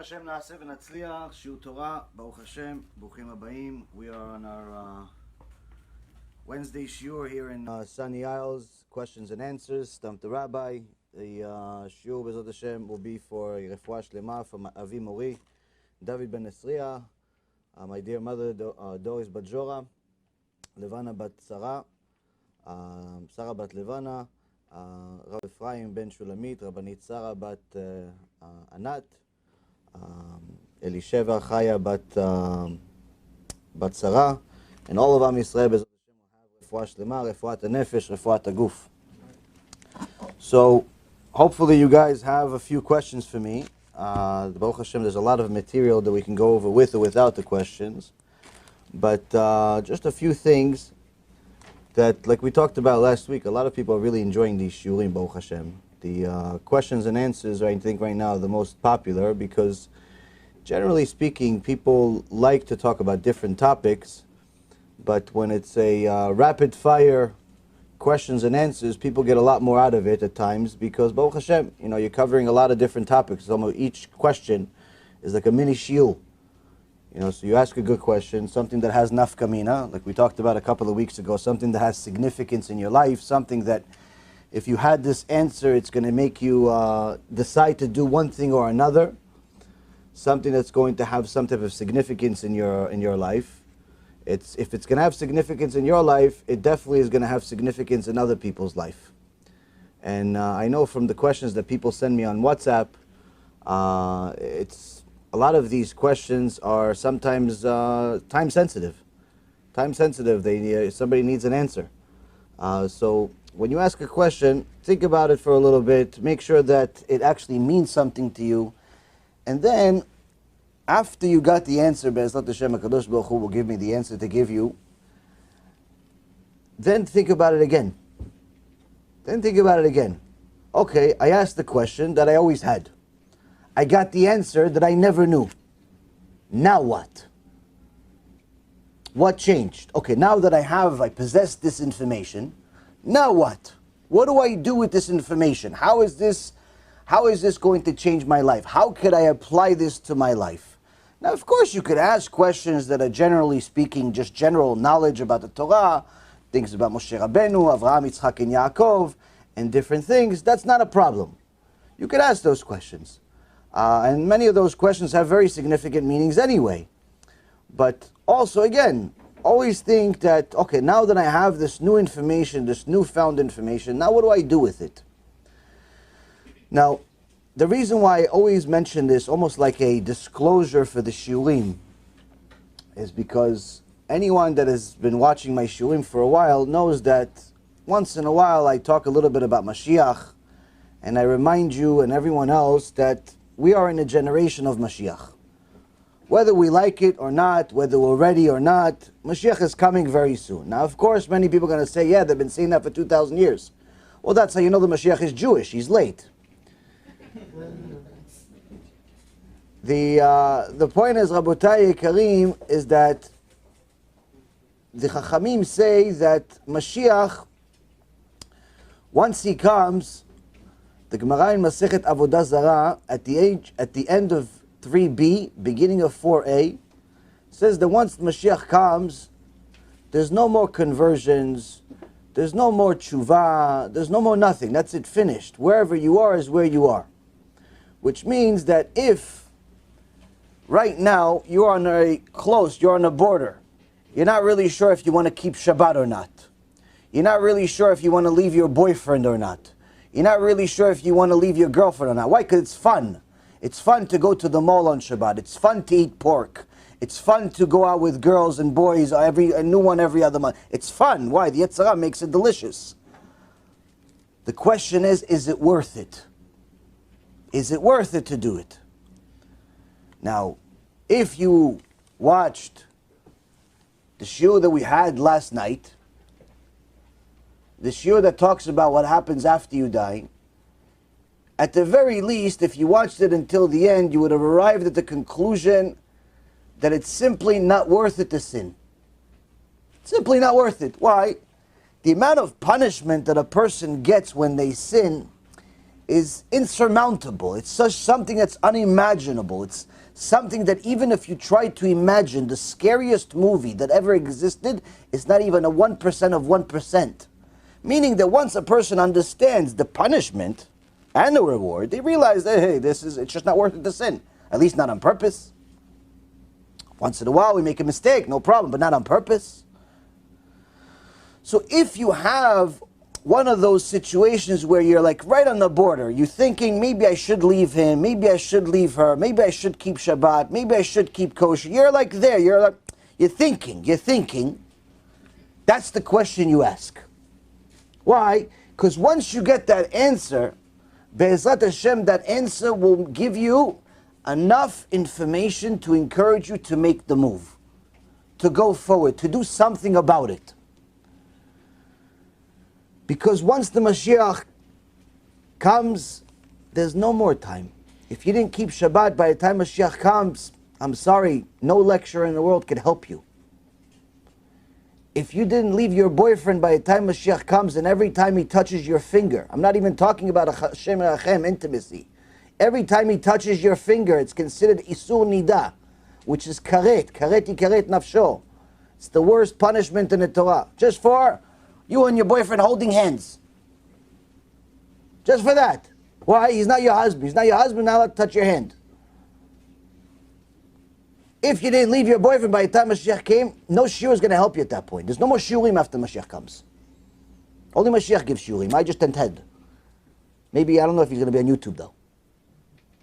Hashem na'aseh v'natzliach, shiur Torah, Baruch Hashem, Bruchim Habayim. We are on our Wednesday shiur here in Sunny Isles, questions and answers, Stump the Rabbi. The shiur, B'ezrat Hashem, will be for Refuah Shlema from Avi Mori, David Ben Esriya, my dear mother, Doris Bat Jora, Levana Bat Sarah, Sarah Bat Levana, Rav Ephraim Ben Shulamit, Rabbanit Sarah Bat Anat, Elisheva Chaya Bat Sarah, and all of Am Yisrael B'ezrat Hashem will have Refuah Shlema, Refuat HaNefesh, Refuat HaGuf. So, hopefully you guys have a few questions for me. Baruch Hashem, there's a lot of material that we can go over with or without the questions. But just a few things that, like we talked about last week, a lot of people are really enjoying these shiurim, Baruch Hashem. The questions and answers, I think right now, are the most popular because, generally speaking, people like to talk about different topics. But when it's a rapid-fire questions and answers, people get a lot more out of it at times because, Baruch Hashem, you know, you're covering a lot of different topics. Almost each question is like a mini shiur. You know, so you ask a good question, something that has nafka mina, like we talked about a couple of weeks ago, something that has significance in your life, something that if you had this answer, it's going to make you decide to do one thing or another, something that's going to have some type of significance in your life. If it's going to have significance in your life, it definitely is going to have significance in other people's life. And I know from the questions that people send me on WhatsApp, a lot of these questions are sometimes time sensitive. Time sensitive. Somebody needs an answer. So when you ask a question, think about it for a little bit. Make sure that it actually means something to you. And then, after you got the answer, Be'ezrat Hashem, HaKadosh Baruch Hu will give me the answer to give you. Then think about it again. Okay, I asked the question that I always had. I got the answer that I never knew. Now what? What changed? Okay, now that I possess this information, now what? What do I do with this information? How is this going to change my life? How could I apply this to my life? Now, of course, you could ask questions that are generally speaking just general knowledge about the Torah, things about Moshe Rabbeinu, Avraham, Yitzchak, and Yaakov, and different things. That's not a problem. You could ask those questions. And many of those questions have very significant meanings anyway. But also, again, always think that, okay, now that I have this new information, this newfound information, now what do I do with it? Now, the reason why I always mention this, almost like a disclosure for the shiurim, is because anyone that has been watching my shiurim for a while knows that once in a while I talk a little bit about MaShiach, and I remind you and everyone else that we are in a generation of MaShiach. Whether we like it or not, whether we're ready or not, MaShiach is coming very soon. Now, of course, many people are going to say, yeah, they've been saying that for 2,000 years. Well, that's how you know the MaShiach is Jewish. He's late. The point is, Rabotai Karim, is that the Chachamim say that Mashiach, once he comes, the Gemara in Masechet Avodah Zarah, at the end of 3b, beginning of 4a, says that once Mashiach comes, there's no more conversions, there's no more Chuhwa, there's no more nothing. That's it, finished. Wherever you are is where you are. Which means that if right now you're on a border, you're not really sure if you want to keep Shabbat or not. You're not really sure if you want to leave your boyfriend or not. You're not really sure if you want to leave your girlfriend or not. Why? Because it's fun. It's fun to go to the mall on Shabbat. It's fun to eat pork. It's fun to go out with girls and boys, a new one every other month. It's fun. Why? The Yetzer Hara makes it delicious. The question is it worth it? Is it worth it to do it? Now, if you watched the shiur that we had last night, the shiur that talks about what happens after you die, at the very least, if you watched it until the end, you would have arrived at the conclusion that it's simply not worth it to sin. Simply not worth it. Why? The amount of punishment that a person gets when they sin is insurmountable. It's such something that's unimaginable. It's something that even if you try to imagine the scariest movie that ever existed, it's not even a 1% of 1%. Meaning that once a person understands the punishment and the reward, they realize that, hey, it's just not worth it to sin. At least not on purpose. Once in a while we make a mistake, no problem, but not on purpose. So if you have one of those situations where you're like right on the border, you're thinking, maybe I should leave him, maybe I should leave her, maybe I should keep Shabbat, maybe I should keep kosher. You're like there, you're thinking. That's the question you ask. Why? Because once you get that answer, Be'ezrat Hashem, that answer will give you enough information to encourage you to make the move, to go forward, to do something about it. Because once the Mashiach comes, there's no more time. If you didn't keep Shabbat by the time Mashiach comes, I'm sorry, no lecturer in the world can help you. If you didn't leave your boyfriend by the time Mashiach comes, and every time he touches your finger, I'm not even talking about a Hashem Rachem intimacy. Every time he touches your finger, it's considered Isur Nida, which is karet nafsho. It's the worst punishment in the Torah. Just for you and your boyfriend holding hands. Just for that. Why? He's not your husband. He's not your husband, not allowed to touch your hand. If you didn't leave your boyfriend by the time Mashiach came, no shiur is going to help you at that point. There's no more shiurim after Mashiach comes. Only Mashiach gives shiurim. I just tend head. Maybe, I don't know if he's going to be on YouTube though.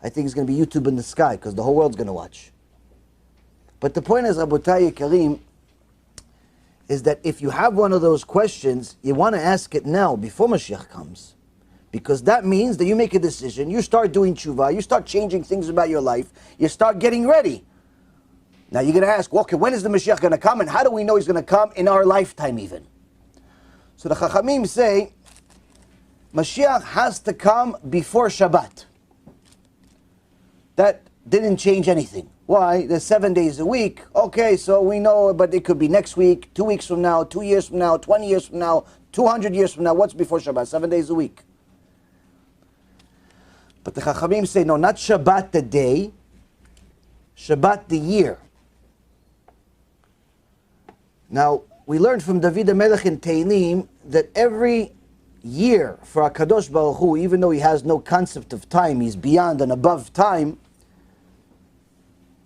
I think he's going to be YouTube in the sky because the whole world's going to watch. But the point is, Rabotai Karim, is that if you have one of those questions, you want to ask it now before Mashiach comes. Because that means that you make a decision, you start doing Chuhwa, you start changing things about your life, you start getting ready. Now you're going to ask, okay, when is the Mashiach going to come, and how do we know he's going to come in our lifetime even? So the Chachamim say, Mashiach has to come before Shabbat. That didn't change anything. Why? There's 7 days a week. Okay, so we know, but it could be next week, 2 weeks from now, 2 years from now, 20 years from now, 200 years from now. What's before Shabbat? 7 days a week. But the Chachamim say, no, not Shabbat the day, Shabbat the year. Now, we learned from David HaMelech in Tehillim that every year for HaKadosh Baruch Hu, even though he has no concept of time, he's beyond and above time,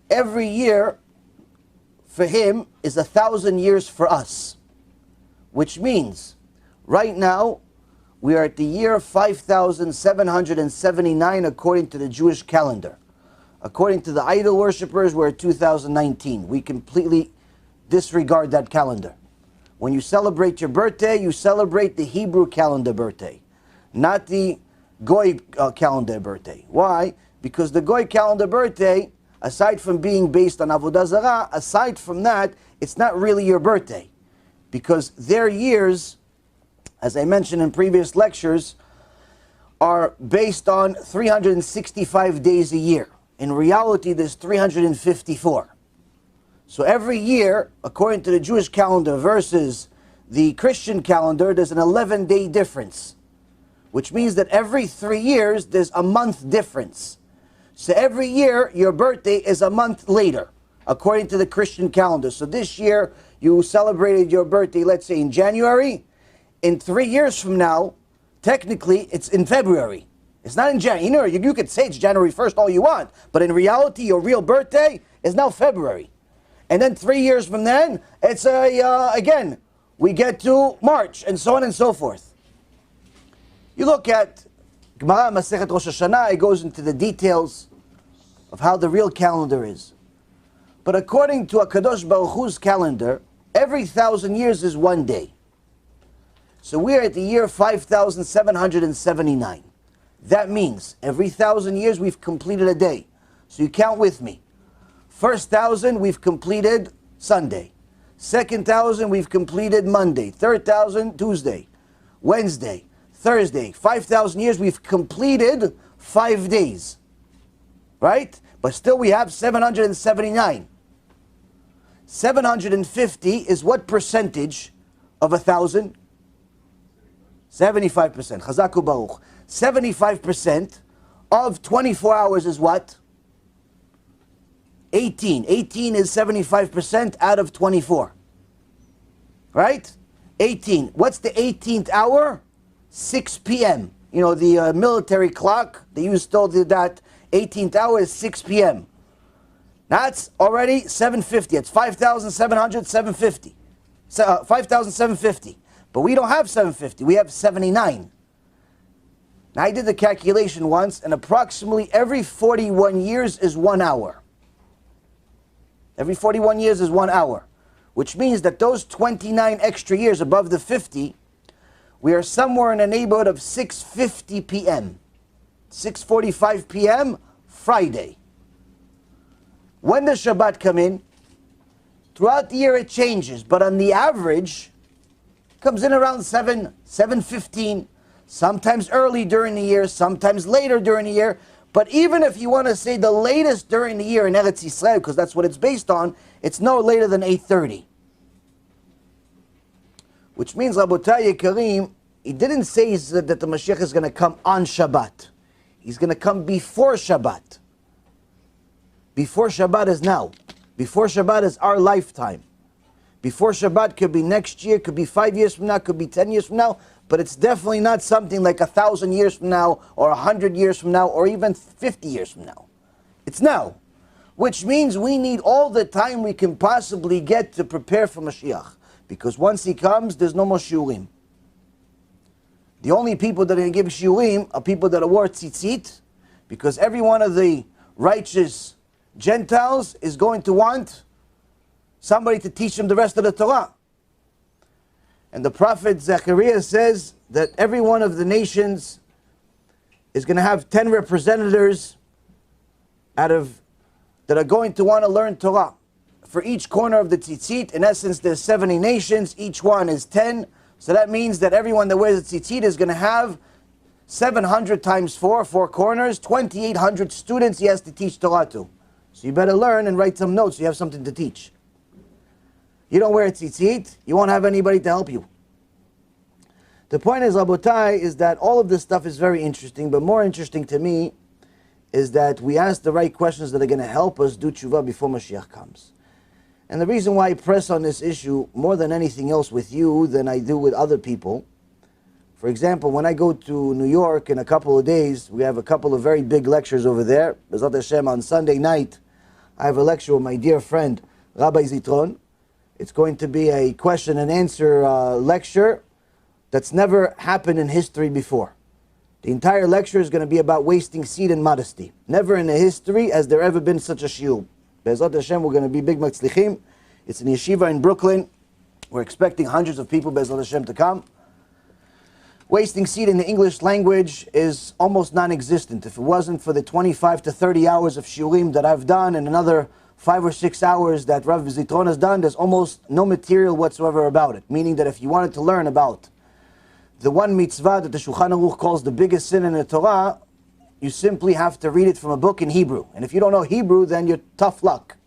every year for him is 1,000 years for us. Which means, right now, we are at the year 5,779 according to the Jewish calendar. According to the idol worshippers, we're at 2019. We completely disregard that calendar. When you celebrate your birthday, you celebrate the Hebrew calendar birthday, not the Goy calendar birthday. Why? Because the Goy calendar birthday, aside from being based on Avodah Zarah, aside from that, it's not really your birthday. Because their years, as I mentioned in previous lectures, are based on 365 days a year. In reality, there's 354. So every year, according to the Jewish calendar versus the Christian calendar, there's an 11-day difference. Which means that every 3 years, there's a month difference. So every year, your birthday is a month later, according to the Christian calendar. So this year, you celebrated your birthday, let's say in January. In 3 years from now, technically, it's in February. It's not in January. You could say it's January 1st all you want, but in reality, your real birthday is now February. And then 3 years from then, it's again, we get to March, and so on and so forth. You look at Gemara Masechet Rosh Hashanah, it goes into the details of how the real calendar is. But according to HaKadosh Baruch Hu's calendar, every 1,000 years is 1 day. So we're at the year 5,779. That means every 1,000 years we've completed a day. So you count with me. First 1,000 we've completed Sunday. Second 1,000 we've completed Monday. Third 1,000 Tuesday, Wednesday, Thursday. 5,000 years we've completed 5 days. Right? But still we have 779. 750 is what percentage of 1,000? 75%. Chazaku Baruch. 75% of 24 hours is what? 18. 18 is 75% out of 24. Right? 18. What's the 18th hour? 6 p.m. You know, the military clock, they used to do that 18th hour is 6 p.m. That's already 750. It's 5,700, 750. 5,750. But we don't have 750. We have 79. Now, I did the calculation once, and approximately every 41 years is 1 hour. Every 41 years is 1 hour, which means that those 29 extra years above the 50, we are somewhere in the neighborhood of 6:50 p.m. 6:45 p.m. Friday. When does Shabbat come in? Throughout the year it changes, but on the average, it comes in around 7:15, sometimes early during the year, sometimes later during the year. But even if you want to say the latest during the year in Eretz Yisrael, because that's what it's based on, it's no later than 8:30. Which means, Rabotai Yekarim, he didn't say that the Mashiach is going to come on Shabbat. He's going to come before Shabbat. Before Shabbat is now. Before Shabbat is our lifetime. Before Shabbat could be next year, could be 5 years from now, could be 10 years from now, but it's definitely not something like 1,000 years from now, or 100 years from now, or even 50 years from now. It's now. Which means we need all the time we can possibly get to prepare for Mashiach. Because once he comes, there's no more shiurim. The only people that are going to give shiurim are people that wore tzitzit, because every one of the righteous Gentiles is going to want somebody to teach them the rest of the Torah. And the prophet Zechariah says that every one of the nations is going to have 10 representatives that are going to want to learn Torah. For each corner of the tzitzit, in essence, there's 70 nations, each one is 10. So that means that everyone that wears a tzitzit is going to have 700 times 4 corners, 2,800 students he has to teach Torah to. So you better learn and write some notes so you have something to teach. You don't wear a tzitzit, you won't have anybody to help you. The point is, Rabotai, is that all of this stuff is very interesting, but more interesting to me is that we ask the right questions that are going to help us do Chuhwa before Mashiach comes. And the reason why I press on this issue more than anything else with you than I do with other people, for example, when I go to New York in a couple of days, we have a couple of very big lectures over there. B'ezrat Hashem, on Sunday night, I have a lecture with my dear friend, Rabbi Zitron. It's going to be a question and answer lecture that's never happened in history before. The entire lecture is going to be about wasting seed and modesty. Never in the history has there ever been such a shiur. B'ezrat Hashem, we're going to be big matzlichim. It's in yeshiva in Brooklyn. We're expecting hundreds of people, B'ezrat Hashem, to come. Wasting seed in the English language is almost non-existent. If it wasn't for the 25 to 30 hours of shiurim that I've done and another 5 or 6 hours that Rav Zitron has done, there's almost no material whatsoever about it. Meaning that if you wanted to learn about the one mitzvah that the Shulchan Aruch calls the biggest sin in the Torah, you simply have to read it from a book in Hebrew. And if you don't know Hebrew, then you're tough luck.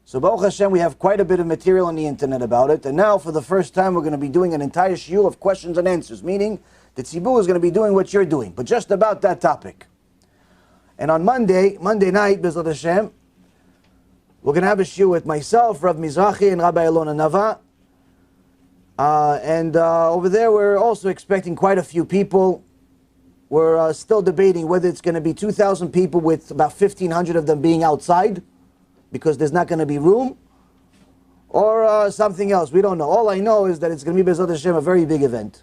So Baruch Hashem, we have quite a bit of material on the internet about it. And now, for the first time, we're going to be doing an entire shiur of questions and answers. Meaning, the tzibur is going to be doing what you're doing, but just about that topic. And on Monday night, B'ezrat Hashem, we're going to have a shiur with myself, Rav Mizrahi, and Rabbi Elona Nava. Over there, we're also expecting quite a few people. We're still debating whether it's going to be 2,000 people with about 1,500 of them being outside, because there's not going to be room, or something else. We don't know. All I know is that it's going to be, B'ezrat Hashem, a very big event.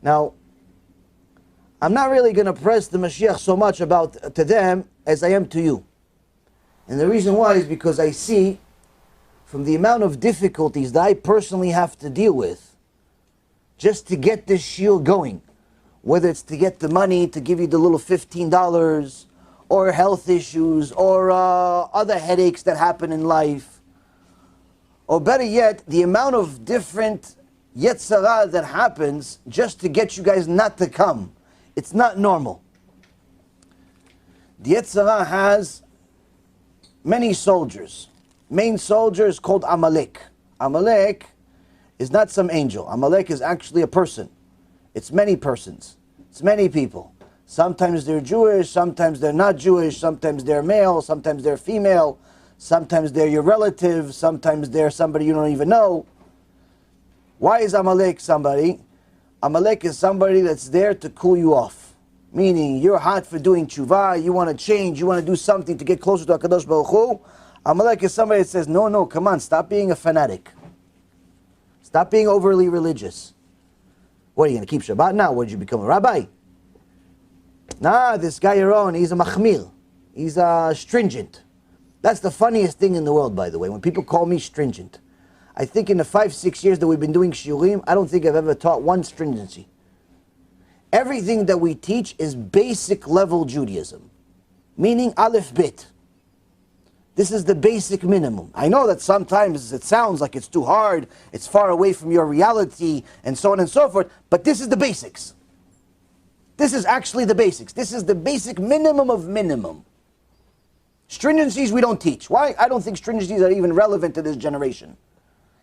Now, I'm not really going to press the Mashiach so much to them as I am to you. And the reason why is because I see, from the amount of difficulties that I personally have to deal with, just to get this shiur going, whether it's to get the money to give you the little $15, or health issues, or other headaches that happen in life, or better yet, the amount of different yetzirah that happens just to get you guys not to come. It's not normal. The yetzirah has many soldiers. Main soldier is called Amalek. Amalek is not some angel. Amalek is actually a person. It's many persons. It's many people. Sometimes they're Jewish, sometimes they're not Jewish, sometimes they're male, sometimes they're female, sometimes they're your relative, sometimes they're somebody you don't even know. Why is Amalek somebody? Amalek is somebody that's there to cool you off. Meaning, you're hot for doing Chuhwa, you want to change, you want to do something to get closer to HaKadosh Baruch Hu. Amalek is somebody that says, no, come on, stop being a fanatic. Stop being overly religious. What, are you going to keep Shabbat now? What, did you become a rabbi? Nah, this guy Yaron, he's a machmir. He's stringent. That's the funniest thing in the world, by the way, when people call me stringent. I think in the 5-6 years that we've been doing shiurim, I don't think I've ever taught one stringency. Everything that we teach is basic level Judaism. Meaning Aleph Bet. This is the basic minimum. I know that sometimes it sounds like it's too hard, it's far away from your reality, and so on and so forth, but this is the basics. This is actually the basics. This is the basic minimum of minimum. Stringencies we don't teach. Why? I don't think stringencies are even relevant to this generation.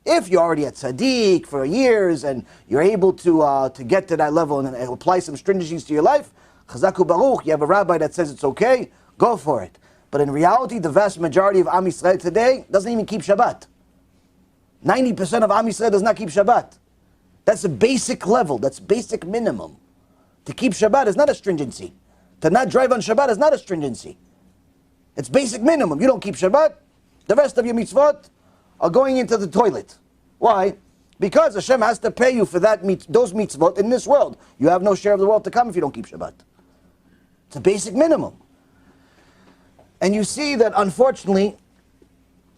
If you're already at Tzaddik for years and you're able to get to that level and apply some stringencies to your life, Chazaku Baruch, you have a rabbi that says it's okay, go for it. But in reality, the vast majority of Am Yisrael today doesn't even keep Shabbat. 90% of Am Yisrael does not keep Shabbat. That's a basic level, that's basic minimum. To keep Shabbat is not a stringency. To not drive on Shabbat is not a stringency. It's basic minimum. You don't keep Shabbat, the rest of your mitzvot are going into the toilet. Why? Because Hashem has to pay you for those mitzvot in this world. You have no share of the world to come if you don't keep Shabbat. It's a basic minimum. And you see that unfortunately,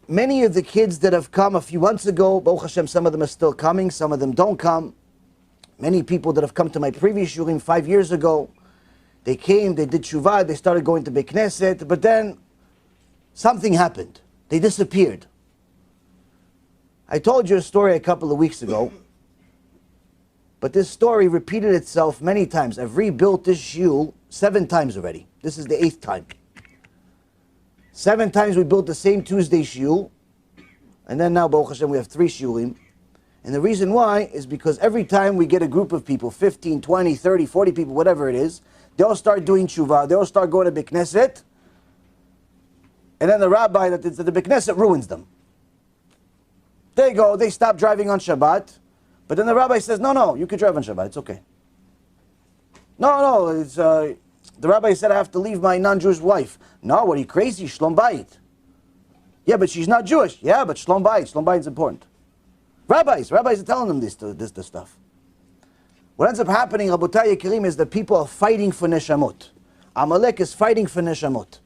many of the kids that have come a few months ago, Baruch Hashem, some of them are still coming, some of them don't come. Many people that have come to my previous shurim 5 years ago, they came, they did Chuhwa, they started going to Beit Knesset, but then something happened. They disappeared. I told you a story a couple of weeks ago, but this story repeated itself many times. I've rebuilt this shul 7 times already. This is the 8th time. 7 times we built the same Tuesday shul, and then now, Baruch Hashem, we have 3 shulim. And the reason why is because every time we get a group of people, 15, 20, 30, 40 people, whatever it is, they all start doing Chuhwa, they all start going to Beit Knesset, and then the rabbi that is at the Beit Knesset ruins them. They go, they stop driving on Shabbat, but then the rabbi says, no, you can drive on Shabbat, it's okay. No, it's, the rabbi said I have to leave my non-Jewish wife. No, what are you crazy? Shlom Bayit. Yeah, but she's not Jewish. Yeah, but Shlom Bayit is important. Rabbis are telling them this stuff. What ends up happening, Rabotai Yekirim, is that people are fighting for neshamot. Amalek is fighting for neshamot.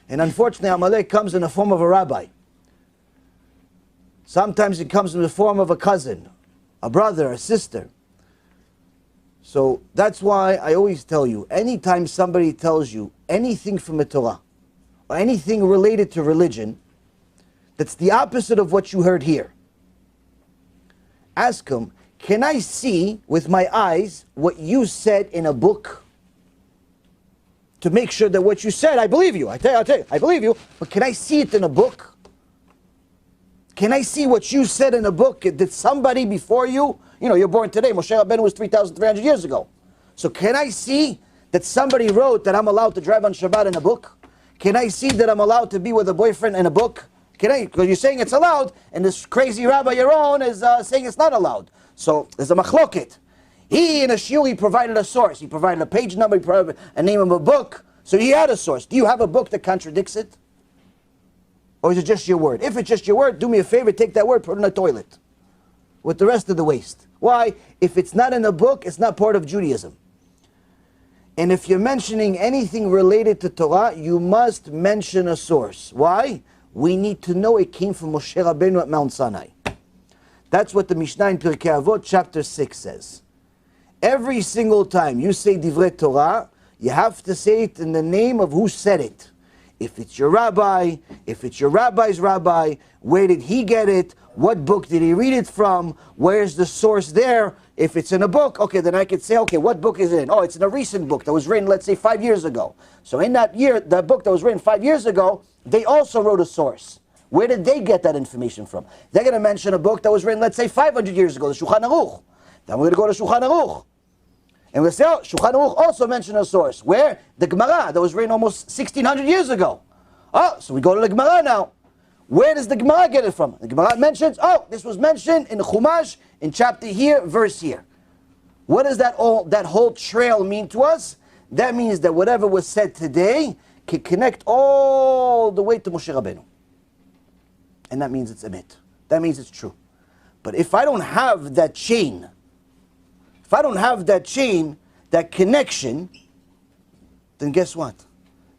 And unfortunately, Amalek comes in the form of a rabbi. Sometimes it comes in the form of a cousin, a brother, a sister. So that's why I always tell you, anytime somebody tells you anything from the Torah, or anything related to religion, that's the opposite of what you heard here, ask him, can I see with my eyes what you said in a book? To make sure that what you said, I believe you. I'll tell you, I believe you. But can I see it in a book? Can I see what you said in a book? Did somebody before you, you're born today, Moshe Rabbeinu was 3,300 years ago. So can I see that somebody wrote that I'm allowed to drive on Shabbat in a book? Can I see that I'm allowed to be with a boyfriend in a book? Because you're saying it's allowed, and this crazy Rabbi Yaron is saying it's not allowed. So there's a machloket. He, in a shiur, he provided a source. He provided a page number, he provided a name of a book. So he had a source. Do you have a book that contradicts it? Or is it just your word? If it's just your word, do me a favor, take that word, put it in the toilet with the rest of the waste. Why? If it's not in a book, it's not part of Judaism. And if you're mentioning anything related to Torah, you must mention a source. Why? We need to know it came from Moshe Rabbeinu at Mount Sinai. That's what the Mishnah in Pirkei Avot, chapter 6 says. Every single time you say Divrei Torah, you have to say it in the name of who said it. If it's your rabbi, if it's your rabbi's rabbi, where did he get it? What book did he read it from? Where's the source there? If it's in a book, okay, then I could say, okay, what book is it in? Oh, it's in a recent book that was written, let's say, 5 years ago. So in that book that was written 5 years ago, they also wrote a source. Where did they get that information from? They're going to mention a book that was written, let's say, 500 years ago, the Shulchan Aruch. Then we're going to go to Shulchan Aruch. And we say, oh, Shulchan Aruch also mentioned a source. Where? The Gemara, that was written almost 1600 years ago. Oh, so we go to the Gemara now. Where does the Gemara get it from? The Gemara mentions, oh, this was mentioned in the Chumash, in chapter here, verse here. What does that whole trail mean to us? That means that whatever was said today can connect all the way to Moshe Rabbeinu. And that means it's emet. That means it's true. But if I don't have that chain, that connection, then guess what?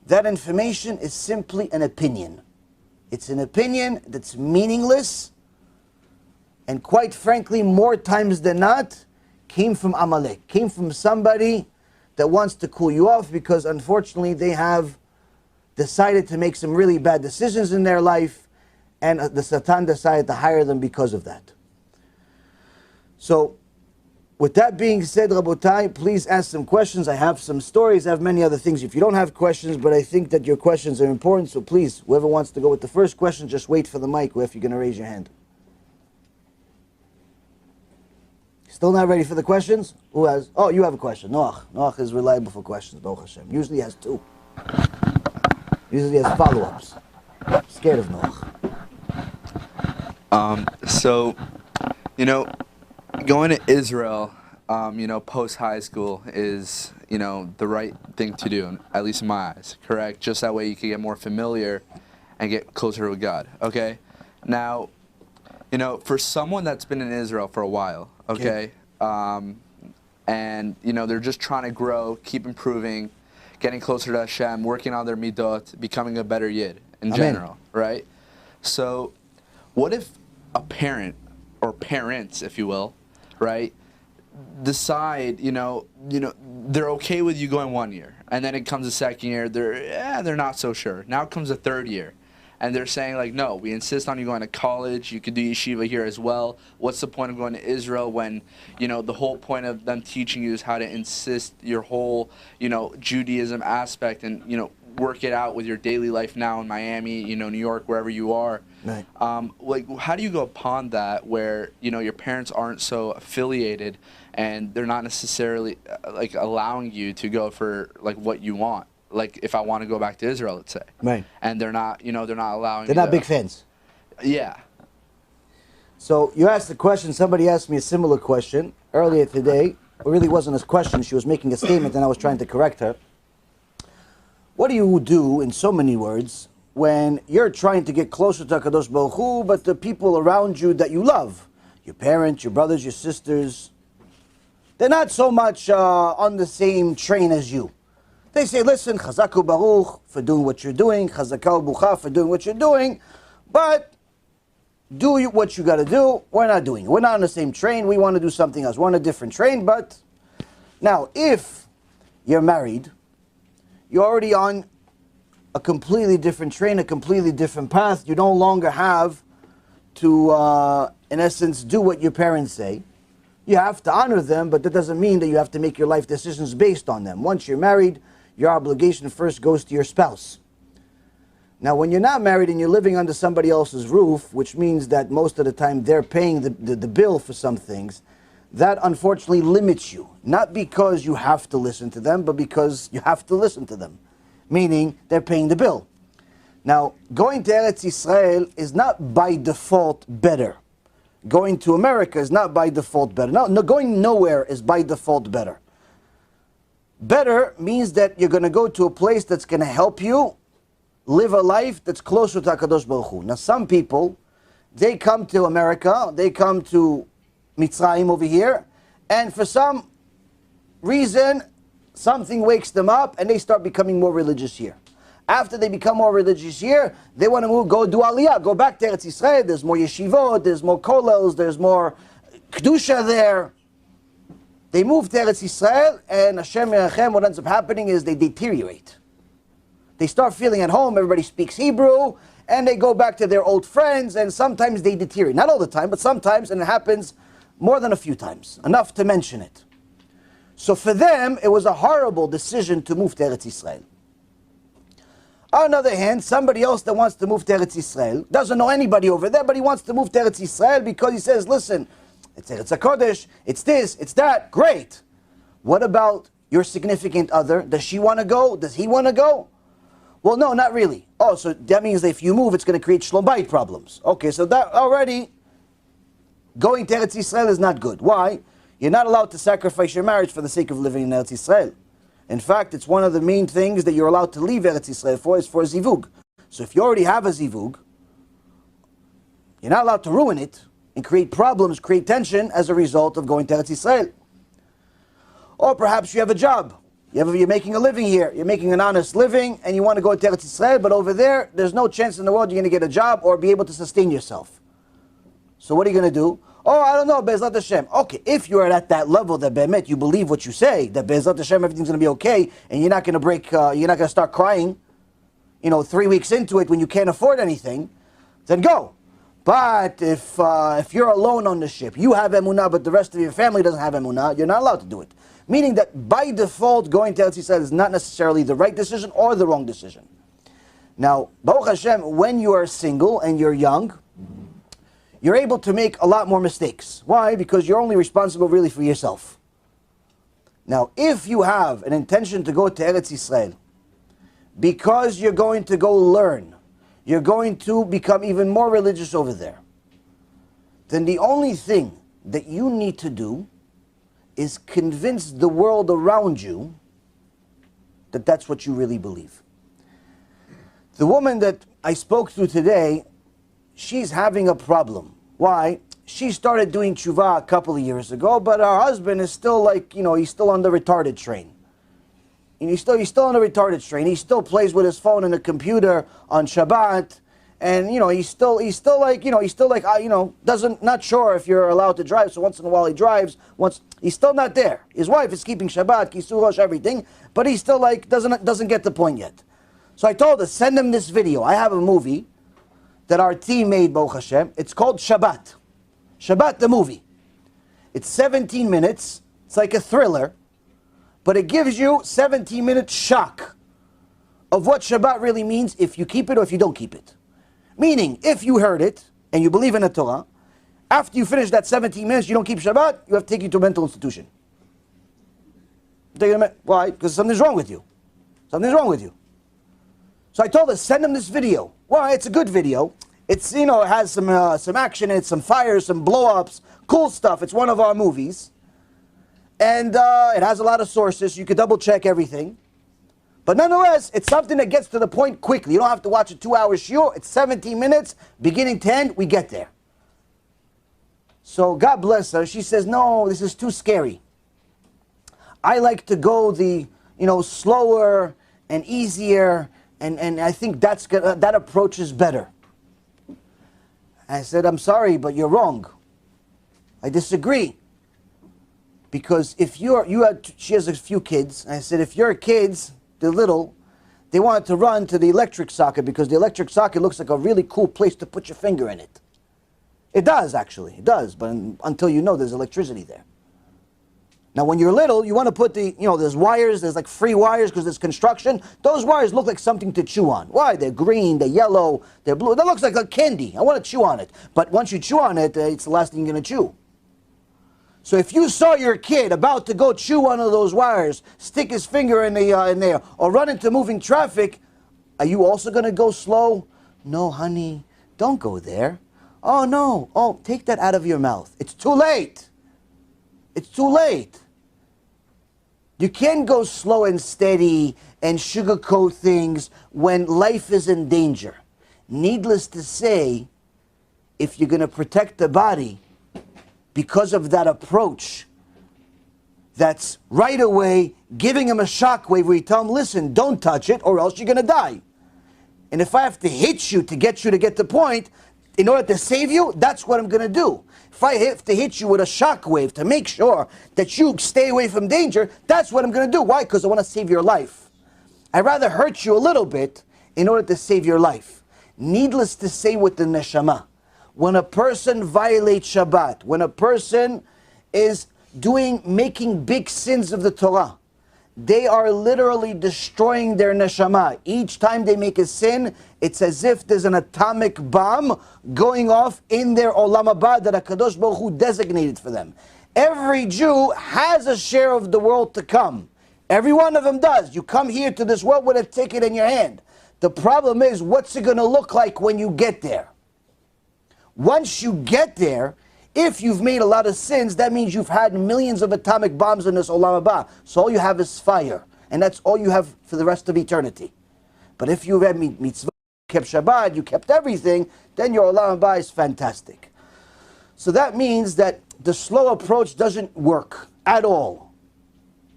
That information is simply an opinion. It's an opinion that's meaningless, and quite frankly, more times than not, came from Amalek, came from somebody that wants to cool you off because unfortunately they have decided to make some really bad decisions in their life, and the Satan decided to hire them because of that. So, with that being said, Rabotai, please ask some questions. I have some stories, I have many other things. If you don't have questions, but I think that your questions are important, so please, whoever wants to go with the first question, just wait for the mic, or if you're going to raise your hand. Still not ready for the questions? Who has? Oh, you have a question. Noach. Noach is reliable for questions, Baruch Hashem. Usually he has two. Usually he has follow-ups. Scared of Noach. So, going to Israel, post high school is, the right thing to do, at least in my eyes, correct? Just that way you can get more familiar and get closer with God, okay? Now, for someone that's been in Israel for a while, okay, and, they're just trying to grow, keep improving, getting closer to Hashem, working on their midot, becoming a better yid in general, right? So, what if a parent, or parents, if you will, right, decide, they're okay with you going 1 year, and then it comes a second year, they're not so sure. Now it comes a third year, and they're saying, like, no, we insist on you going to college, you could do yeshiva here as well. What's the point of going to Israel when, the whole point of them teaching you is how to insist your whole, Judaism aspect and, work it out with your daily life now in Miami, New York, wherever you are. Right. How do you go upon that where, your parents aren't so affiliated and they're not necessarily allowing you to go for what you want? Like if I want to go back to Israel, let's say. Right. And they're not, they're not allowing They're not big fans. Yeah. So you asked the question, somebody asked me a similar question earlier today. It really wasn't a question, she was making a statement and I was trying to correct her. What do you do, in so many words, when you're trying to get closer to HaKadosh Baruch Hu, but the people around you that you love, your parents, your brothers, your sisters, they're not so much on the same train as you. They say, listen, Chazaku Baruch for doing what you're doing, Chazakau Bucha for doing what you're doing, but do what you got to do. We're not doing it. We're not on the same train. We want to do something else. We're on a different train, but now, if you're married, you're already on a completely different train, a completely different path. You no longer have to, in essence, do what your parents say. You have to honor them, but that doesn't mean that you have to make your life decisions based on them. Once you're married, your obligation first goes to your spouse. Now, when you're not married and you're living under somebody else's roof, which means that most of the time they're paying the bill for some things, that unfortunately limits you. Not because you have to listen to them, but because you have to listen to them. Meaning, they're paying the bill. Now, going to Eretz Yisrael is not by default better. Going to America is not by default better. No, going nowhere is by default better. Better means that you're going to go to a place that's going to help you live a life that's closer to HaKadosh Baruch Hu. Now, some people, they come to America, they come to Mitzrayim over here, and for some reason, something wakes them up and they start becoming more religious here. After they become more religious here, they want to go do Aliyah, go back to Eretz Yisrael. There's more yeshivot, there's more kollels, there's more kedusha there. They move to Eretz Yisrael, and Hashem Yerachem, what ends up happening is they deteriorate. They start feeling at home, everybody speaks Hebrew, and they go back to their old friends, and sometimes they deteriorate. Not all the time, but sometimes, and it happens more than a few times, enough to mention it. So for them, it was a horrible decision to move to Eretz Yisrael. On the other hand, somebody else that wants to move to Eretz Yisrael, doesn't know anybody over there, but he wants to move to Eretz Yisrael because he says, listen, it's Eretz HaKodesh, it's this, it's that, great. What about your significant other? Does she want to go? Does he want to go? Well, no, not really. Oh, so that means that if you move, it's going to create shlom bayit problems. Okay, so that already, going to Eretz Yisrael is not good. Why? You're not allowed to sacrifice your marriage for the sake of living in Eretz Yisrael. In fact, it's one of the main things that you're allowed to leave Eretz Yisrael for is for a zivug. So if you already have a zivug, you're not allowed to ruin it and create problems, create tension as a result of going to Eretz Yisrael. Or perhaps you have a job. You're making a living here. You're making an honest living and you want to go to Eretz Yisrael, but over there, there's no chance in the world you're going to get a job or be able to sustain yourself. So what are you going to do? Oh, I don't know, Be'ezrat Hashem. Okay, if you're at that level that Be'emet, you believe what you say, that Be'ezrat Hashem, everything's going to be okay, and you're not going to break, you're not going to start crying, 3 weeks into it when you can't afford anything, then go. But if you're alone on the ship, you have emunah, but the rest of your family doesn't have emunah, you're not allowed to do it. Meaning that by default, going to Eretz Yisrael is not necessarily the right decision or the wrong decision. Now, Baruch Hashem, when you are single and you're young, you're able to make a lot more mistakes. Why? Because you're only responsible really for yourself. Now, if you have an intention to go to Eretz Yisrael, because you're going to go learn, you're going to become even more religious over there, then the only thing that you need to do is convince the world around you that that's what you really believe. The woman that I spoke to today, she's having a problem. Why? She started doing Chuhwa a couple of years ago, but her husband is still he's still on the retarded train. And he's still on the retarded train. He still plays with his phone and the computer on Shabbat, and not sure if you're allowed to drive. So once in a while he drives. He's still not there. His wife is keeping Shabbat, Kisur Rosh, everything, but he still doesn't get the point yet. So I told her, send him this video. I have a movie that our team made, Baruch Hashem. It's called Shabbat. Shabbat the movie. It's 17 minutes. It's like a thriller. But it gives you 17-minute shock of what Shabbat really means if you keep it or if you don't keep it. Meaning, if you heard it and you believe in the Torah, after you finish that 17 minutes, you don't keep Shabbat, you have to take you to a mental institution. Why? Because something's wrong with you. Something's wrong with you. So I told her, send him this video. Well, it's a good video. It's, it has some action in it, some fires, some blow-ups, cool stuff. It's one of our movies. And it has a lot of sources. You can double-check everything. But nonetheless, it's something that gets to the point quickly. You don't have to watch a 2-hour shiur. It's 17 minutes, beginning to end, we get there. So God bless her. She says, no, this is too scary. I like to go the, slower and easier, and I think that approach is better. I said, I'm sorry, but you're wrong. I disagree. Because if she has a few kids, and I said, if your kids, they're little, they want to run to the electric socket because the electric socket looks like a really cool place to put your finger in it. It does, actually. It does, but until there's electricity there. Now, when you're little, you want to put there's wires, there's like free wires because there's construction. Those wires look like something to chew on. Why? They're green, they're yellow, they're blue. That looks like a candy. I want to chew on it. But once you chew on it, it's the last thing you're going to chew. So if you saw your kid about to go chew one of those wires, stick his finger in there, or run into moving traffic, are you also going to go slow? No, honey, don't go there. Oh, no. Oh, take that out of your mouth. It's too late. It's too late. You can't go slow and steady and sugarcoat things when life is in danger. Needless to say, if you're going to protect the body because of that approach, that's right away giving him a shockwave where you tell him, listen, don't touch it or else you're going to die. And if I have to hit you to get the point, in order to save you, that's what I'm going to do. If I have to hit you with a shockwave to make sure that you stay away from danger, that's what I'm going to do. Why? Because I want to save your life. I'd rather hurt you a little bit in order to save your life. Needless to say, with the neshama, when a person violates Shabbat, when a person is making big sins of the Torah, they are literally destroying their neshama. Each time they make a sin, it's as if there's an atomic bomb going off in their olam haba that HaKadosh Baruch Hu designated for them. Every Jew has a share of the world to come. Every one of them does. You come here to this world with a ticket in your hand. The problem is, what's it going to look like when you get there? Once you get there, if you've made a lot of sins, that means you've had millions of atomic bombs in this olam haba. So all you have is fire. And that's all you have for the rest of eternity. But if you had mitzvah, you kept Shabbat, you kept everything, then your olam haba is fantastic. So that means that the slow approach doesn't work at all.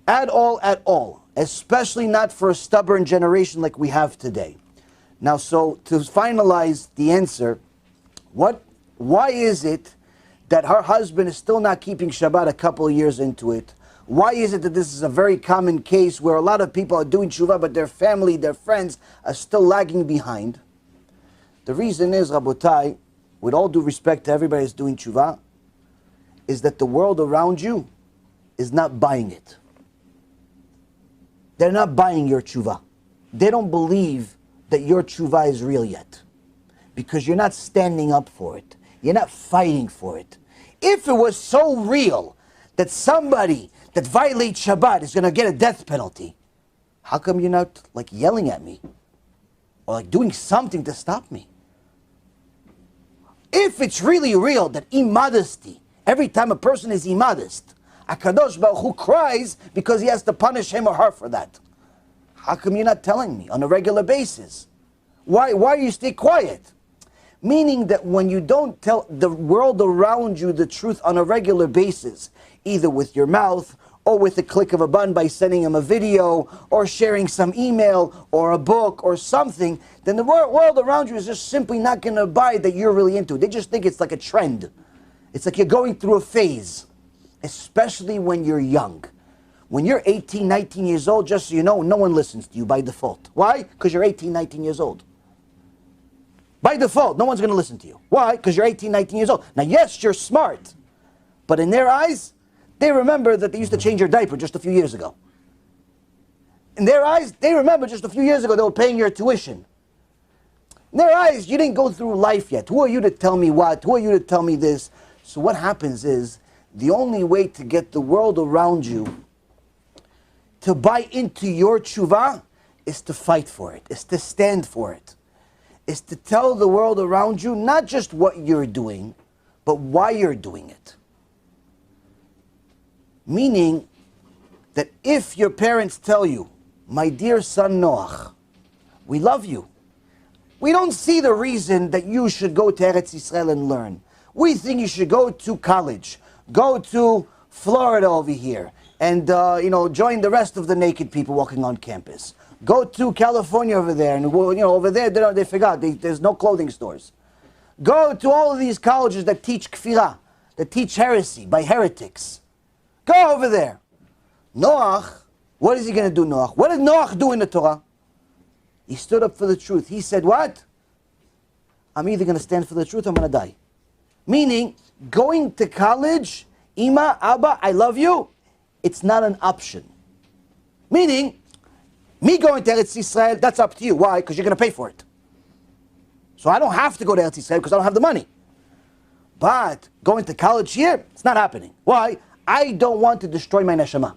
At all, at all. Especially not for a stubborn generation like we have today. Now, so to finalize the answer, why is it that her husband is still not keeping Shabbat a couple of years into it? Why is it that this is a very common case where a lot of people are doing Chuhwa, but their family, their friends are still lagging behind? The reason is, Rabotai, with all due respect to everybody who's doing Chuhwa, is that the world around you is not buying it. They're not buying your Chuhwa. They don't believe that your Chuhwa is real yet. Because you're not standing up for it. You're not fighting for it. If it was so real that somebody that violates Shabbat is going to get a death penalty, how come you're not like yelling at me? Or like doing something to stop me? If it's really real that immodesty, every time a person is immodest, HaKadosh Baruch Hu cries because he has to punish him or her for that. How come you're not telling me on a regular basis? Why do you stay quiet? Meaning that when you don't tell the world around you the truth on a regular basis, either with your mouth or with a click of a button by sending them a video or sharing some email or a book or something, then the world around you is just simply not going to buy that you're really into it. They just think it's like a trend. It's like you're going through a phase, especially when you're young. When you're 18, 19 years old, just so you know, no one listens to you by default. Why? Because you're 18, 19 years old. By default, no one's going to listen to you. Why? Because you're 18, 19 years old. Now, yes, you're smart. But in their eyes, they remember that they used to change your diaper just a few years ago. In their eyes, they remember just a few years ago they were paying your tuition. In their eyes, you didn't go through life yet. Who are you to tell me what? Who are you to tell me this? So what happens is, the only way to get the world around you to buy into your tshuva is to fight for it, is to stand for it. Is to tell the world around you not just what you're doing, but why you're doing it. Meaning that if your parents tell you, my dear son Noach, we love you. We don't see the reason that you should go to Eretz Yisrael and learn. We think you should go to college, go to Florida over here, and join the rest of the naked people walking on campus. Go to California over there, and over there they forgot there's no clothing stores. Go to all of these colleges that teach kfirah, that teach heresy by heretics. Go over there. Noach, what is he going to do, Noach? What did Noach do in the Torah? He stood up for the truth. He said, what? I'm either going to stand for the truth or I'm going to die. Meaning, going to college, Ima, Abba, I love you, it's not an option. Meaning, me going to Eretz Yisrael, that's up to you. Why? Because you're going to pay for it. So I don't have to go to Eretz Yisrael because I don't have the money. But going to college here, it's not happening. Why? I don't want to destroy my neshama.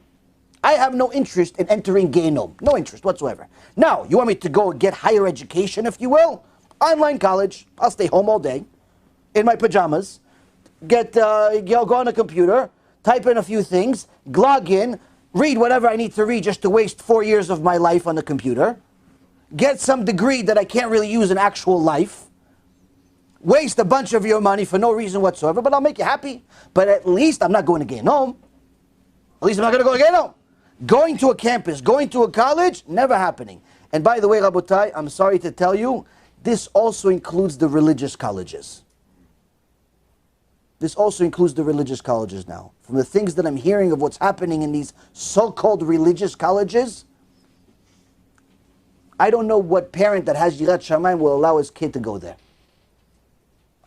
I have no interest in entering Gehenom. No interest whatsoever. Now, you want me to go get higher education, if you will? Online college. I'll stay home all day in my pajamas. Go on a computer, type in a few things, log in, read whatever I need to read just to waste 4 years of my life on the computer, get some degree that I can't really use in actual life, waste a bunch of your money for no reason whatsoever, but I'll make you happy. But at least I'm not going to Gehenom. At least I'm not going to go to Gehenom. Going to a campus, going to a college, never happening. And by the way, Rabotai, I'm sorry to tell you, this also includes the religious colleges. This also includes the religious colleges now. From the things that I'm hearing of what's happening in these so-called religious colleges, I don't know what parent that has Yirat Shamayim will allow his kid to go there.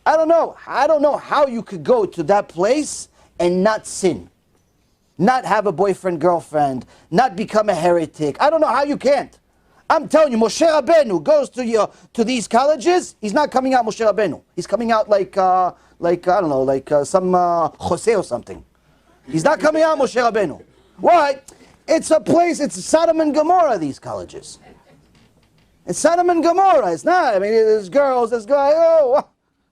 I don't know. I don't know how you could go to that place and not sin. Not have a boyfriend, girlfriend, not become a heretic. I don't know how you can't. I'm telling you, Moshe Rabbeinu goes to these colleges, he's not coming out Moshe Rabbeinu. He's coming out like some Jose or something. He's not coming out, Moshe Rabbeinu. Why? It's a place, it's Sodom and Gomorrah, these colleges. It's Sodom and Gomorrah. It's not. I mean, there's girls, there's guys. Oh,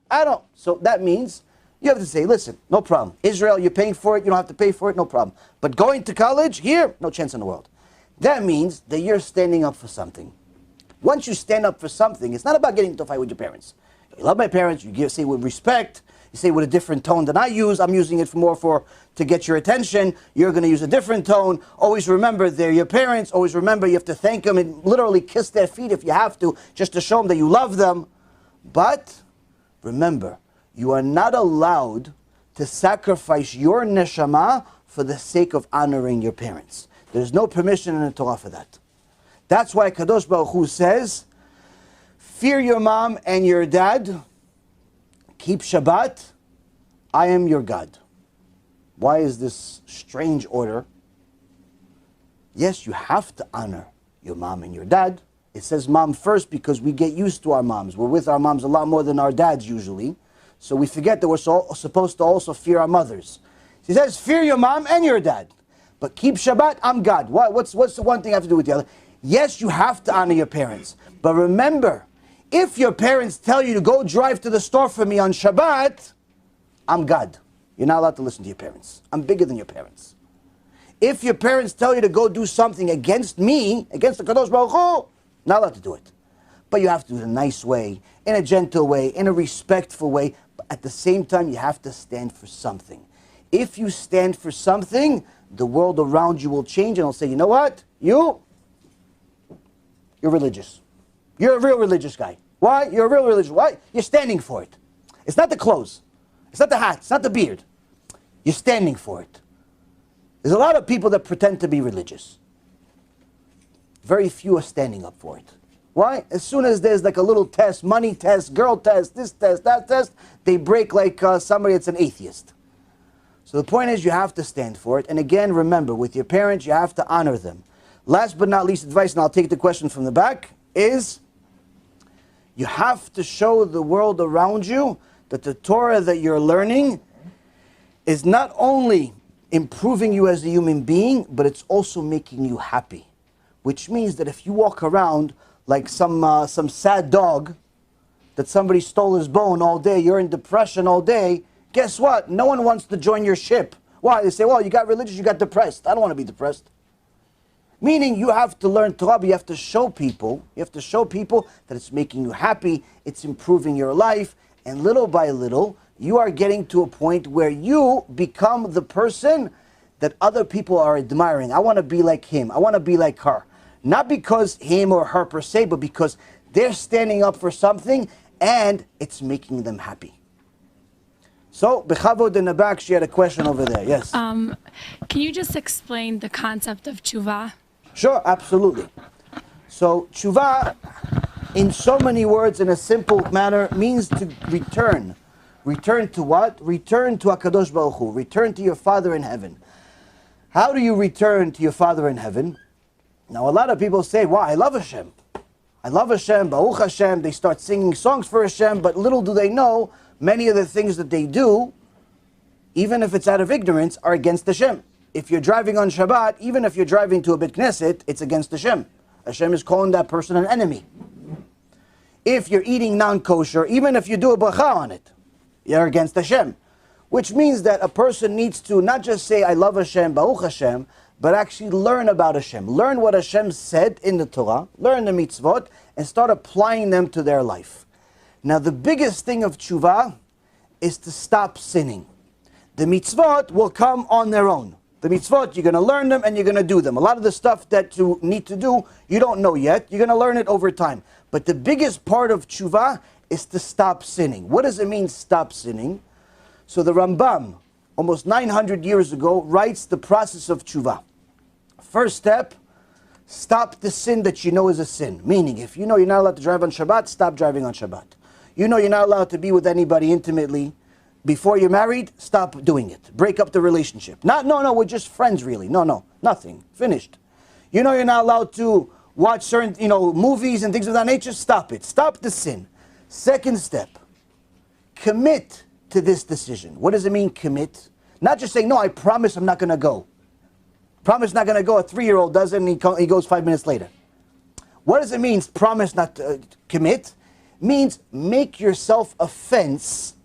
I don't. So that means you have to say, listen, no problem. Israel, you're paying for it. You don't have to pay for it. No problem. But going to college, here, no chance in the world. That means that you're standing up for something. Once you stand up for something, it's not about getting into a fight with your parents. You love my parents. You say with respect. You say with a different tone than I use. I'm using it more to get your attention. You're going to use a different tone. Always remember they're your parents. Always remember you have to thank them and literally kiss their feet if you have to, just to show them that you love them. But remember, you are not allowed to sacrifice your neshama for the sake of honoring your parents. There's no permission in the Torah for that. That's why Kadosh Baruch Hu says, fear your mom and your dad, keep Shabbat, I am your God. Why is this strange order? Yes, you have to honor your mom and your dad. It says mom first because we get used to our moms. We're with our moms a lot more than our dads usually. So we forget that we're supposed to also fear our mothers. He says, fear your mom and your dad. But keep Shabbat, I'm God. What's the one thing I have to do with the other? Yes, you have to honor your parents. But remember, if your parents tell you to go drive to the store for me on Shabbat, I'm God. You're not allowed to listen to your parents. I'm bigger than your parents. If your parents tell you to go do something against me, against the Kadosh Baruch Hu, not allowed to do it. But you have to do it in a nice way, in a gentle way, in a respectful way. But at the same time, you have to stand for something. If you stand for something, the world around you will change and it'll say, you know what? You're religious. You're a real religious guy. Why? You're a real religious. Why? You're standing for it. It's not the clothes. It's not the hat. It's not the beard. You're standing for it. There's a lot of people that pretend to be religious. Very few are standing up for it. Why? As soon as there's like a little test, money test, girl test, this test, that test, they break like somebody that's an atheist. So the point is you have to stand for it. And again, remember, with your parents, you have to honor them. Last but not least advice, and I'll take the question from the back, is you have to show the world around you that the Torah that you're learning is not only improving you as a human being, but it's also making you happy. Which means that if you walk around like some sad dog that somebody stole his bone all day, you're in depression all day, guess what? No one wants to join your ship. Why? They say, well, you got religious, you got depressed. I don't want to be depressed. Meaning you have to learn Torah, but you have to show people that it's making you happy, it's improving your life, and little by little, you are getting to a point where you become the person that other people are admiring. I want to be like him. I want to be like her. Not because him or her per se, but because they're standing up for something and it's making them happy. So, Bechavod in the back, she had a question over there. Yes? Can you just explain the concept of Chuhwa? Sure, absolutely. So, Chuhwa, in so many words, in a simple manner, means to return. Return to what? Return to HaKadosh Baruch Hu. Return to your Father in heaven. How do you return to your Father in heaven? Now, a lot of people say, wow, I love Hashem. I love Hashem, Baruch Hashem. They start singing songs for Hashem, but little do they know, many of the things that they do, even if it's out of ignorance, are against Hashem. If you're driving on Shabbat, even if you're driving to a Beit Knesset, it's against Hashem. Hashem is calling that person an enemy. If you're eating non-kosher, even if you do a bracha on it, you're against Hashem. Which means that a person needs to not just say, I love Hashem, Baruch Hashem, but actually learn about Hashem. Learn what Hashem said in the Torah, learn the mitzvot, and start applying them to their life. Now the biggest thing of tshuva is to stop sinning. The mitzvot will come on their own. The mitzvot, you're going to learn them and you're going to do them. A lot of the stuff that you need to do, you don't know yet. You're going to learn it over time. But the biggest part of tshuva is to stop sinning. What does it mean, stop sinning? So the Rambam, almost 900 years ago, writes the process of tshuva. First step, stop the sin that you know is a sin. Meaning, if you know you're not allowed to drive on Shabbat, stop driving on Shabbat. You know you're not allowed to be with anybody intimately before you're married, stop doing it. Break up the relationship. No, we're just friends really. No, nothing. Finished. You know you're not allowed to watch certain, movies and things of that nature, stop it. Stop the sin. Second step, commit to this decision. What does it mean, commit? Not just saying, no, I promise I'm not going to go. Promise not going to go. A 3-year-old does it and he goes 5 minutes later. What does it mean, promise not to commit? Means make yourself a fence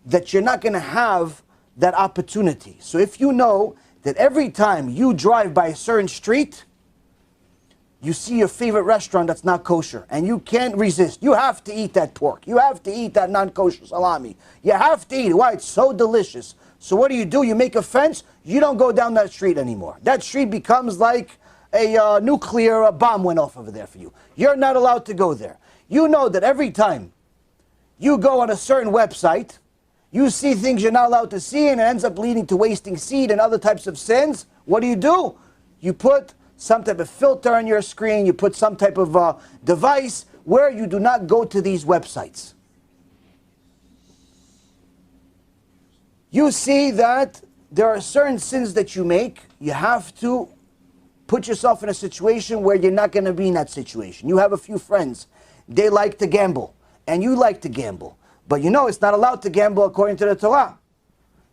that you're not going to have that opportunity. So if you know that every time you drive by a certain street, you see your favorite restaurant that's not kosher, and you can't resist. You have to eat that pork. You have to eat that non-kosher salami. You have to eat it. Why? It's so delicious. So what do? You make a fence. You don't go down that street anymore. That street becomes like a nuclear bomb went off over there for you. You're not allowed to go there. You know that every time you go on a certain website, you see things you're not allowed to see, and it ends up leading to wasting seed and other types of sins. What do? You put some type of filter on your screen. You put some type of device where you do not go to these websites. You see that there are certain sins that you make. You have to put yourself in a situation where you're not going to be in that situation. You have a few friends. They like to gamble, and you like to gamble. But you know it's not allowed to gamble according to the Torah.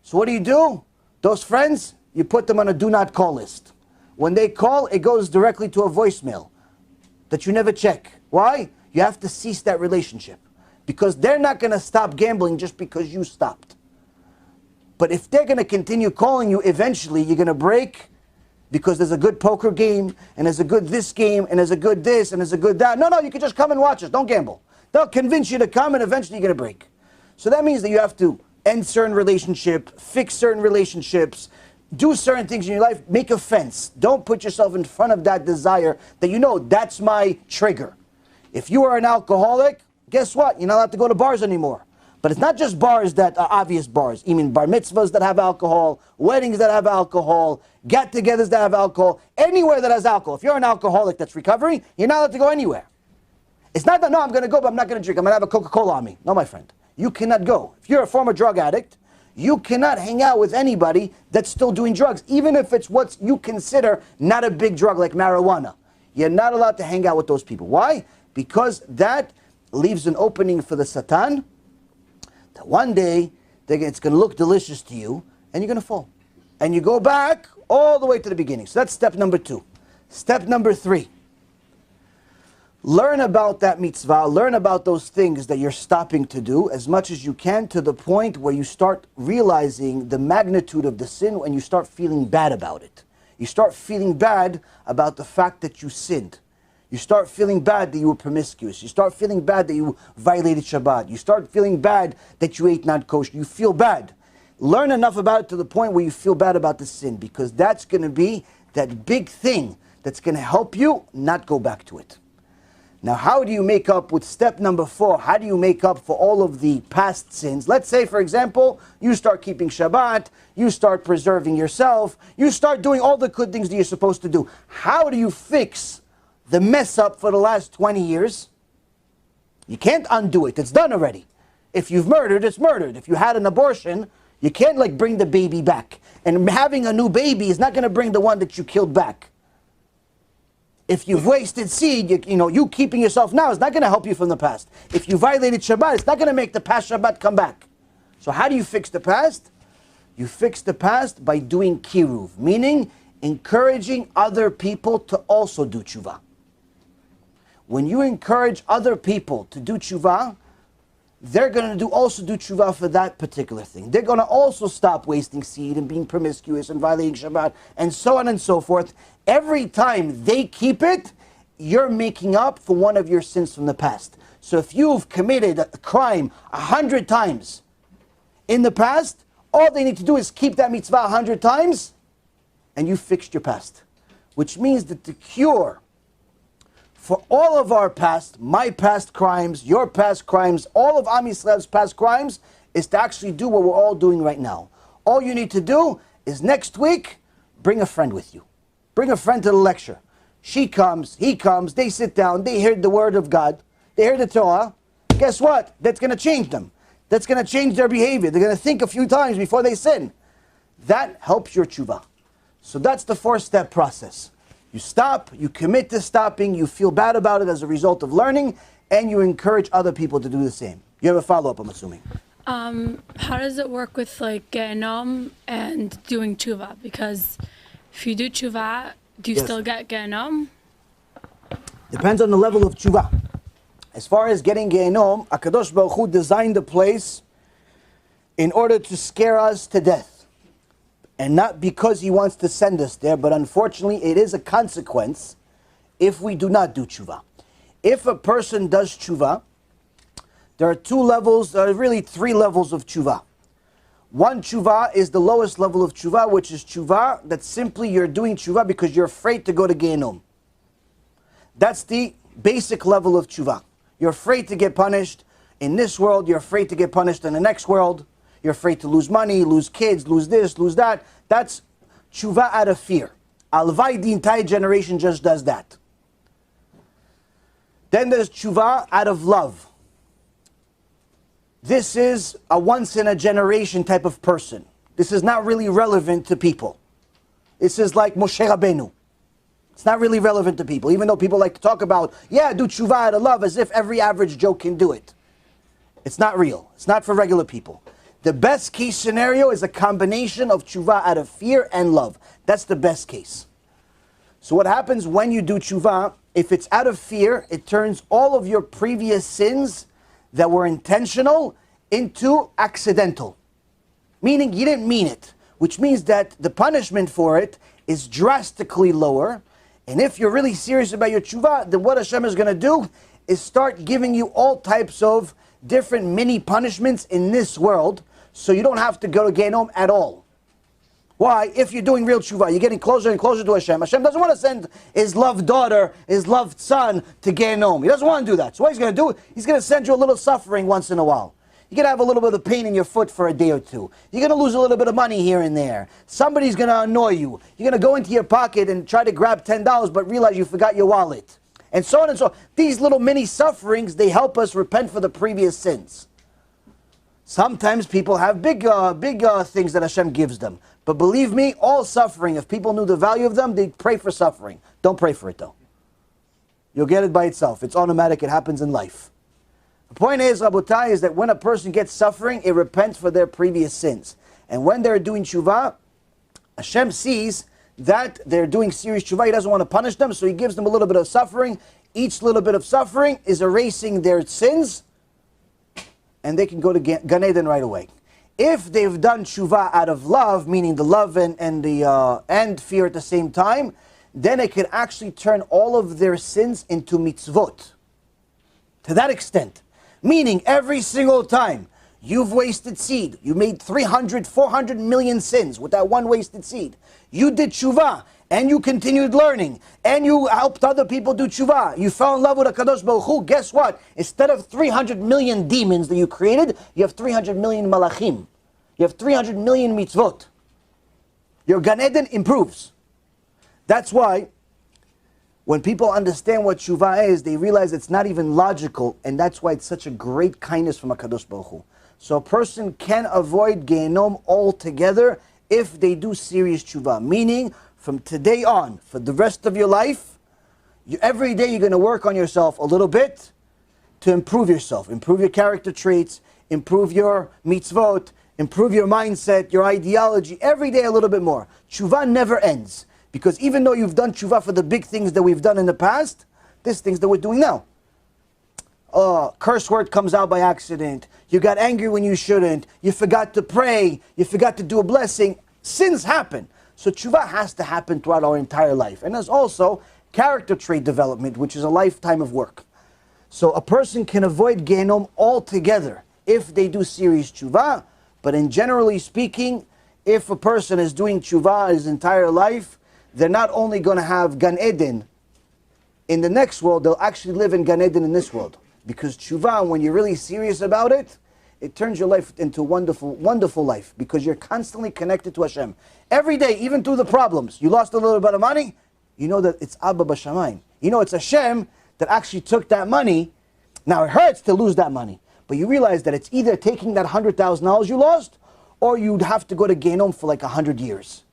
So what do? Those friends, you put them on a do not call list. When they call, it goes directly to a voicemail that you never check. Why? You have to cease that relationship. Because they're not going to stop gambling just because you stopped. But if they're going to continue calling you, eventually you're going to break because there's a good poker game, and there's a good this game, and there's a good this, and there's a good that. No, you can just come and watch us. Don't gamble. They'll convince you to come, and eventually you're going to break. So that means that you have to end certain relationship, fix certain relationships, do certain things in your life, make a fence. Don't put yourself in front of that desire that you know that's my trigger. If you are an alcoholic, guess what? You're not allowed to go to bars anymore. But it's not just bars that are obvious bars. I mean bar mitzvahs that have alcohol, weddings that have alcohol, get-togethers that have alcohol, anywhere that has alcohol. If you're an alcoholic that's recovering, you're not allowed to go anywhere. It's not that, no, I'm going to go, but I'm not going to drink. I'm going to have a Coca-Cola on me. No, my friend. You cannot go. If you're a former drug addict, you cannot hang out with anybody that's still doing drugs, even if it's what you consider not a big drug like marijuana. You're not allowed to hang out with those people. Why? Because that leaves an opening for the Satan, that one day it's going to look delicious to you, and you're going to fall. And you go back all the way to the beginning. So that's step number 2. Step number 3. Learn about that mitzvah, learn about those things that you're stopping to do as much as you can, to the point where you start realizing the magnitude of the sin and you start feeling bad about it. You start feeling bad about the fact that you sinned. You start feeling bad that you were promiscuous. You start feeling bad that you violated Shabbat. You start feeling bad that you ate not kosher. You feel bad. Learn enough about it to the point where you feel bad about the sin, because that's going to be that big thing that's going to help you not go back to it. Now, how do you make up with step number 4? How do you make up for all of the past sins? Let's say, for example, you start keeping Shabbat, you start preserving yourself, you start doing all the good things that you're supposed to do. How do you fix the mess up for the last 20 years? You can't undo it. It's done already. If you've murdered, it's murdered. If you had an abortion, you can't bring the baby back. And having a new baby is not going to bring the one that you killed back. If you've wasted seed, you keeping yourself now is not going to help you from the past. If you violated Shabbat, it's not going to make the past Shabbat come back. So how do you fix the past? You fix the past by doing kiruv, meaning encouraging other people to also do tshuva. When you encourage other people to do tshuva, they're going to also do tshuva for that particular thing. They're going to also stop wasting seed and being promiscuous and violating Shabbat and so on and so forth. Every time they keep it, you're making up for one of your sins from the past. So if you've committed a crime 100 times in the past, all they need to do is keep that mitzvah 100 times, and you fixed your past. Which means that the cure for all of our past, my past crimes, your past crimes, all of Am Yisrael's past crimes, is to actually do what we're all doing right now. All you need to do is next week, bring a friend with you. Bring a friend to the lecture. She comes, he comes, they sit down, they hear the word of God, they hear the Torah. Guess what? That's going to change them. That's going to change their behavior. They're going to think a few times before they sin. That helps your tshuva. So that's the 4-step process. You stop, you commit to stopping, you feel bad about it as a result of learning, and you encourage other people to do the same. You have a follow-up, I'm assuming. How does it work with like Gehenom and doing Chuhwa? Because if you do Chuhwa, do you still get Gehenom? Depends on the level of Chuhwa. As far as getting Gehenom, HaKadosh Baruch Hu designed the place in order to scare us to death. And not because He wants to send us there, but unfortunately it is a consequence if we do not do Chuhwa. If a person does Chuhwa, there are two levels, really three levels of Chuhwa. One Chuhwa is the lowest level of Chuhwa, which is Chuhwa that simply you're doing Chuhwa because you're afraid to go to Gehenom. That's the basic level of Chuhwa. You're afraid to get punished in this world, you're afraid to get punished in the next world, you're afraid to lose money, lose kids, lose this, lose that. That's Chuhwa out of fear. Alvai, the entire generation just does that. Then there's Chuhwa out of love. This is a once-in-a-generation type of person. This is not really relevant to people. This is like Moshe Rabbeinu. It's not really relevant to people, even though people like to talk about, yeah, do Chuhwa out of love, as if every average Joe can do it. It's not real. It's not for regular people. The best case scenario is a combination of Chuhwa out of fear and love. That's the best case. So what happens when you do Chuhwa, if it's out of fear, it turns all of your previous sins that were intentional into accidental. Meaning you didn't mean it, which means that the punishment for it is drastically lower. And if you're really serious about your Chuhwa, then what Hashem is going to do is start giving you all types of different mini punishments in this world, so you don't have to go to Gehenom at all. Why? If you're doing real Chuhwa, you're getting closer and closer to Hashem. Hashem doesn't want to send His loved daughter, His loved son to Gehenom. He doesn't want to do that. So what He's going to do, He's going to send you a little suffering once in a while. You're going to have a little bit of pain in your foot for a day or two. You're going to lose a little bit of money here and there. Somebody's going to annoy you. You're going to go into your pocket and try to grab $10, but realize you forgot your wallet. And so on and so on. These little mini sufferings, they help us repent for the previous sins. Sometimes people have big things that Hashem gives them. But believe me, all suffering, if people knew the value of them, they'd pray for suffering. Don't pray for it though. You'll get it by itself. It's automatic. It happens in life. The point is, Rabotai, is that when a person gets suffering, it repents for their previous sins. And when they're doing Chuhwa, Hashem sees that they're doing serious Chuhwa. He doesn't want to punish them, so He gives them a little bit of suffering. Each little bit of suffering is erasing their sins, and they can go to Gan Eden right away. If they've done Chuhwa out of love, meaning the love and fear at the same time, then it can actually turn all of their sins into mitzvot. To that extent. Meaning every single time you've wasted seed, you made 300, 400 million sins with that one wasted seed. You did Chuhwa, and you continued learning, and you helped other people do Chuhwa. You fell in love with HaKadosh Baruch Hu. Guess what? Instead of 300 million demons that you created, you have 300 million malachim. You have 300 million mitzvot. Your Gan Eden improves. That's why when people understand what Chuhwa is, they realize it's not even logical, and that's why it's such a great kindness from HaKadosh Baruch Hu. So a person can avoid Gehenom altogether if they do serious Chuhwa. Meaning, from today on, for the rest of your life, every day you're going to work on yourself a little bit to improve yourself. Improve your character traits, improve your mitzvot, improve your mindset, your ideology, every day a little bit more. Chuhwa never ends. Because even though you've done Chuhwa for the big things that we've done in the past, there's things that we're doing now. Curse word comes out by accident. You got angry when you shouldn't. You forgot to pray. You forgot to do a blessing. Sins happen. So Chuhwa has to happen throughout our entire life. And there's also character trait development, which is a lifetime of work. So a person can avoid Gehenom altogether if they do serious Chuhwa. But in generally speaking, if a person is doing Chuhwa his entire life, they're not only going to have Gan Eden in the next world, they'll actually live in Gan Eden in this world. Because Chuhwa, when you're really serious about it, it turns your life into a wonderful, wonderful life. Because you're constantly connected to Hashem. Every day, even through the problems, you lost a little bit of money, you know that it's Abba B'Shamayim. You know it's Hashem that actually took that money. Now it hurts to lose that money. But you realize that it's either taking that $100,000 you lost, or you'd have to go to Gehenom for like 100 years.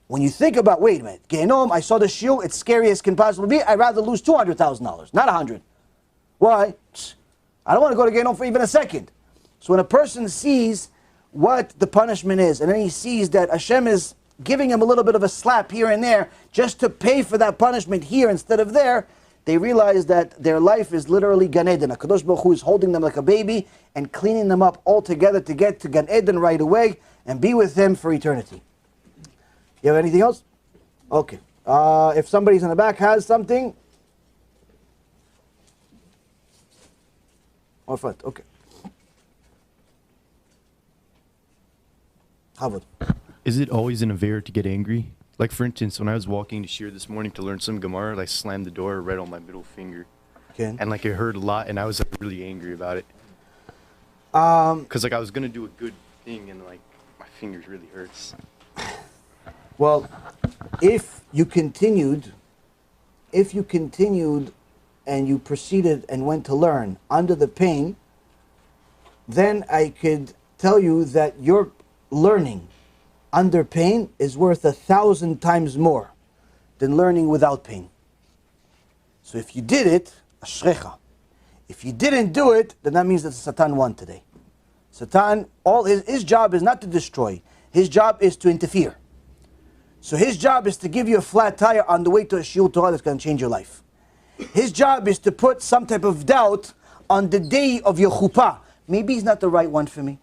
When you think about, wait a minute, Gehenom, I saw the shiur, it's scary as can possibly be, I'd rather lose $200,000, not 100. Why? I don't want to go to Gehenom for even a second. So when a person sees what the punishment is, and then he sees that Hashem is giving him a little bit of a slap here and there just to pay for that punishment here instead of there, they realize that their life is literally Gan Eden. HaKadosh Baruch Hu is holding them like a baby and cleaning them up all together to get to Gan Eden right away and be with him for eternity. You have anything else? Okay. If somebody's in the back has something. Or front, okay. Havod. Is it always an affair to get angry? Like, for instance, when I was walking to Shir this morning to learn some Gemara, I slammed the door right on my middle finger. Okay. And, like, it hurt a lot, and I was, like, really angry about it. Because, like, I was going to do a good thing, and, like, my fingers really hurts. Well, if you continued and you proceeded and went to learn under the pain, then I could tell you that your learning under pain is worth 1,000 times more than learning without pain. So if you did it, ashrecha. If you didn't do it, then that means that Satan won today. Satan, all his job is not to destroy. His job is to interfere. So his job is to give you a flat tire on the way to a shiur Torah that's going to change your life. His job is to put some type of doubt on the day of your chuppah. Maybe he's not the right one for me.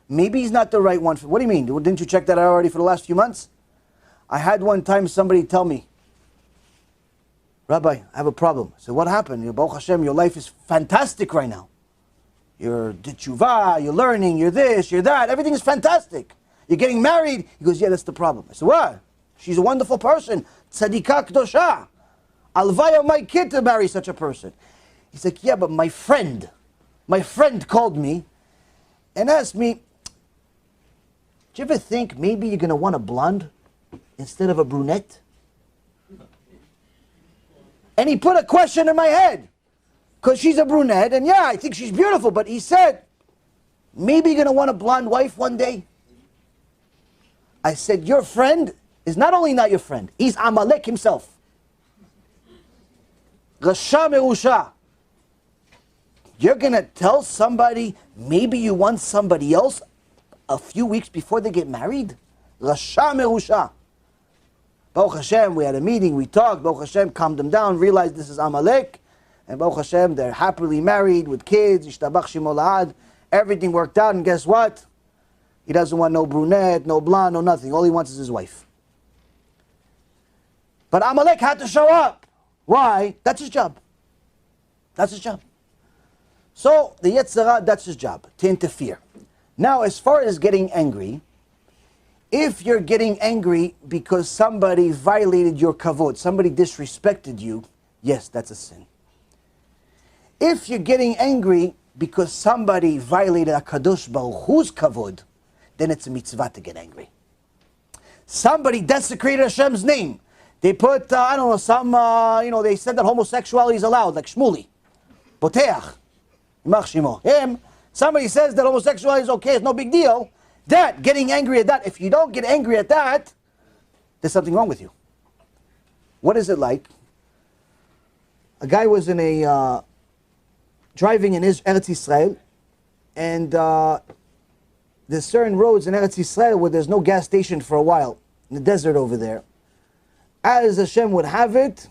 Maybe he's not the right one for me. What do you mean? Didn't you check that out already for the last few months? I had one time somebody tell me, Rabbi, I have a problem. I said, what happened? Baruch Hashem, your life is fantastic right now. You're Teshuva, you're learning, you're this, you're that. Everything is fantastic. You're getting married. He goes, yeah, that's the problem. I said, what? She's a wonderful person. Tzadika Kdosha. Alvaya my kid to marry such a person. He's like, yeah, but my friend called me and asked me, do you ever think maybe you're going to want a blonde instead of a brunette? And he put a question in my head. Because she's a brunette, and yeah, I think she's beautiful, but he said, maybe you're going to want a blonde wife one day? I said, your friend is not only not your friend, he's Amalek himself. Rasha Merusha. You're going to tell somebody, maybe you want somebody else a few weeks before they get married? Rasha Merusha. Baruch Hashem, we had a meeting, we talked, Baruch Hashem calmed them down, realized this is Amalek, and Baruch Hashem, they're happily married with kids, Yishtabach Shemo La'ad, everything worked out, and guess what? He doesn't want no brunette, no blonde, no nothing. All he wants is his wife. But Amalek had to show up. Why? That's his job. That's his job. So, the Yetzer Hara, that's his job, to interfere. Now, as far as getting angry, if you're getting angry because somebody violated your kavod, somebody disrespected you, yes, that's a sin. If you're getting angry because somebody violated HaKadosh Baruch Hu's kavod, then it's a mitzvah to get angry. Somebody desecrated Hashem's name. They put, I don't know, they said that homosexuality is allowed, like Shmuli. Boteach. Yimach Shemo. Him. Somebody says that homosexuality is okay, it's no big deal. That, getting angry at that, if you don't get angry at that, there's something wrong with you. What is it like? A guy was in driving in Eretz Yisrael, and there's certain roads in Eretz Yisrael where there's no gas station for a while, in the desert over there. As Hashem would have it,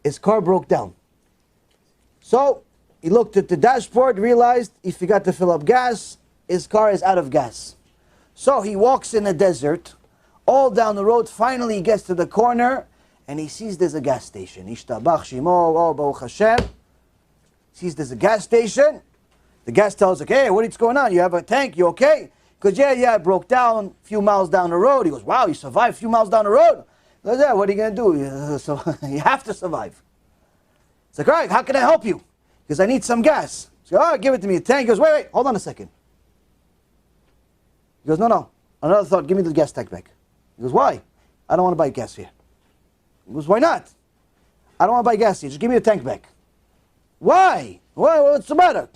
his car broke down. So, he looked at the dashboard, realized he forgot to fill up gas, his car is out of gas. So he walks in the desert, all down the road, finally he gets to the corner, and he sees there's a gas station. Ishtabach Shemo, oh, Baruch Hashem. Sees there's a gas station. The gas tells, okay, what's going on? You have a tank, you okay? Because yeah, it broke down a few miles down the road. He goes, wow, you survived a few miles down the road? He goes, yeah, what are you going to do? So you have to survive. It's like, all right, how can I help you? Because I need some gas. He goes, all right, give it to me. A tank. He goes, wait, hold on a second. He goes, no, another thought, give me the gas tank back. He goes, why? I don't want to buy gas here. He goes, why not? I don't want to buy gas here, just give me the tank back. Why? What's the matter?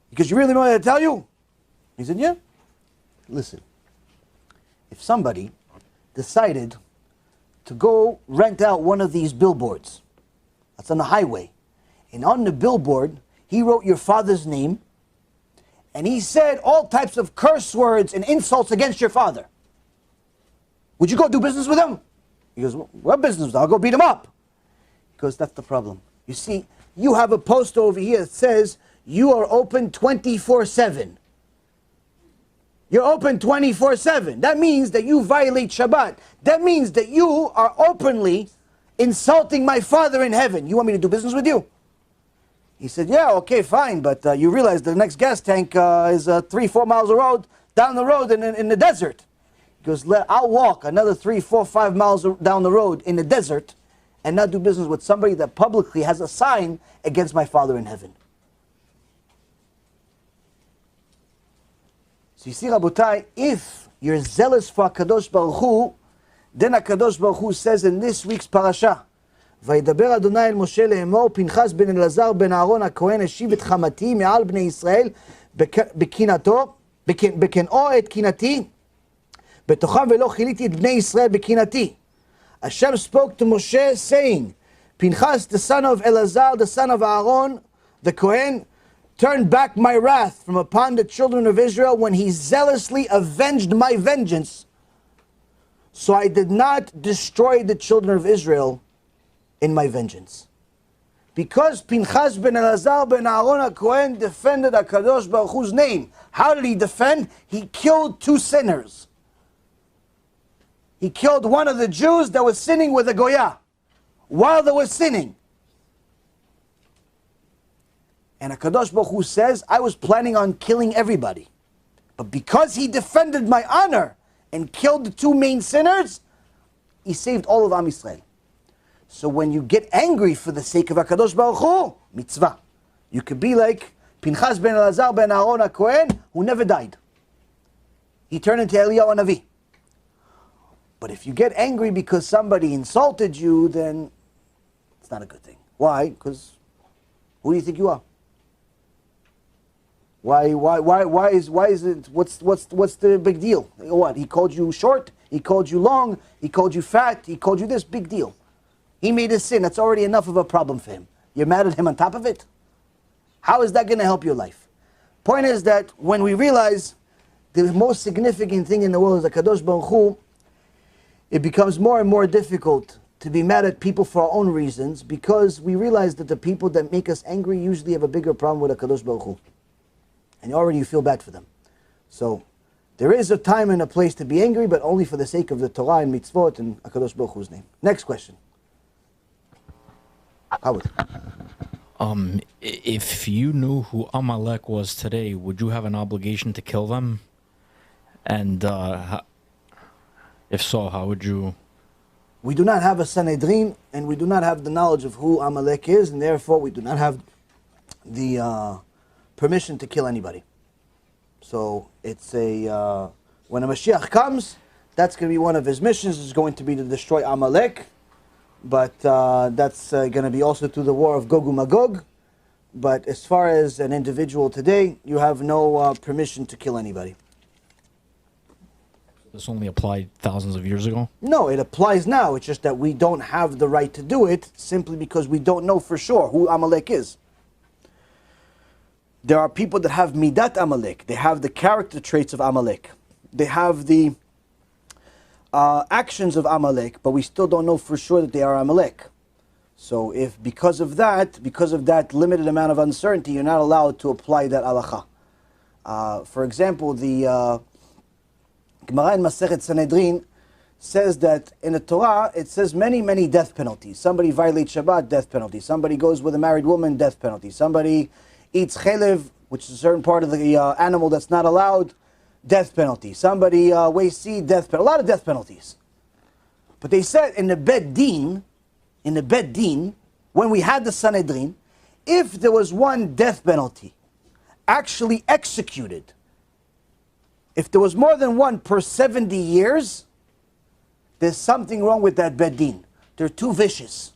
Because you really know what I tell you? He said, yeah. Listen, if somebody decided to go rent out one of these billboards, that's on the highway, and on the billboard, he wrote your father's name, and he said all types of curse words and insults against your father, would you go do business with him? He goes, what business? I'll go beat him up. He goes, that's the problem. You see, you have a post over here that says you are open 24/7. You're open 24/7. That means that you violate Shabbat. That means that you are openly insulting my Father in heaven. You want me to do business with you? He said, yeah, okay, fine, but you realize the next gas tank is 3-4 miles down the road in the desert. He goes, I'll walk another 3, 4, 5 miles down the road in the desert and not do business with somebody that publicly has a sign against my Father in heaven. So you see, Rabotai, if you're zealous for HaKadosh Baruch Hu, then HaKadosh Baruch Hu says in this week's parasha, וידבר אדוני אל משה לאמור, פנחס בן אלעזר בן אהרון הכהן השיב את חמתי מעל בני ישראל בקנאו את קנאתי בתוכם ולא כיליתי את בני ישראל בקנאתי. Hashem spoke to Moshe saying, Pinchas, the son of Elazar, the son of Aaron, the Kohen, turned back my wrath from upon the children of Israel when he zealously avenged my vengeance. So I did not destroy the children of Israel in my vengeance. Because Pinchas ben Elazar ben Aaron HaKohen defended HaKadosh Baruch Hu's name. How did he defend? He killed 2 sinners. He killed one of the Jews that was sinning with a Goya while they were sinning. And HaKadosh Baruch Hu says, I was planning on killing everybody. But because he defended my honor and killed the 2 main sinners, he saved all of Am Yisrael. So when you get angry for the sake of HaKadosh Baruch Hu, mitzvah. You could be like Pinchas ben Elazar ben Aaron HaKohen, who never died. He turned into Eliyahu Navi. But if you get angry because somebody insulted you, then it's not a good thing. Why? Because who do you think you are? Why is it, what's the big deal? What? He called you short, he called you long, he called you fat, he called you this, big deal. He made a sin, that's already enough of a problem for him. You're mad at him on top of it? How is that going to help your life? Point is that when we realize the most significant thing in the world is HaKadosh Baruch Hu, it becomes more and more difficult to be mad at people for our own reasons, because we realize that the people that make us angry usually have a bigger problem with HaKadosh Baruch Hu. And already you feel bad for them. So there is a time and a place to be angry, but only for the sake of the Torah and mitzvot and HaKadosh Baruch Hu's name. Next question. Howard. If you knew who Amalek was today, would you have an obligation to kill them? And if so, how would you? We do not have a Sanhedrin, and we do not have the knowledge of who Amalek is, and therefore we do not have the permission to kill anybody. So it's when a MaShiach comes, that's going to be one of his missions, is going to be to destroy Amalek. But that's going to be also through the war of Gog and Magog. But as far as an individual today, you have no permission to kill anybody. This only applied thousands of years ago? No, it applies now. It's just that we don't have the right to do it simply because we don't know for sure who Amalek is. There are people that have Midat Amalek. They have the character traits of Amalek. They have the actions of Amalek, but we still don't know for sure that they are Amalek. So if because of that limited amount of uncertainty, you're not allowed to apply that halacha. For example, the Gemara in Masechet Sanhedrin says that in the Torah, it says many death penalties. Somebody violates Shabbat, death penalty. Somebody goes with a married woman, death penalty. Somebody eats chelev, which is a certain part of the animal that's not allowed, death penalty. Somebody wastes seed, death penalty. A lot of death penalties. But they said in the Bet Din, when we had the Sanhedrin, if there was one death penalty actually executed, if there was more than one per 70 years, there's something wrong with that Bet Din. They're too vicious.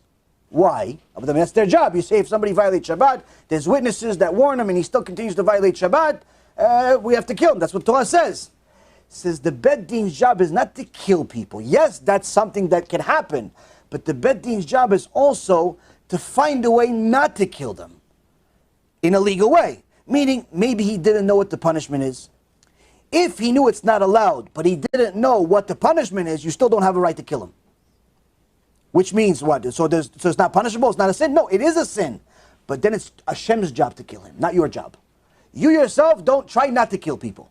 Why? I mean, that's their job. You say if somebody violates Shabbat, there's witnesses that warn him and he still continues to violate Shabbat, we have to kill him. That's what Torah says. It says the Bet Din's job is not to kill people. Yes, that's something that can happen. But the Bet Din's job is also to find a way not to kill them in a legal way. Meaning, maybe he didn't know what the punishment is. If he knew it's not allowed, but he didn't know what the punishment is, you still don't have a right to kill him. Which means what? So it's not punishable? It's not a sin? No, it is a sin. But then it's Hashem's job to kill him, not your job. You yourself don't try not to kill people.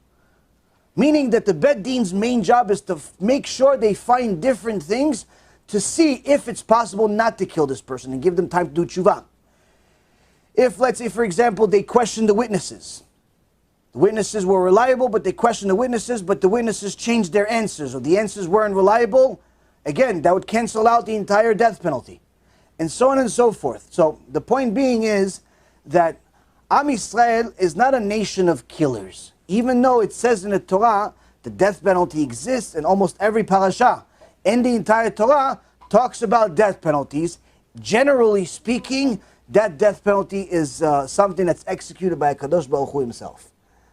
Meaning that the Bet Din's main job is to make sure they find different things to see if it's possible not to kill this person and give them time to do tshuva. If, let's say, for example, they question the witnesses. The witnesses were reliable, but they questioned the witnesses, but the witnesses changed their answers, or the answers weren't reliable, again, that would cancel out the entire death penalty. And so on and so forth. So the point being is that Am Yisrael is not a nation of killers. Even though it says in the Torah, the death penalty exists in almost every parasha. And the entire Torah talks about death penalties. Generally speaking, that death penalty is something that's executed by Kadosh Baruch Hu himself.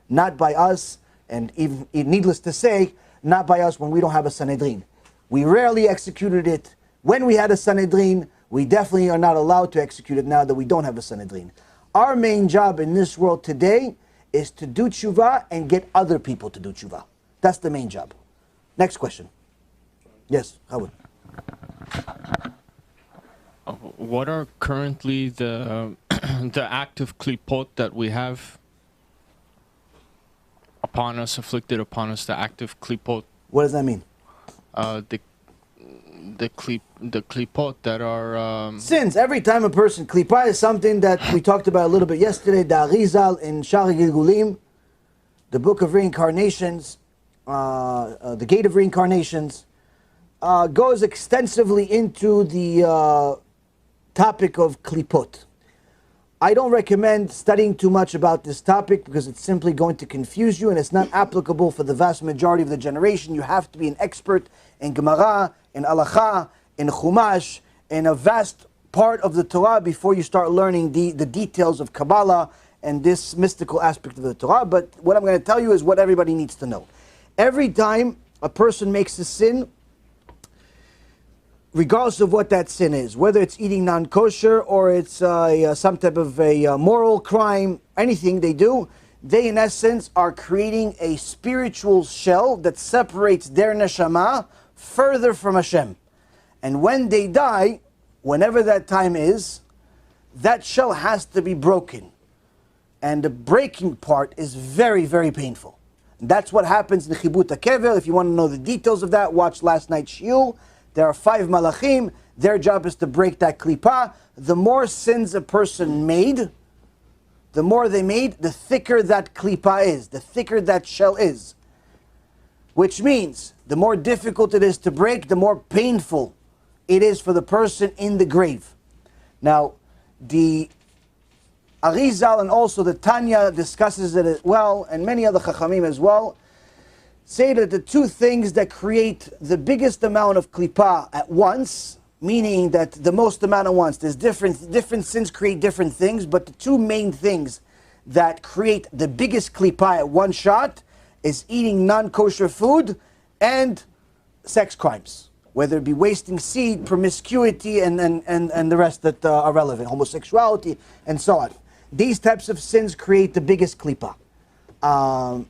Not by us, and even needless to say, not by us when we don't have a Sanhedrin. We rarely executed it. When we had a Sanhedrin, we definitely are not allowed to execute it now that we don't have a Sanhedrin. Our main job in this world today is to do tshuva and get other people to do tshuva. That's the main job. Next question. Yes, Howard. What are currently the the active klipot that we have upon us, afflicted upon us, the active klipot? What does that mean? The klipot that are sins. Every time a person klipa is something that we talked about a little bit yesterday. The Arizal in Shari Gilgulim, the Book of Reincarnations, the Gate of Reincarnations, goes extensively into the topic of klipot. I don't recommend studying too much about this topic because it's simply going to confuse you and it's not applicable for the vast majority of the generation. You have to be an expert in Gemara, in Halacha, in Chumash, in a vast part of the Torah before you start learning the details of Kabbalah and this mystical aspect of the Torah. But what I'm going to tell you is what everybody needs to know. Every time a person makes a sin, regardless of what that sin is, whether it's eating non-kosher or it's some type of a moral crime, anything they do, they in essence are creating a spiritual shell that separates their neshama further from Hashem. And when they die, whenever that time is, that shell has to be broken. And the breaking part is very, very painful. And that's what happens in the Chibut HaKever. If you want to know the details of that, watch last night's shiur. There are 5 malachim. Their job is to break that klipa. The more sins a person made, the more they made, the thicker that klipa is, the thicker that shell is. Which means, the more difficult it is to break, the more painful it is for the person in the grave. Now, the Arizal and also the Tanya discusses it as well, and many other Chachamim as well, say that the two things that create the biggest amount of klipa at once, meaning that the most amount at once, there's different sins create different things, but the two main things that create the biggest klipa at one shot is eating non-kosher food and sex crimes, whether it be wasting seed, promiscuity, and the rest that are relevant, homosexuality, and so on. These types of sins create the biggest klipa.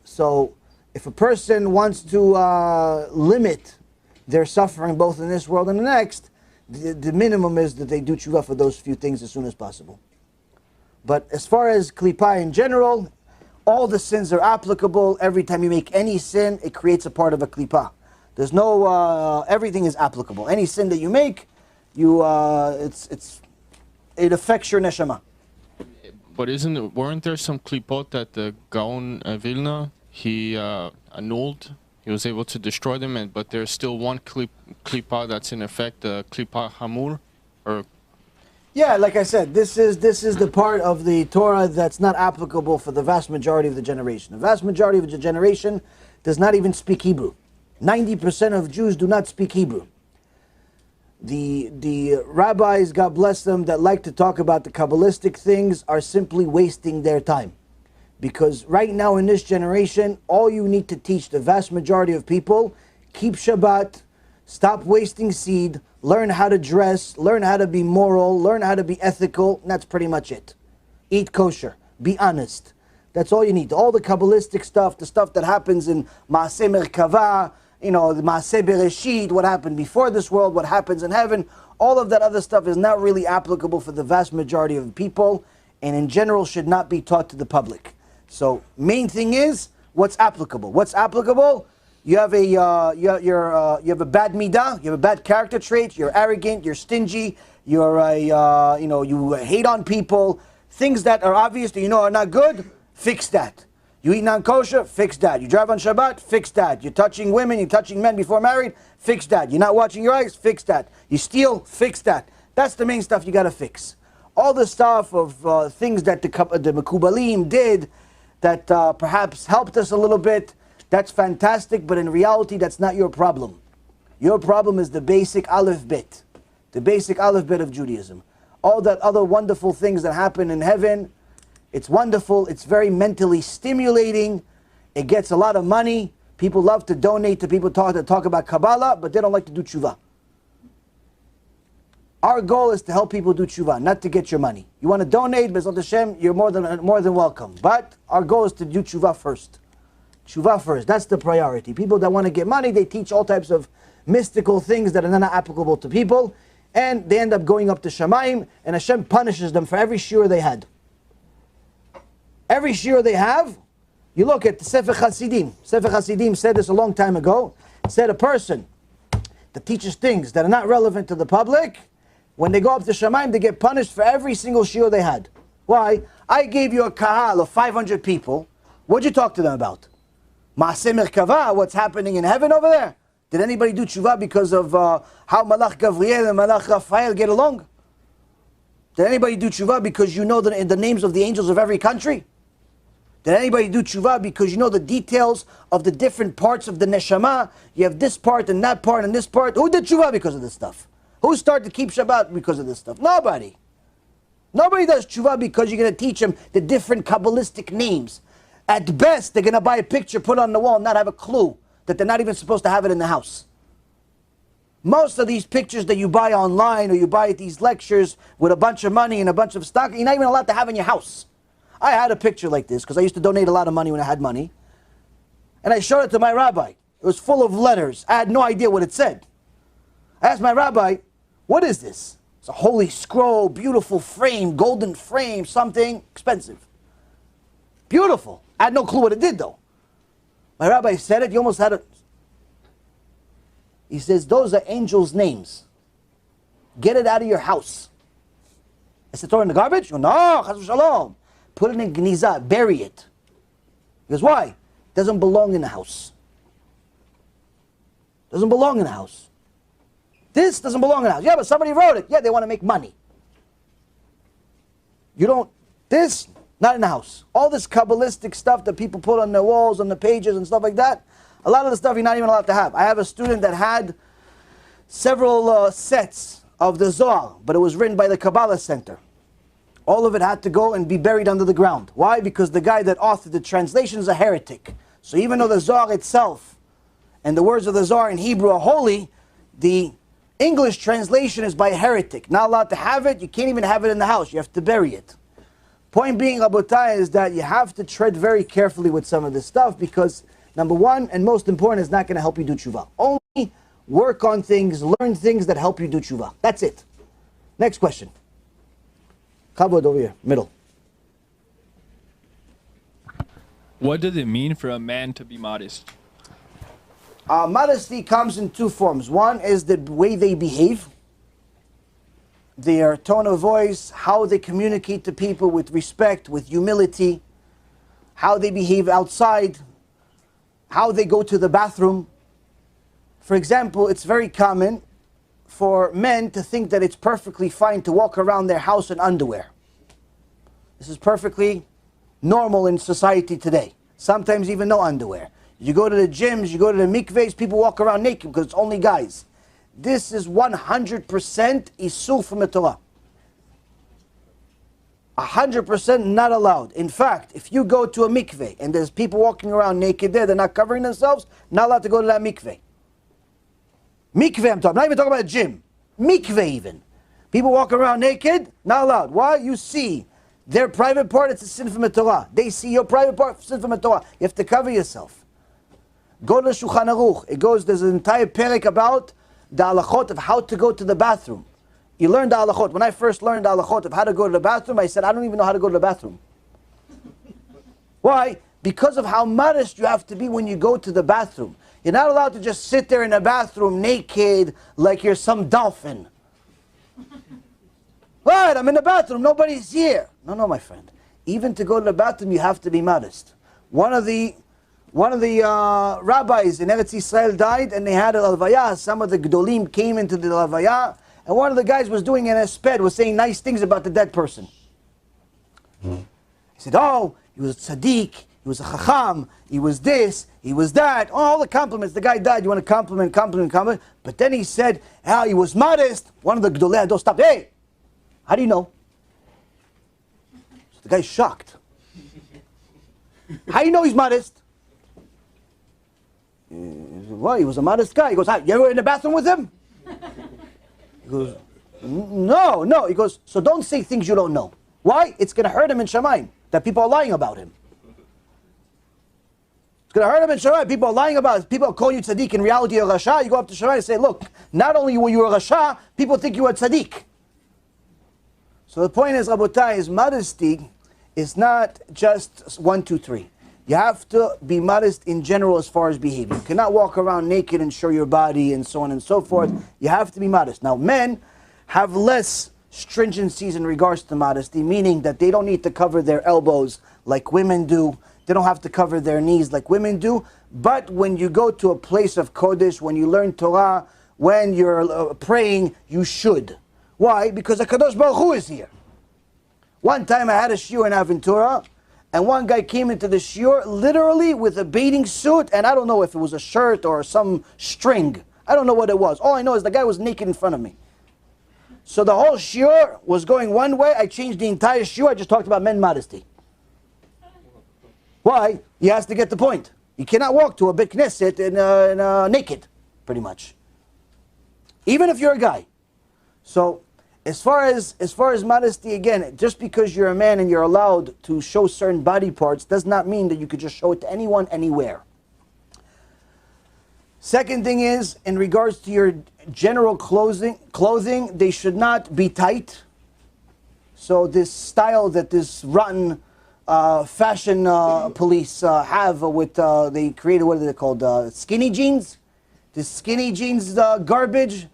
So if a person wants to limit their suffering both in this world and the next, the minimum is that they do tshuva for those few things as soon as possible. But as far as klipa in general, all the sins are applicable. Every time you make any sin, it creates a part of a klipa. There's no, everything is applicable. Any sin that you make, it affects your neshama. But weren't there some klipot that the Gaon Vilna, he annulled? He was able to destroy them, but there's still one klipa that's in effect, the klipa hamur, or... Yeah, like I said, this is the part of the Torah that's not applicable for the vast majority of the generation. The vast majority of the generation does not even speak Hebrew. 90% of Jews do not speak Hebrew. The rabbis, God bless them, that like to talk about the Kabbalistic things are simply wasting their time. Because right now in this generation, all you need to teach the vast majority of people, keep Shabbat, stop wasting seed, learn how to dress, learn how to be moral, learn how to be ethical, and that's pretty much it. Eat kosher, be honest. That's all you need. All the Kabbalistic stuff, the stuff that happens in Maaseh Merkava, the Maaseh Bereshit, what happened before this world, what happens in heaven, all of that other stuff is not really applicable for the vast majority of the people, and in general should not be taught to the public. So, main thing is what's applicable. What's applicable? You have a you have a bad midah, you have a bad character trait. You're arrogant, you're stingy, you're you hate on people. Things that are obvious that are not good. Fix that. You eat non-kosher, fix that. You drive on Shabbat, fix that. You're touching women, you're touching men before married, fix that. You're not watching your eyes, fix that. You steal, fix that. That's the main stuff you got to fix. All the stuff of things that the Mekubalim did that perhaps helped us a little bit, that's fantastic, but in reality, that's not your problem. Your problem is the basic aleph-bet, the basic aleph-bet of Judaism. All that other wonderful things that happen in heaven, it's wonderful, it's very mentally stimulating, it gets a lot of money, people love to donate to people that talk about Kabbalah, but they don't like to do tshuva. Our goal is to help people do tshuva, not to get your money. You want to donate, B'ezrat Hashem, you're more than welcome. But our goal is to do tshuva first. Tshuva first, that's the priority. People that want to get money, they teach all types of mystical things that are not applicable to people, and they end up going up to Shamayim, and Hashem punishes them for every shiur they had. Every shiur they have, you look at the Sefer Hasidim. Sefer Hasidim said this a long time ago. It said a person that teaches things that are not relevant to the public, when they go up to Shamayim, they get punished for every single shiur they had. Why? I gave you a kahal of 500 people. What'd you talk to them about? Maaseh Merkava, what's happening in heaven over there? Did anybody do tshuva because of how Malach Gavriel and Malach Raphael get along? Did anybody do tshuva because you know the names of the angels of every country? Did anybody do tshuva because you know the details of the different parts of the neshama? You have this part and that part and this part. Who did tshuva because of this stuff? Who started to keep Shabbat because of this stuff? Nobody. Nobody does tshuva because you're going to teach them the different Kabbalistic names. At best, they're going to buy a picture, put on the wall, and not have a clue that they're not even supposed to have it in the house. Most of these pictures that you buy online or you buy at these lectures with a bunch of money and a bunch of stock, you're not even allowed to have in your house. I had a picture like this because I used to donate a lot of money when I had money. And I showed it to my rabbi. It was full of letters. I had no idea what it said. I asked my rabbi, what is this? It's a holy scroll, beautiful frame, golden frame, something expensive. Beautiful. I had no clue what it did though. My rabbi said it, he almost had it. He says, those are angels' names. Get it out of your house. I said, throw it in the garbage? No, chas v'shalom. Put it in gniza, bury it. He goes, why? It doesn't belong in the house. Doesn't belong in the house. This doesn't belong in the house. Yeah, but somebody wrote it. Yeah, they want to make money. This, not in the house. All this Kabbalistic stuff that people put on the walls, on the pages and stuff like that, a lot of the stuff you're not even allowed to have. I have a student that had several sets of the Zohar, but it was written by the Kabbalah Center. All of it had to go and be buried under the ground. Why? Because the guy that authored the translation is a heretic. So even though the Zohar itself and the words of the Zohar in Hebrew are holy, the English translation is by a heretic. Not allowed to have it. You can't even have it in the house. You have to bury it. Point being, Rabotai, is that you have to tread very carefully with some of this stuff because, number one, and most important, is not going to help you do tshuva. Only work on things, learn things that help you do tshuva. That's it. Next question. Kabod over here, middle. What does it mean for a man to be modest? Modesty comes in two forms. One is the way they behave, their tone of voice, how they communicate to people with respect, with humility, how they behave outside, how they go to the bathroom. For example, it's very common for men to think that it's perfectly fine to walk around their house in underwear. This is perfectly normal in society today. Sometimes even no underwear. You go to the gyms, you go to the mikvehs, people walk around naked because it's only guys. This is 100% isur from the Torah. 100% not allowed. In fact, if you go to a mikveh and there's people walking around naked there, they're not covering themselves, not allowed to go to that mikveh. Mikveh I'm not even talking about a gym. Mikveh even. People walk around naked, not allowed. Why? You see Their private part, it's a sin from the Torah. They see your private part, sin from the Torah. You have to cover yourself. Go to Shulchan Aruch. It goes, there's an entire perek about the halachot of how to go to the bathroom. You learn the halachot. When I first learned the halachot of how to go to the bathroom, I said, I don't even know how to go to the bathroom. Why? Because of how modest you have to be when you go to the bathroom. You're not allowed to just sit there in the bathroom naked like you're some dolphin. Right, I'm in the bathroom, nobody's here. No, my friend. Even to go to the bathroom, you have to be modest. One of the rabbis in Eretz Yisrael died, and they had a lavaya. Some of the gedolim came into the lavaya, and one of the guys was doing an esped, was saying nice things about the dead person. He said, oh, he was a tzaddik, he was a chacham, he was this, he was that. All the compliments. The guy died, you want to compliment. But then he said, how he was modest. One of the gedolei hador stopped. Hey, how do you know? So the guy's shocked. How do you know he's modest? Well, he was a modest guy. He goes, you ever in the bathroom with him? He goes, no. He goes, so don't say things you don't know. Why? It's going to hurt him in Shamayim, that people are lying about him. It's going to hurt him in Shamayim. People are lying about it. People call you tzaddik. In reality, you're a rasha. You go up to Shamayim and say, look, not only were you a rasha, people think you are tzaddik. So the point is, Rabotai, is modesty is not just 1, 2, 3. You have to be modest in general as far as behavior. You cannot walk around naked and show your body and so on and so forth. You have to be modest. Now, men have less stringencies in regards to modesty, meaning that they don't need to cover their elbows like women do. They don't have to cover their knees like women do. But when you go to a place of Kodesh, when you learn Torah, when you're praying, you should. Why? Because HaKadosh Baruch Hu is here. One time I had a shiur in Aventura, and one guy came into the shiur literally with a bathing suit, and I don't know if it was a shirt or some string. I don't know what it was. All I know is the guy was naked in front of me. So the whole shiur was going one way. I changed the entire shiur. I just talked about men modesty. Why? He has to get the point. You cannot walk to a big knesset in naked, pretty much. Even if you're a guy. So, as far as modesty, again, just because you're a man and you're allowed to show certain body parts does not mean that you could just show it to anyone, anywhere. Second thing is, in regards to your general clothing, they should not be tight. So this style that this rotten fashion police have with, they created, what are they called, skinny jeans? This skinny jeans garbage.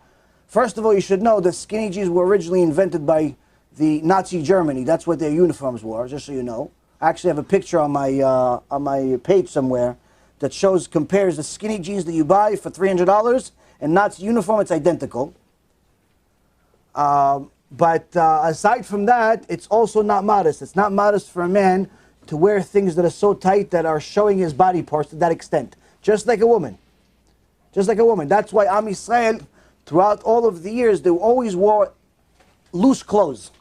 First of all, you should know that skinny jeans were originally invented by the Nazi Germany. That's what their uniforms were, just so you know. I actually have a picture on my page somewhere that compares the skinny jeans that you buy for $300 and Nazi uniform. It's identical. But aside from that, it's also not modest. It's not modest for a man to wear things that are so tight that are showing his body parts to that extent. Just like a woman. Just like a woman. That's why Am Yisrael, throughout all of the years, they always wore loose clothes.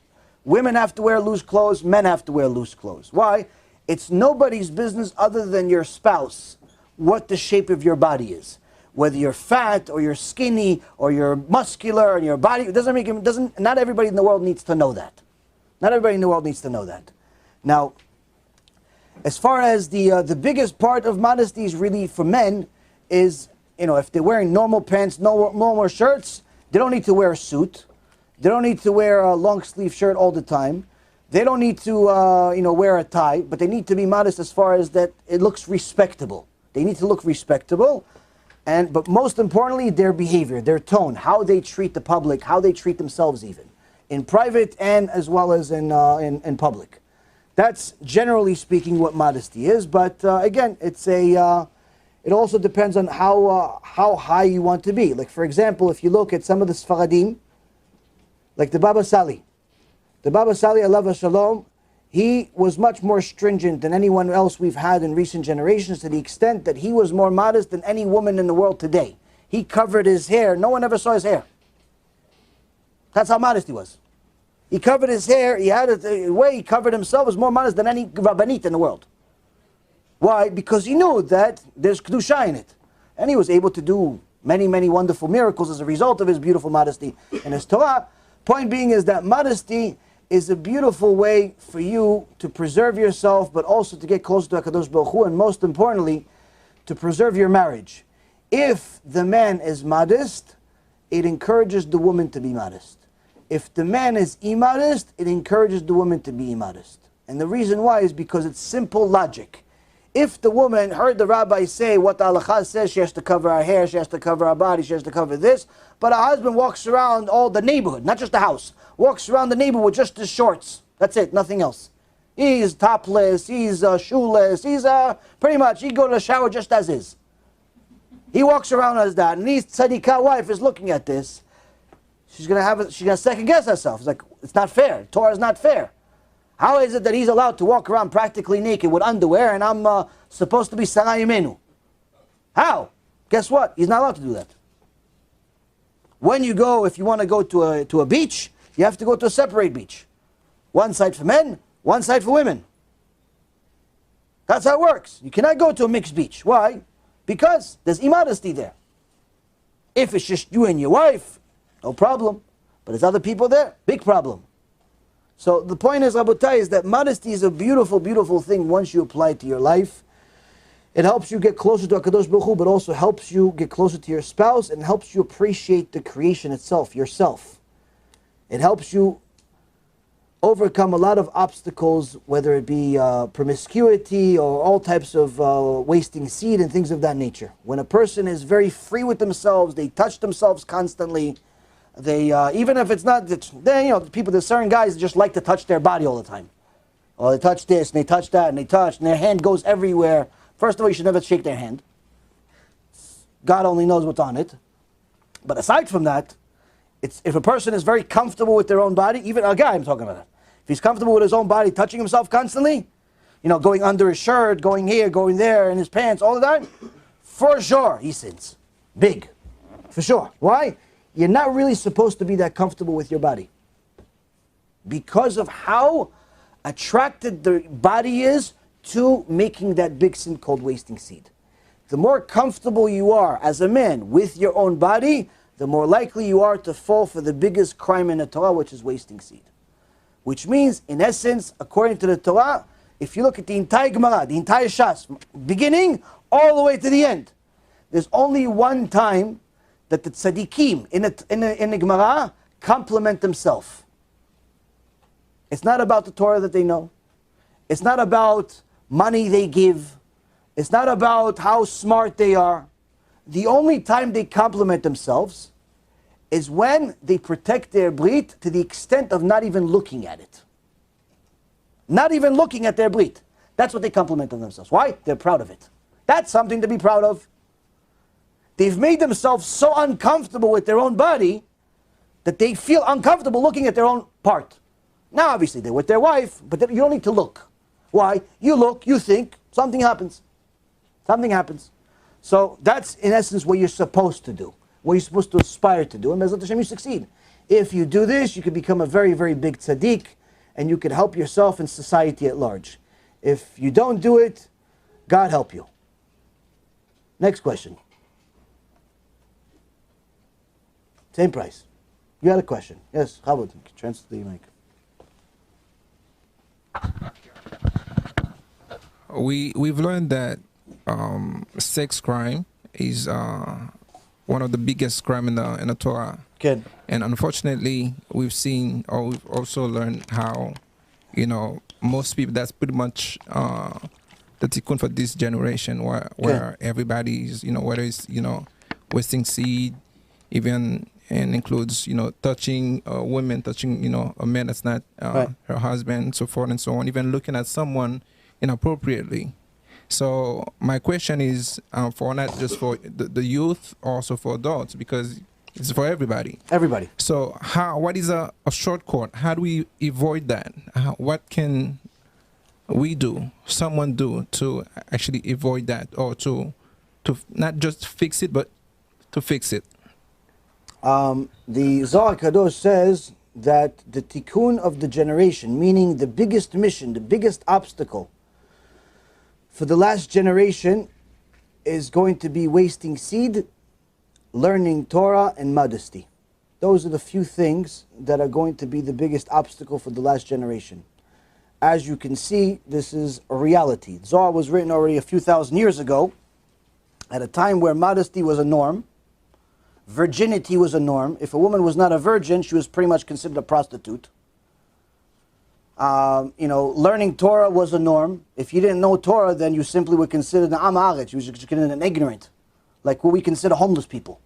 Women have to wear loose clothes, men have to wear loose clothes. Why? It's nobody's business other than your spouse what the shape of your body is. Whether you're fat or you're skinny or you're muscular and your body, not everybody in the world needs to know that. Not everybody in the world needs to know that. Now, as far as the biggest part of modesty is really for men is, if they're wearing normal pants, normal shirts, they don't need to wear a suit. They don't need to wear a long sleeve shirt all the time. They don't need to, wear a tie, but they need to be modest as far as that it looks respectable. They need to look respectable, but most importantly, their behavior, their tone, how they treat the public, how they treat themselves even, in private and as well as in public. That's generally speaking what modesty is, but again, it also depends on how high you want to be. Like, for example, if you look at some of the Sfaradim, like the Baba Sali. The Baba Sali, alav shalom, he was much more stringent than anyone else we've had in recent generations, to the extent that he was more modest than any woman in the world today. He covered his hair. No one ever saw his hair. That's how modest he was. He covered his hair. He had the way he covered himself was more modest than any Rabbanit in the world. Why? Because he knew that there's Kedusha in it. And he was able to do many, many wonderful miracles as a result of his beautiful modesty and his Torah. Point being is that modesty is a beautiful way for you to preserve yourself, but also to get closer to HaKadosh Baruch Hu, and most importantly, to preserve your marriage. If the man is modest, it encourages the woman to be modest. If the man is immodest, it encourages the woman to be immodest. And the reason why is because it's simple logic. If the woman heard the rabbi say what the halakha says, she has to cover her hair, she has to cover her body, she has to cover this, but her husband walks around all the neighborhood, not just the house, walks around the neighborhood with just his shorts. That's it, nothing else. He's topless, he's shoeless, he's pretty much, he go to the shower just as is. He walks around as that, and his tzadikah wife is looking at this. She's gonna second guess herself. It's like, it's not fair. Torah is not fair. How is it that he's allowed to walk around practically naked with underwear, and I'm supposed to be Sarai Imenu? How? Guess what? He's not allowed to do that. When you go, if you want to go to a beach, you have to go to a separate beach. One side for men, one side for women. That's how it works. You cannot go to a mixed beach. Why? Because there's immodesty there. If it's just you and your wife, no problem. But there's other people there, big problem. So the point is, Rabotai, is that modesty is a beautiful, beautiful thing once you apply it to your life. It helps you get closer to HaKadosh Baruch Hu, but also helps you get closer to your spouse and helps you appreciate the creation itself, yourself. It helps you overcome a lot of obstacles, whether it be promiscuity or all types of wasting seed and things of that nature. When a person is very free with themselves, they touch themselves constantly. They even if it's not, people. There's certain guys that just like to touch their body all the time. Oh, they touch this and they touch that and they touch, and their hand goes everywhere. First of all, you should never shake their hand. God only knows what's on it. But aside from that, if a person is very comfortable with their own body, even a guy I'm talking about, if he's comfortable with his own body, touching himself constantly, going under his shirt, going here, going there, in his pants, all the time, for sure he sins. Big. For sure. Why? You're not really supposed to be that comfortable with your body. Because of how attracted the body is to making that big sin called wasting seed. The more comfortable you are as a man with your own body, the more likely you are to fall for the biggest crime in the Torah, which is wasting seed. Which means, in essence, according to the Torah, if you look at the entire Gemara, the entire Shas, beginning all the way to the end, there's only one time that the tzaddikim in the Gemara compliment themselves. It's not about the Torah that they know. It's not about money they give. It's not about how smart they are. The only time they compliment themselves is when they protect their brit to the extent of not even looking at it. Not even looking at their brit. That's what they compliment themselves. Why? They're proud of it. That's something to be proud of. They've made themselves so uncomfortable with their own body that they feel uncomfortable looking at their own part. Now, obviously, they're with their wife, but you don't need to look. Why? You look, you think, something happens. Something happens. So that's, in essence, what you're supposed to do, what you're supposed to aspire to do, and Bezrat Hashem, you succeed. If you do this, you can become a very, very big tzaddik, and you can help yourself and society at large. If you don't do it, God help you. Next question. Same price. You had a question. Yes, Chabad, transfer the mic. We've learned that sex crime is one of the biggest crime in the Torah. Good. And unfortunately, we've seen, or we've also learned how, most people, that's pretty much the tikkun for this generation, where everybody's, whether it's, wasting seed, even, and includes, touching women, touching, a man that's not her husband, so forth and so on, even looking at someone inappropriately. So my question is for not just for the youth, also for adults, because it's for everybody. Everybody. So what is a shortcut? How do we avoid that? What can we do, someone do, to actually avoid that, or to not just fix it, but to fix it? The Zohar Kadosh says that the tikkun of the generation, meaning the biggest mission, the biggest obstacle for the last generation, is going to be wasting seed, learning Torah, and modesty. those are the few things that are going to be the biggest obstacle for the last generation. As you can see, this is a reality. Zohar was written already a few thousand years ago, at a time where modesty was a norm, virginity was a norm. If a woman was not a virgin, she was pretty much considered a prostitute. Learning Torah was a norm. If you didn't know Torah, then you simply were considered an am haaretz. You were considered an ignorant, like what we consider homeless people.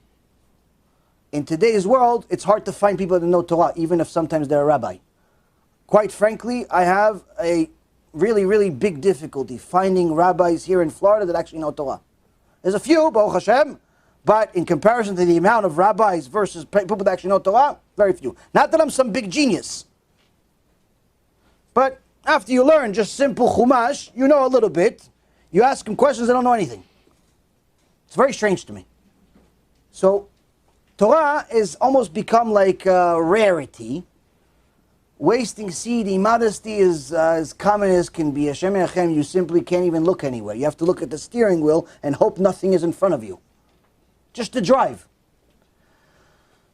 In today's world, it's hard to find people that know Torah, even if sometimes they're a rabbi. Quite frankly, I have a really, really big difficulty finding rabbis here in Florida that actually know Torah. There's a few, Baruch Hashem, but in comparison to the amount of rabbis versus people that actually know Torah, very few. Not that I'm some big genius, but after you learn just simple Chumash, you know a little bit. You ask them questions, they don't know anything. It's very strange to me. So, Torah is almost become like a rarity. Wasting seed, immodesty is as common as can be. Hashem Yachem, you simply can't even look anywhere. You have to look at the steering wheel and hope nothing is in front of you. Just to drive.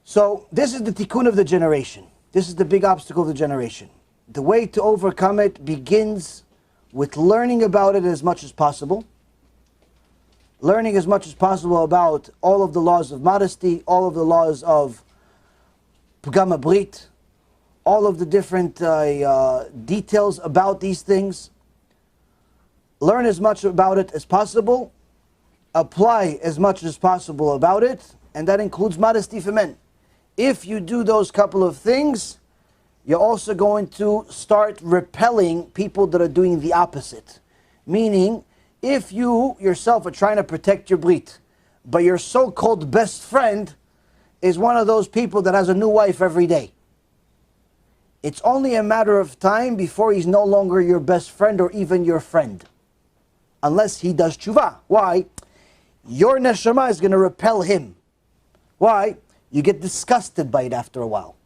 So, this is the tikkun of the generation. This is the big obstacle of the generation. The way to overcome it begins with learning about it as much as possible. Learning as much as possible about all of the laws of modesty, all of the laws of Pgam Brit, all of the different details about these things. Learn as much about it as possible. Apply as much as possible about it. And that includes modesty for men. If you do those couple of things, you're also going to start repelling people that are doing the opposite. Meaning, if you yourself are trying to protect your brit, but your so-called best friend is one of those people that has a new wife every day, it's only a matter of time before he's no longer your best friend or even your friend. Unless he does Chuhwa. Why? Your neshama is going to repel him. Why? You get disgusted by it after a while.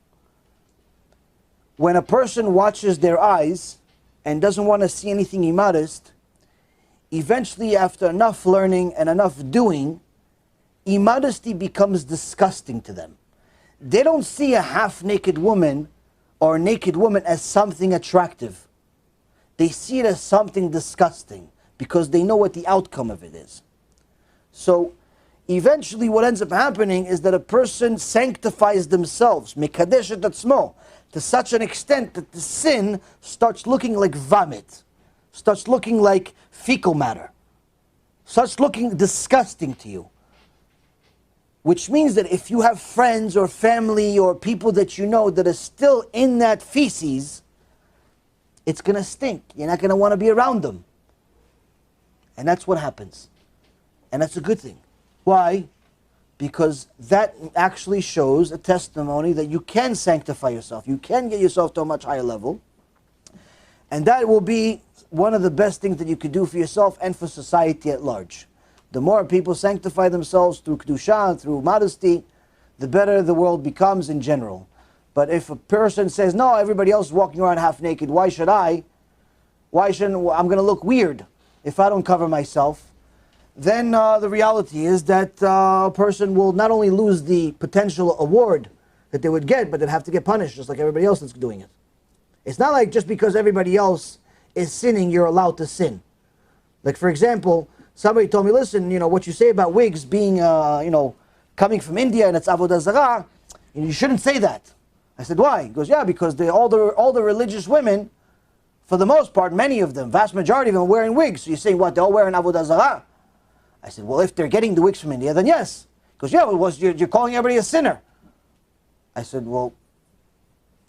When a person watches their eyes and doesn't want to see anything immodest, eventually after enough learning and enough doing, immodesty becomes disgusting to them. They don't see a half-naked woman or a naked woman as something attractive. They see it as something disgusting because they know what the outcome of it is. So eventually what ends up happening is that a person sanctifies themselves, mekadesh et atzmo, to such an extent that the sin starts looking like vomit, starts looking like fecal matter, starts looking disgusting to you. Which means that if you have friends or family or people that you know that are still in that feces, it's going to stink. You're not going to want to be around them. And that's what happens. And that's a good thing. Why? Because that actually shows a testimony that you can sanctify yourself. You can get yourself to a much higher level. And that will be one of the best things that you could do for yourself and for society at large. The more people sanctify themselves through Kedusha, through modesty, the better the world becomes in general. But if a person says, no, everybody else is walking around half naked, why should I? Why shouldn't I'm going to look weird if I don't cover myself? Then the reality is that a person will not only lose the potential award that they would get, but they'd have to get punished just like everybody else that's doing it. It's not like just because everybody else is sinning, you're allowed to sin. Like for example, somebody told me, listen, what you say about wigs being, coming from India and it's avodah zarah, you shouldn't say that. I said, why? He goes, yeah, because all the religious women, for the most part, many of them, vast majority of them are wearing wigs. So you're saying what, they're all wearing avodah zarah? I said, well, if they're getting the wigs from India, then yes. He goes, yeah, well, you're calling everybody a sinner. I said, well,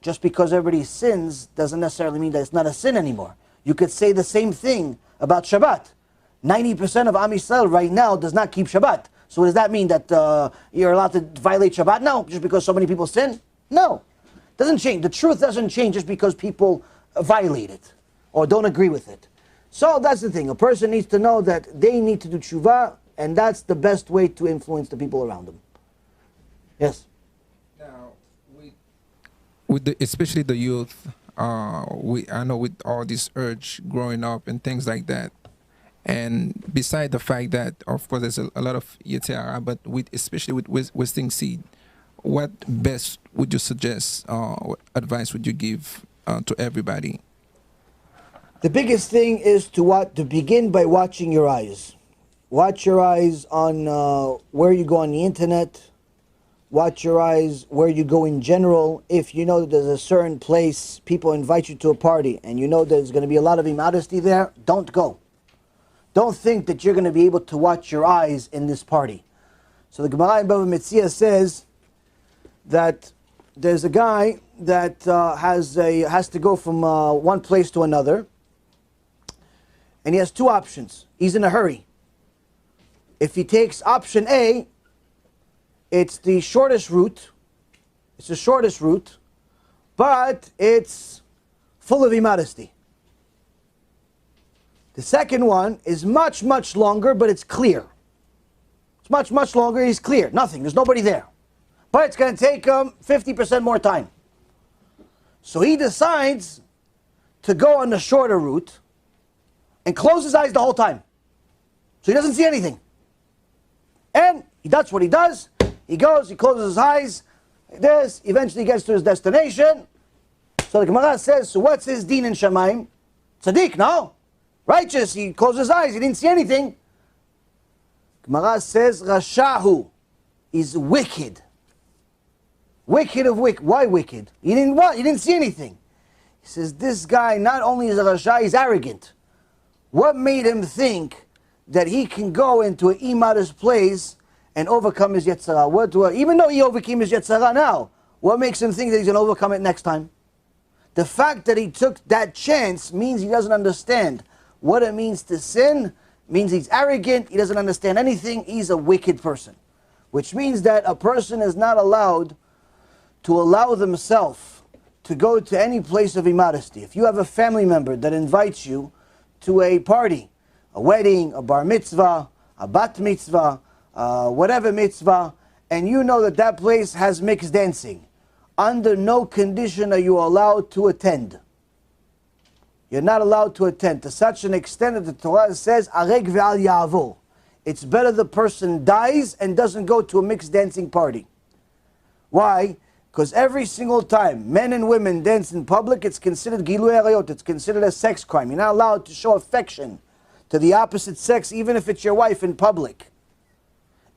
just because everybody sins doesn't necessarily mean that it's not a sin anymore. You could say the same thing about Shabbat. 90% of Am Yisrael right now does not keep Shabbat. So does that mean that you're allowed to violate Shabbat now just because so many people sin? No. It doesn't change. The truth doesn't change just because people violate it or don't agree with it. So that's the thing. A person needs to know that they need to do Chuhwa, and that's the best way to influence the people around them. Yes? Now, especially the youth, I know with all this urge growing up and things like that, and beside the fact that, of course, there's a lot of Yetzirah, but especially with wasting seed, what best would you suggest, what advice would you give to everybody? The biggest thing is to begin by watching your eyes. Watch your eyes on where you go on the internet. Watch your eyes where you go in general. If you know that there's a certain place, people invite you to a party, and you know there's going to be a lot of immodesty there, don't go. Don't think that you're going to be able to watch your eyes in this party. So the Gemara in Bava Metzia says that there's a guy that has to go from one place to another, and he has two options. He's in a hurry. If he takes option A, it's the shortest route. It's the shortest route, but it's full of immodesty. The second one is much, much longer, but it's clear. It's much, much longer, he's clear. Nothing, there's nobody there. But it's going to take him 50% more time. So he decides to go on the shorter route and close his eyes the whole time. So he doesn't see anything. And that's what he does. He goes, he closes his eyes, like this, eventually gets to his destination. So the Gemara says, so what's his din in Shamayim? Tzaddik, no? Righteous, he closed his eyes, he didn't see anything. Gemara says, Rashahu is wicked. Wicked of wicked. Why wicked? He didn't what? He didn't see anything. He says, this guy not only is a Rasha, he's arrogant. What made him think that he can go into an immodest place and overcome his Yetzirah? Even though he overcame his Yetzirah now, what makes him think that he's going to overcome it next time? The fact that he took that chance means he doesn't understand what it means to sin, means he's arrogant, he doesn't understand anything, he's a wicked person. Which means that a person is not allowed to allow themselves to go to any place of immodesty. If you have a family member that invites you to a party, a wedding, a bar mitzvah, a bat mitzvah, whatever mitzvah, and you know that that place has mixed dancing, under no condition are you allowed to attend. You're not allowed to attend, to such an extent that the Torah says, Areg ve'al ya'avor. It's better the person dies and doesn't go to a mixed dancing party. Why? Because every single time men and women dance in public, it's considered gilui arayot, it's considered a sex crime. You're not allowed to show affection to the opposite sex, even if it's your wife, in public.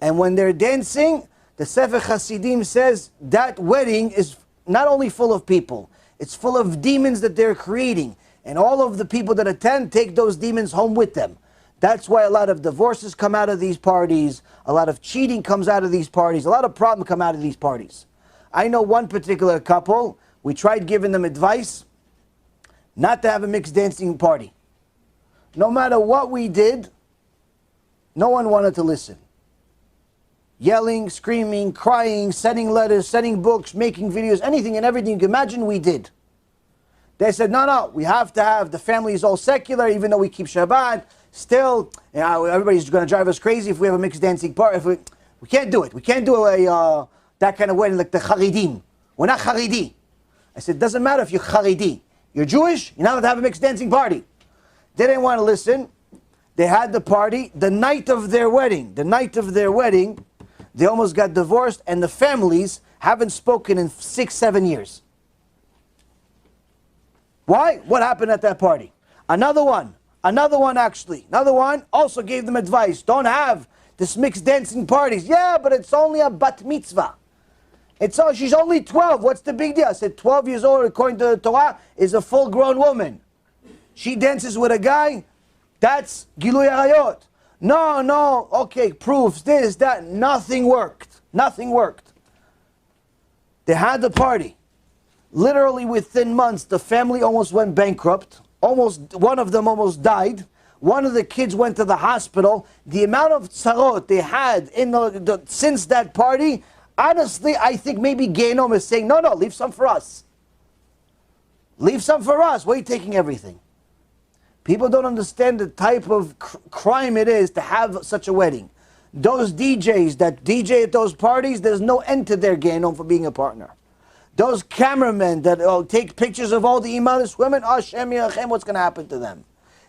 And when they're dancing, the Sefer Hasidim says that wedding is not only full of people, it's full of demons that they're creating. And all of the people that attend take those demons home with them. That's why a lot of divorces come out of these parties, a lot of cheating comes out of these parties, a lot of problems come out of these parties. I know one particular couple, we tried giving them advice not to have a mixed dancing party. No matter what we did, no one wanted to listen. Yelling, screaming, crying, sending letters, sending books, making videos, anything and everything you can imagine, we did. They said, no, we have to have, the family is all secular, even though we keep Shabbat. Still, you know, everybody's going to drive us crazy if we have a mixed dancing party. If we can't do it. We can't do that kind of wedding like the Haridim. We're not Haridi. I said, it doesn't matter if you're Haridi. You're Jewish, you're not allowed to have a mixed dancing party. They didn't want to listen. They had the party the night of their wedding. The night of their wedding, they almost got divorced, and the families haven't spoken in 6-7 years. Why? What happened at that party? Another one also gave them advice. Don't have this mixed dancing parties. Yeah, but it's only a bat mitzvah. She's only 12. What's the big deal? I said 12 years old, according to the Torah, is a full-grown woman. She dances with a guy, that's gilui arayot. No, okay, proofs, this, that. Nothing worked. They had the party. Literally within months, the family almost went bankrupt. One of them almost died. One of the kids went to the hospital. The amount of tzarot they had since that party, honestly, I think maybe Genom is saying, no, leave some for us. Leave some for us. Why are you taking everything? People don't understand the type of crime it is to have such a wedding. Those DJs that DJ at those parties, there's no end to their Genom for being a partner. Those cameramen that take pictures of all the immodest women, Hashem Yirachem, what's going to happen to them?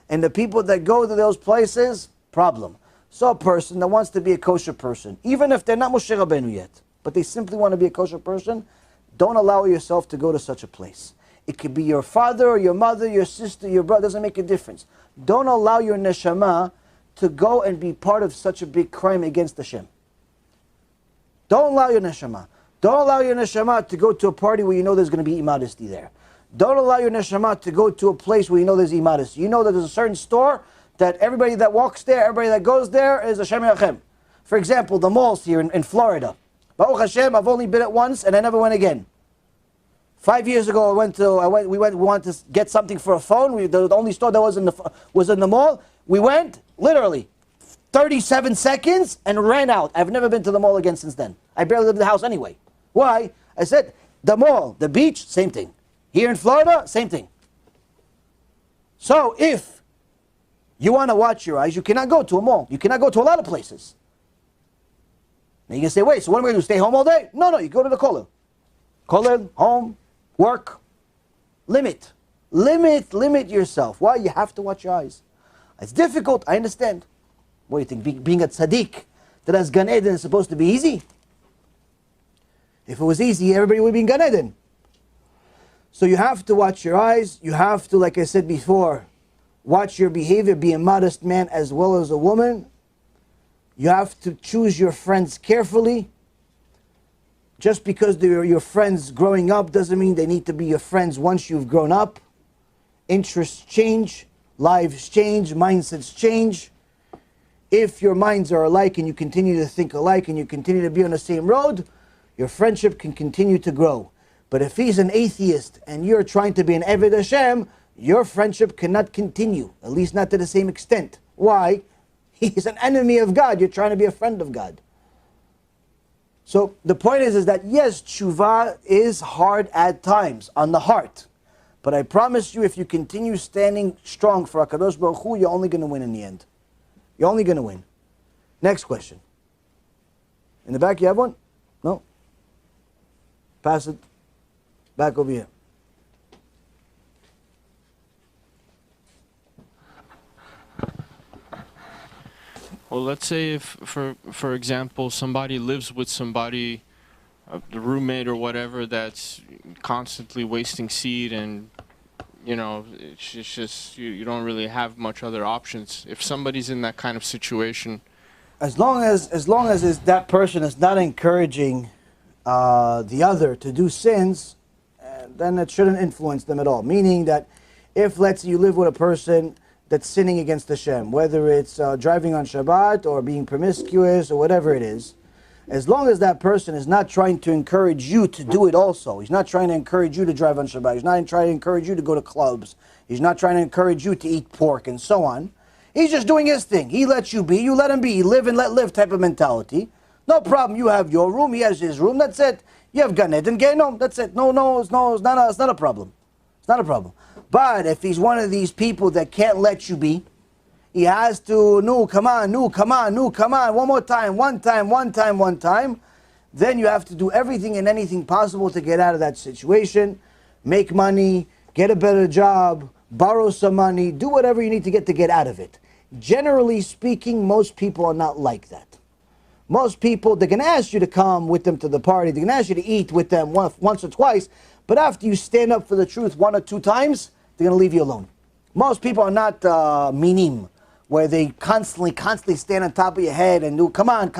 And the people that go to those places, problem. So a person that wants to be a kosher person, even if they're not Moshe Rabbeinu yet, but they simply want to be a kosher person, don't allow yourself to go to such a place. It could be your father or your mother, your sister, your brother, doesn't make a difference. Don't allow your neshama to go and be part of such a big crime against Hashem. Don't allow your neshama. Don't allow your neshama to go to a party where you know there's going to be immodesty there. Don't allow your neshama to go to a place where you know there's immodesty. You know that there's a certain store that everybody that walks there, everybody that goes there is Hashem Yachem. For example, the malls here in Florida. Baruch Hashem, I've only been at once and I never went again. 5 years ago, we wanted to get something for a phone. The only store that was in the mall. We went, literally, 37 seconds and ran out. I've never been to the mall again since then. I barely live in the house anyway. Why? I said, the mall, the beach, same thing. Here in Florida, same thing. So if you want to watch your eyes, you cannot go to a mall. You cannot go to a lot of places. Now you can say, wait, so what am I going to do, stay home all day? No, you go to the kollel. Kollel, home, work. Limit yourself. Why? You have to watch your eyes. It's difficult, I understand. What do you think, being a tzaddik that has Gan Eden is supposed to be easy? If it was easy, everybody would be in Gan Eden. So you have to watch your eyes. You have to, like I said before, watch your behavior, be a modest man as well as a woman. You have to choose your friends carefully. Just because they're your friends growing up doesn't mean they need to be your friends once you've grown up. Interests change, lives change, mindsets change. If your minds are alike and you continue to think alike and you continue to be on the same road, your friendship can continue to grow. But if he's an atheist and you're trying to be an Eved Hashem, your friendship cannot continue, at least not to the same extent. Why? He's an enemy of God. You're trying to be a friend of God. So the point is that yes, Chuhwa is hard at times on the heart. But I promise you, if you continue standing strong for HaKadosh Baruch Hu, you're only going to win in the end. You're only going to win. Next question. In the back, you have one? No? Pass it back over here. Well, let's say if, for example, somebody lives with somebody, the roommate or whatever, that's constantly wasting seed, and it's just you don't really have much other options. If somebody's in that kind of situation, as long as that person is not encouraging the other to do sins, then it shouldn't influence them at all. Meaning that if, let's say, you live with a person that's sinning against Hashem, whether it's driving on Shabbat or being promiscuous or whatever it is, as long as that person is not trying to encourage you to do it also, he's not trying to encourage you to drive on Shabbat, he's not trying to encourage you to go to clubs, he's not trying to encourage you to eat pork and so on, he's just doing his thing. He lets you be, you let him be, live and let live type of mentality. No problem, you have your room, he has his room, that's it. You have Gan Eden, Gehinom, that's it. No, it's not a problem. It's not a problem. But if he's one of these people that can't let you be, he has to, come on, one more time, one time, then you have to do everything and anything possible to get out of that situation, make money, get a better job, borrow some money, do whatever you need to get out of it. Generally speaking, most people are not like that. Most people, they're going to ask you to come with them to the party, they're going to ask you to eat with them once or twice, but after you stand up for the truth 1 or 2 times, they're going to leave you alone. Most people are not minim, where they constantly stand on top of your head and do, come on.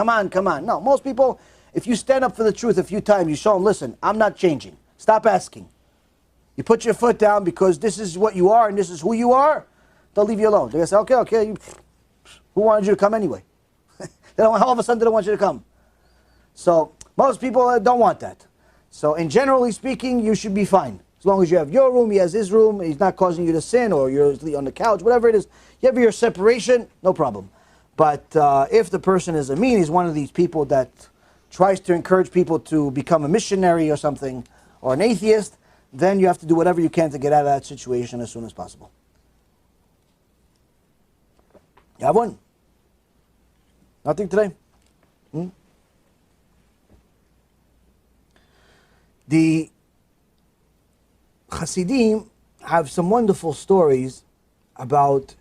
No, most people, if you stand up for the truth a few times, you show them, listen, I'm not changing. Stop asking. You put your foot down because this is what you are and this is who you are, they'll leave you alone. They're going to say, okay, who wanted you to come anyway? All of a sudden they don't want you to come. So most people don't want that. So in generally speaking, you should be fine. As long as you have your room, he has his room, he's not causing you to sin, or you're on the couch, whatever it is. You have your separation, no problem. But if the person is amin, he's one of these people that tries to encourage people to become a missionary or something, or an atheist, then you have to do whatever you can to get out of that situation as soon as possible. You have one? Nothing today? The Hasidim have some wonderful stories about,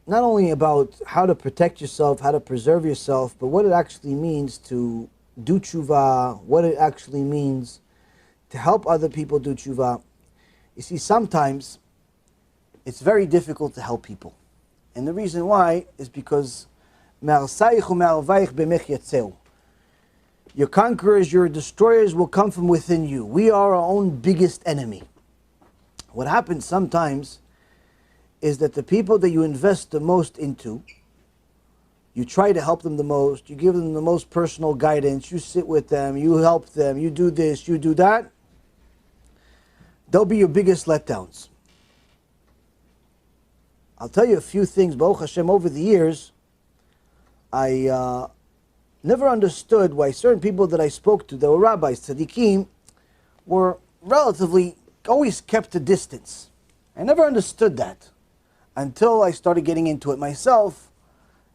not only about how to protect yourself, how to preserve yourself, but what it actually means to do tshuva, what it actually means to help other people do tshuva. You see, sometimes it's very difficult to help people. And the reason why is because your conquerors, your destroyers will come from within you. We are our own biggest enemy. What happens sometimes is that the people that you invest the most into, you try to help them the most, you give them the most personal guidance, you sit with them, you help them, you do this, you do that, they'll be your biggest letdowns. I'll tell you a few things, Baruch Hashem, over the years, I never understood why certain people that I spoke to, that were rabbis, tzaddikim, were relatively, always kept a distance. I never understood that until I started getting into it myself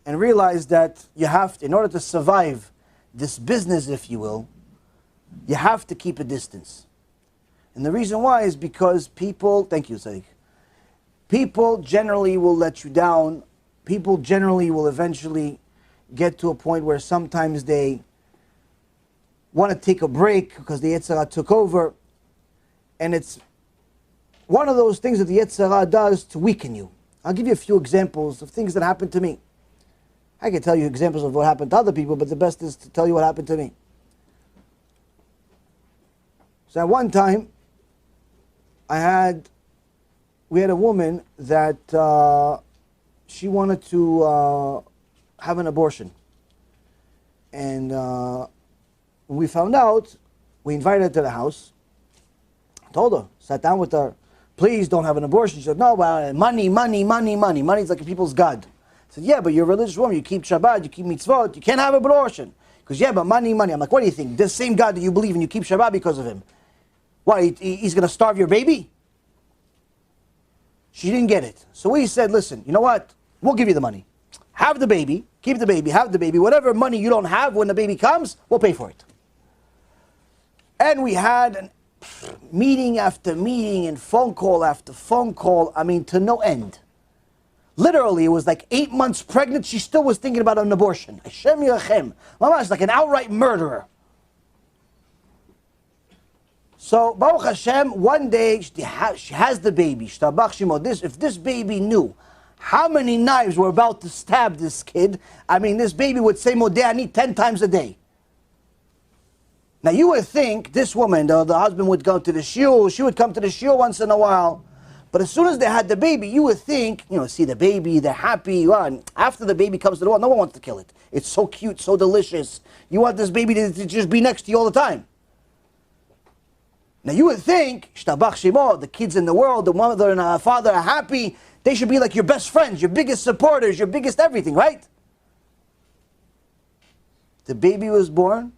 and realized that you have to, in order to survive this business, if you will, you have to keep a distance. And the reason why is because people, thank you, Sadiq, people generally will let you down. People generally will eventually get to a point where sometimes they want to take a break because the Yetzer Hara took over. And it's one of those things that the Yetzer Hara does to weaken you. I'll give you a few examples of things that happened to me. I can tell you examples of what happened to other people, but the best is to tell you what happened to me. So at one time, we had a woman that she wanted to have an abortion. And when we found out, we invited her to the house, told her, sat down with her, please don't have an abortion. She said, no, well, money. Money's like a people's God. I said, yeah, but you're a religious woman, you keep Shabbat, you keep mitzvot, you can't have an abortion. Because, yeah, but money. I'm like, what do you think? This same God that you believe in, you keep Shabbat because of him. What, he's going to starve your baby? She didn't get it. So we said, listen, you know what? We'll give you the money. Have the baby, keep the baby, have the baby. Whatever money you don't have when the baby comes, we'll pay for it. And we had meeting after meeting and phone call after phone call, I mean, to no end. Literally, it was like 8 months pregnant, she still was thinking about an abortion. Hashem Yirachem. Mamash, like an outright murderer. So, Baruch Hashem, one day, she has the baby. If this baby knew how many knives were about to stab this kid, I mean, this baby would say, Modeh 10 times a day. Now, you would think this woman, the husband would go to the shiur, she would come to the shiur once in a while. But as soon as they had the baby, you would think, see the baby, they're happy. Well, after the baby comes to the world, no one wants to kill it. It's so cute, so delicious. You want this baby to just be next to you all the time. Now you would think, Shtabach Shemo, the kids in the world, the mother and father are happy. They should be like your best friends, your biggest supporters, your biggest everything, right? The baby was born.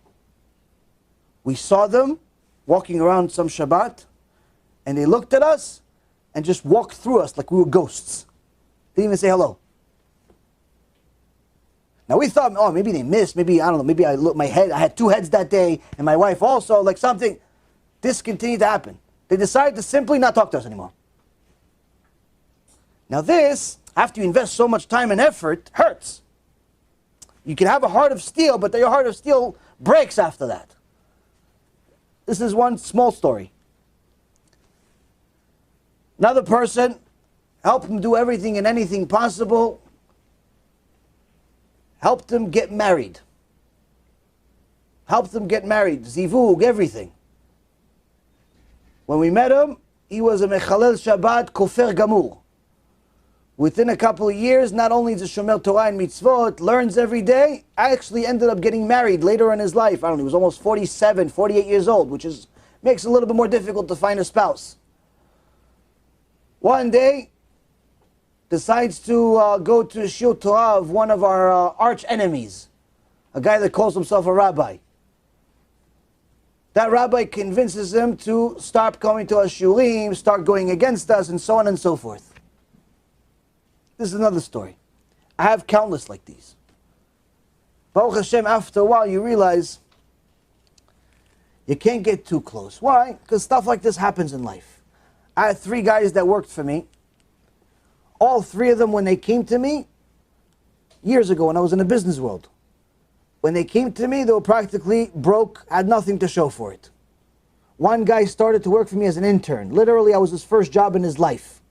We saw them walking around some Shabbat, and they looked at us and just walked through us like we were ghosts. Didn't even say hello. Now we thought, oh, maybe they missed, maybe, I don't know, maybe I had 2 heads that day, and my wife also, like something. This continued to happen. They decided to simply not talk to us anymore. Now this, after you invest so much time and effort, hurts. You can have a heart of steel, but your heart of steel breaks after that. This is one small story. Another person, helped him do everything and anything possible, helped him get married. Zivug, everything. When we met him, he was a Mechalel Shabbat Kofer Gamur. Within a couple of years, not only is a Shomer Torah and Mitzvot, learns every day, actually ended up getting married later in his life. I don't know, he was almost 47, 48 years old, which makes it a little bit more difficult to find a spouse. One day, decides to go to a Shiur Torah of one of our arch enemies, a guy that calls himself a rabbi. That rabbi convinces him to stop coming to our shiurim, start going against us, and so on and so forth. This is another story. I have countless like these. Baruch Hashem, after a while you realize you can't get too close. Why? Because stuff like this happens in life. I had 3 guys that worked for me. All 3 of them, when they came to me, years ago when I was in the business world, when they came to me, they were practically broke, had nothing to show for it. One guy started to work for me as an intern. Literally, I was his first job in his life.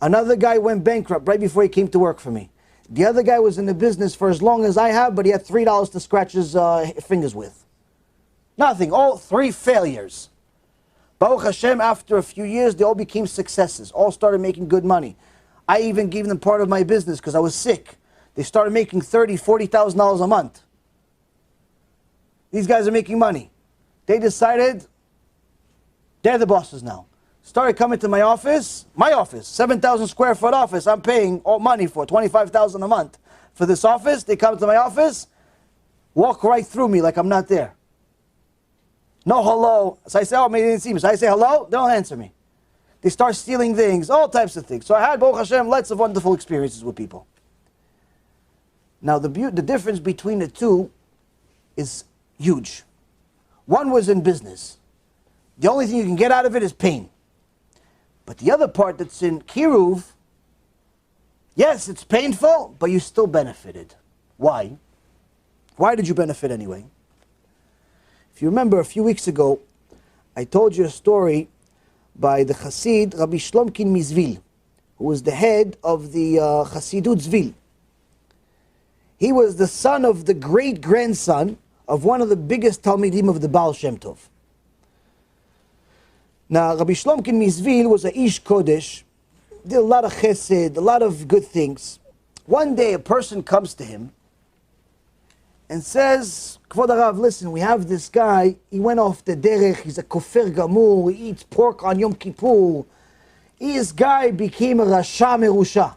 Another guy went bankrupt right before he came to work for me. The other guy was in the business for as long as I have, but he had $3 to scratch his fingers with. Nothing, all 3 failures. Baruch Hashem, after a few years, they all became successes. All started making good money. I even gave them part of my business because I was sick. They started making $30,000, $40,000 a month. These guys are making money. They decided they're the bosses now. Started coming to my office, 7,000 square foot office. I'm paying all money for $25,000 a month for this office. They come to my office, walk right through me like I'm not there. No hello. So I say, oh, maybe they didn't see me. So I say hello, they don't answer me. They start stealing things, all types of things. So I had, Baruch Hashem, lots of wonderful experiences with people. Now the difference between the two is huge. One was in business. The only thing you can get out of it is pain. But the other part that's in Kiruv, yes, it's painful, but you still benefited. Why? Why did you benefit anyway? If you remember a few weeks ago, I told you a story by the Chassid Rabbi Shlomkin Mizvil, who was the head of the Chassidut Zvil. He was the son of the great-grandson of one of the biggest Talmidim of the Baal Shem Tov. Now, Rabbi Shlomkin Mizvil was a Ish Kodesh, did a lot of chesed, a lot of good things. One day, a person comes to him and says, Kvod Harav, listen, we have this guy, he went off the derech, he's a kofer gamur, he eats pork on Yom Kippur. This guy became a Rasha Merusha.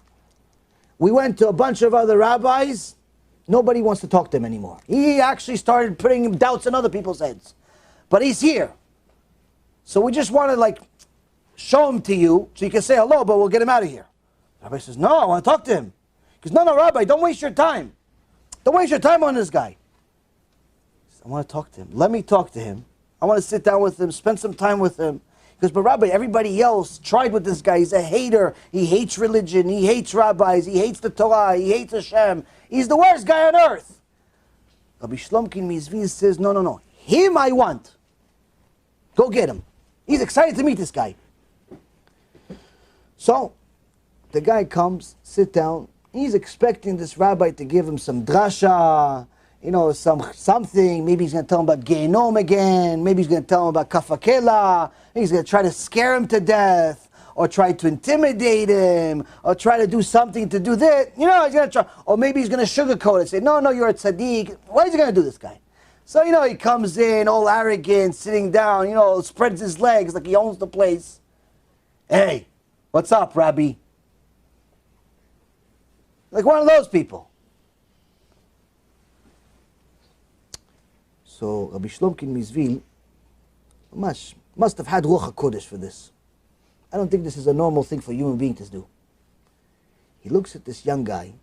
We went to a bunch of other rabbis, nobody wants to talk to him anymore. He actually started putting doubts in other people's heads. But he's here. So we just want to show him to you, so you can say hello, but we'll get him out of here. The rabbi says, no, I want to talk to him. He goes, no, Rabbi, don't waste your time. Don't waste your time on this guy. Says, I want to talk to him. Let me talk to him. I want to sit down with him, spend some time with him. He goes, but Rabbi, everybody else tried with this guy. He's a hater. He hates religion. He hates rabbis. He hates the Torah. He hates Hashem. He's the worst guy on earth. Rabbi Shlomkin Mizvil says, no. Him I want. Go get him. He's excited to meet this guy. So, the guy comes, sit down. He's expecting this rabbi to give him some drasha, something. Maybe he's going to tell him about Gehenom again. Maybe he's going to tell him about Kafakela. He's going to try to scare him to death, or try to intimidate him, or try to do something to do that. He's going to try. Or maybe he's going to sugarcoat it, say, no, you're a tzaddik. What is he going to do, this guy? So, he comes in all arrogant, sitting down, spreads his legs like he owns the place. Hey, what's up, Rabbi? Like one of those people. So, Rabbi Shlomkin Mizvil must have had Ruach HaKodesh for this. I don't think this is a normal thing for a human being to do. He looks at this young guy, and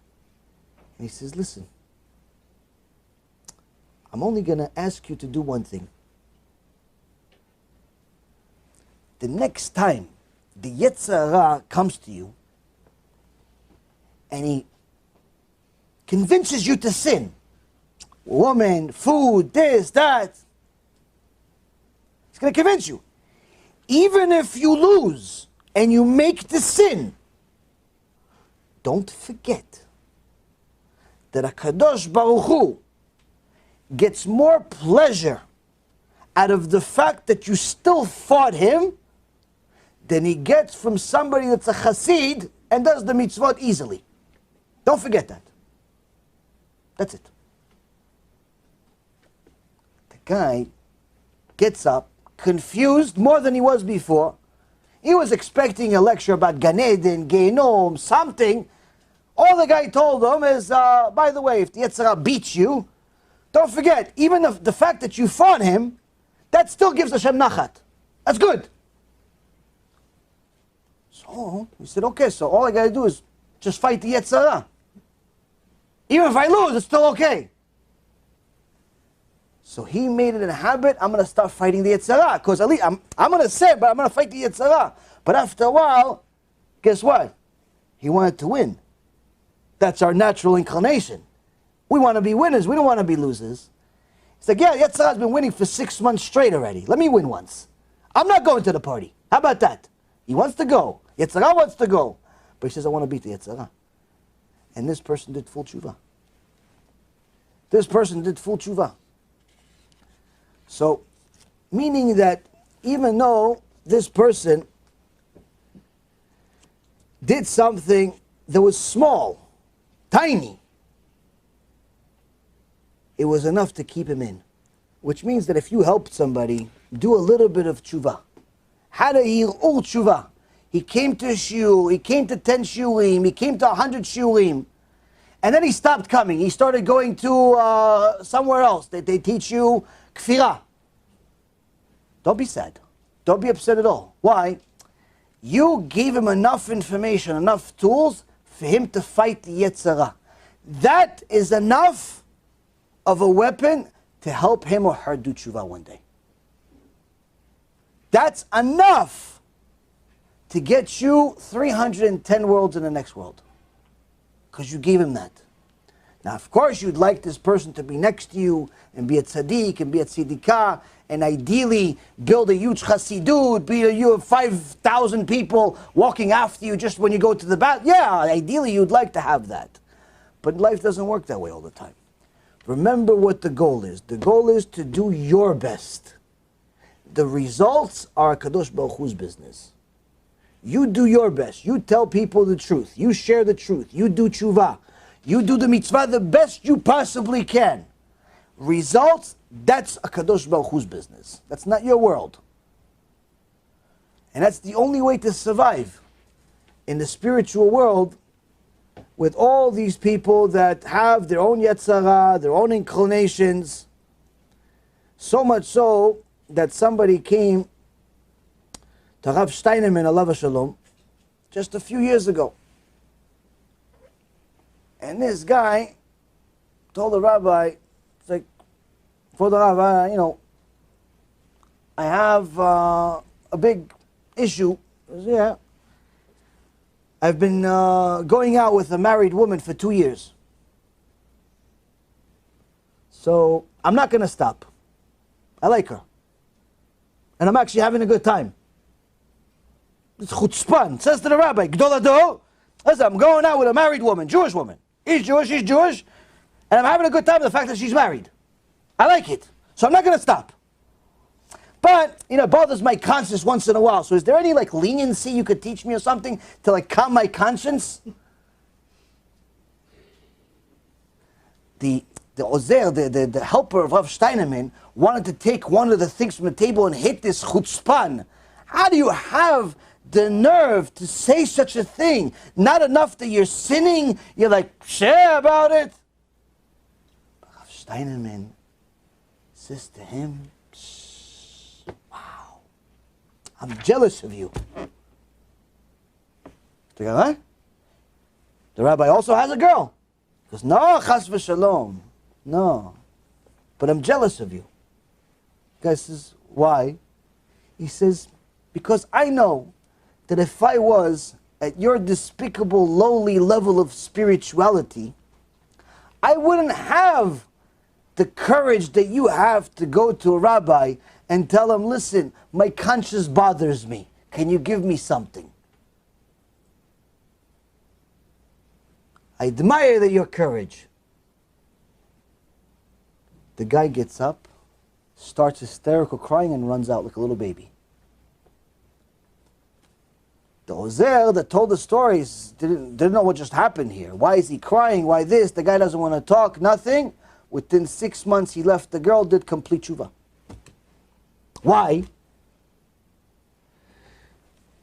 he says, listen, I'm only going to ask you to do one thing. The next time the Yetzer Hara comes to you and he convinces you to sin, woman, food, this, that, he's going to convince you. Even if you lose and you make the sin, don't forget that HaKadosh Baruch Hu gets more pleasure out of the fact that you still fought him than he gets from somebody that's a chassid and does the mitzvot easily. Don't forget that. That's it. The guy gets up, confused more than he was before. He was expecting a lecture about Gan Eden, Gehenom, something. All the guy told him is, by the way, if the Yetzer Hara beats you, don't forget, even if the fact that you fought him, that still gives Hashem nachat. That's good. So he said, okay, so all I got to do is just fight the Yetzer Hara. Even if I lose, it's still okay. So he made it a habit, I'm going to start fighting the Yetzer Hara. Because at least I'm going to say, but I'm going to fight the Yetzer Hara. But after a while, guess what? He wanted to win. That's our natural inclination. We want to be winners. We don't want to be losers. He's like, yeah, Yetzirah's been winning for 6 months straight already. Let me win once. I'm not going to the party. How about that? He wants to go. Yetzirah wants to go. But he says, I want to beat the Yetzirah. And this person did full tshuva. This person did full tshuva. So, meaning that even though this person did something that was small, tiny, it was enough to keep him in. Which means that if you helped somebody do a little bit of tshuva, had a hir'ur tshuva, he came to a shiur, he came to 10 shiurim, he came to 100 shiurim, and then he stopped coming. He started going to somewhere else. They teach you kfirah. Don't be sad. Don't be upset at all. Why? You gave him enough information, enough tools for him to fight the Yetzirah. That is enough of a weapon to help him or her do tshuva one day. That's enough to get you 310 worlds in the next world. Because you gave him that. Now, of course, you'd like this person to be next to you and be a tzaddik and be a tziddikah and ideally build a huge chassidut, be you have 5,000 people walking after you just when you go to the bath. Yeah, ideally you'd like to have that. But life doesn't work that way all the time. Remember what the goal is. The goal is to do your best. The results are Kadosh Baruch Hu's business. You do your best. You tell people the truth. You share the truth. You do tshuva. You do the mitzvah the best you possibly can. Results, that's a Kadosh Baruch Hu's business. That's not your world. And that's the only way to survive in the spiritual world with all these people that have their own Yetzirah, their own inclinations. So much so that somebody came to Rav Steinerman, alav shalom, just a few years ago. And this guy told the rabbi, it's like, for the rabbi, I have a big issue. He said, yeah. I've been going out with a married woman for 2 years. So I'm not going to stop. I like her. And I'm actually having a good time. It's chutzpan. Says to the rabbi, Gdol Ador, listen, I'm going out with a married woman, Jewish woman. He's Jewish, she's Jewish. And I'm having a good time with the fact that she's married. I like it. So I'm not going to stop. But, it bothers my conscience once in a while. So is there any, leniency you could teach me or something to, calm my conscience? The Ozer, the helper of Rav Steinerman, wanted to take one of the things from the table and hit this chutzpan. How do you have the nerve to say such a thing? Not enough that you're sinning, you're share about it. But Rav Steinerman says to him, wow, I'm jealous of you. The rabbi also has a girl. He goes, no, chas v'shalom. No, but I'm jealous of you. The guy says, why? He says, because I know that if I was at your despicable, lowly level of spirituality, I wouldn't have the courage that you have to go to a rabbi and tell him, listen, my conscience bothers me. Can you give me something? I admire your courage. The guy gets up, starts hysterical crying, and runs out like a little baby. The Ozer that told the stories didn't know what just happened here. Why is he crying? Why this? The guy doesn't want to talk. Nothing. Within 6 months, he left the girl, did complete tshuva. Why?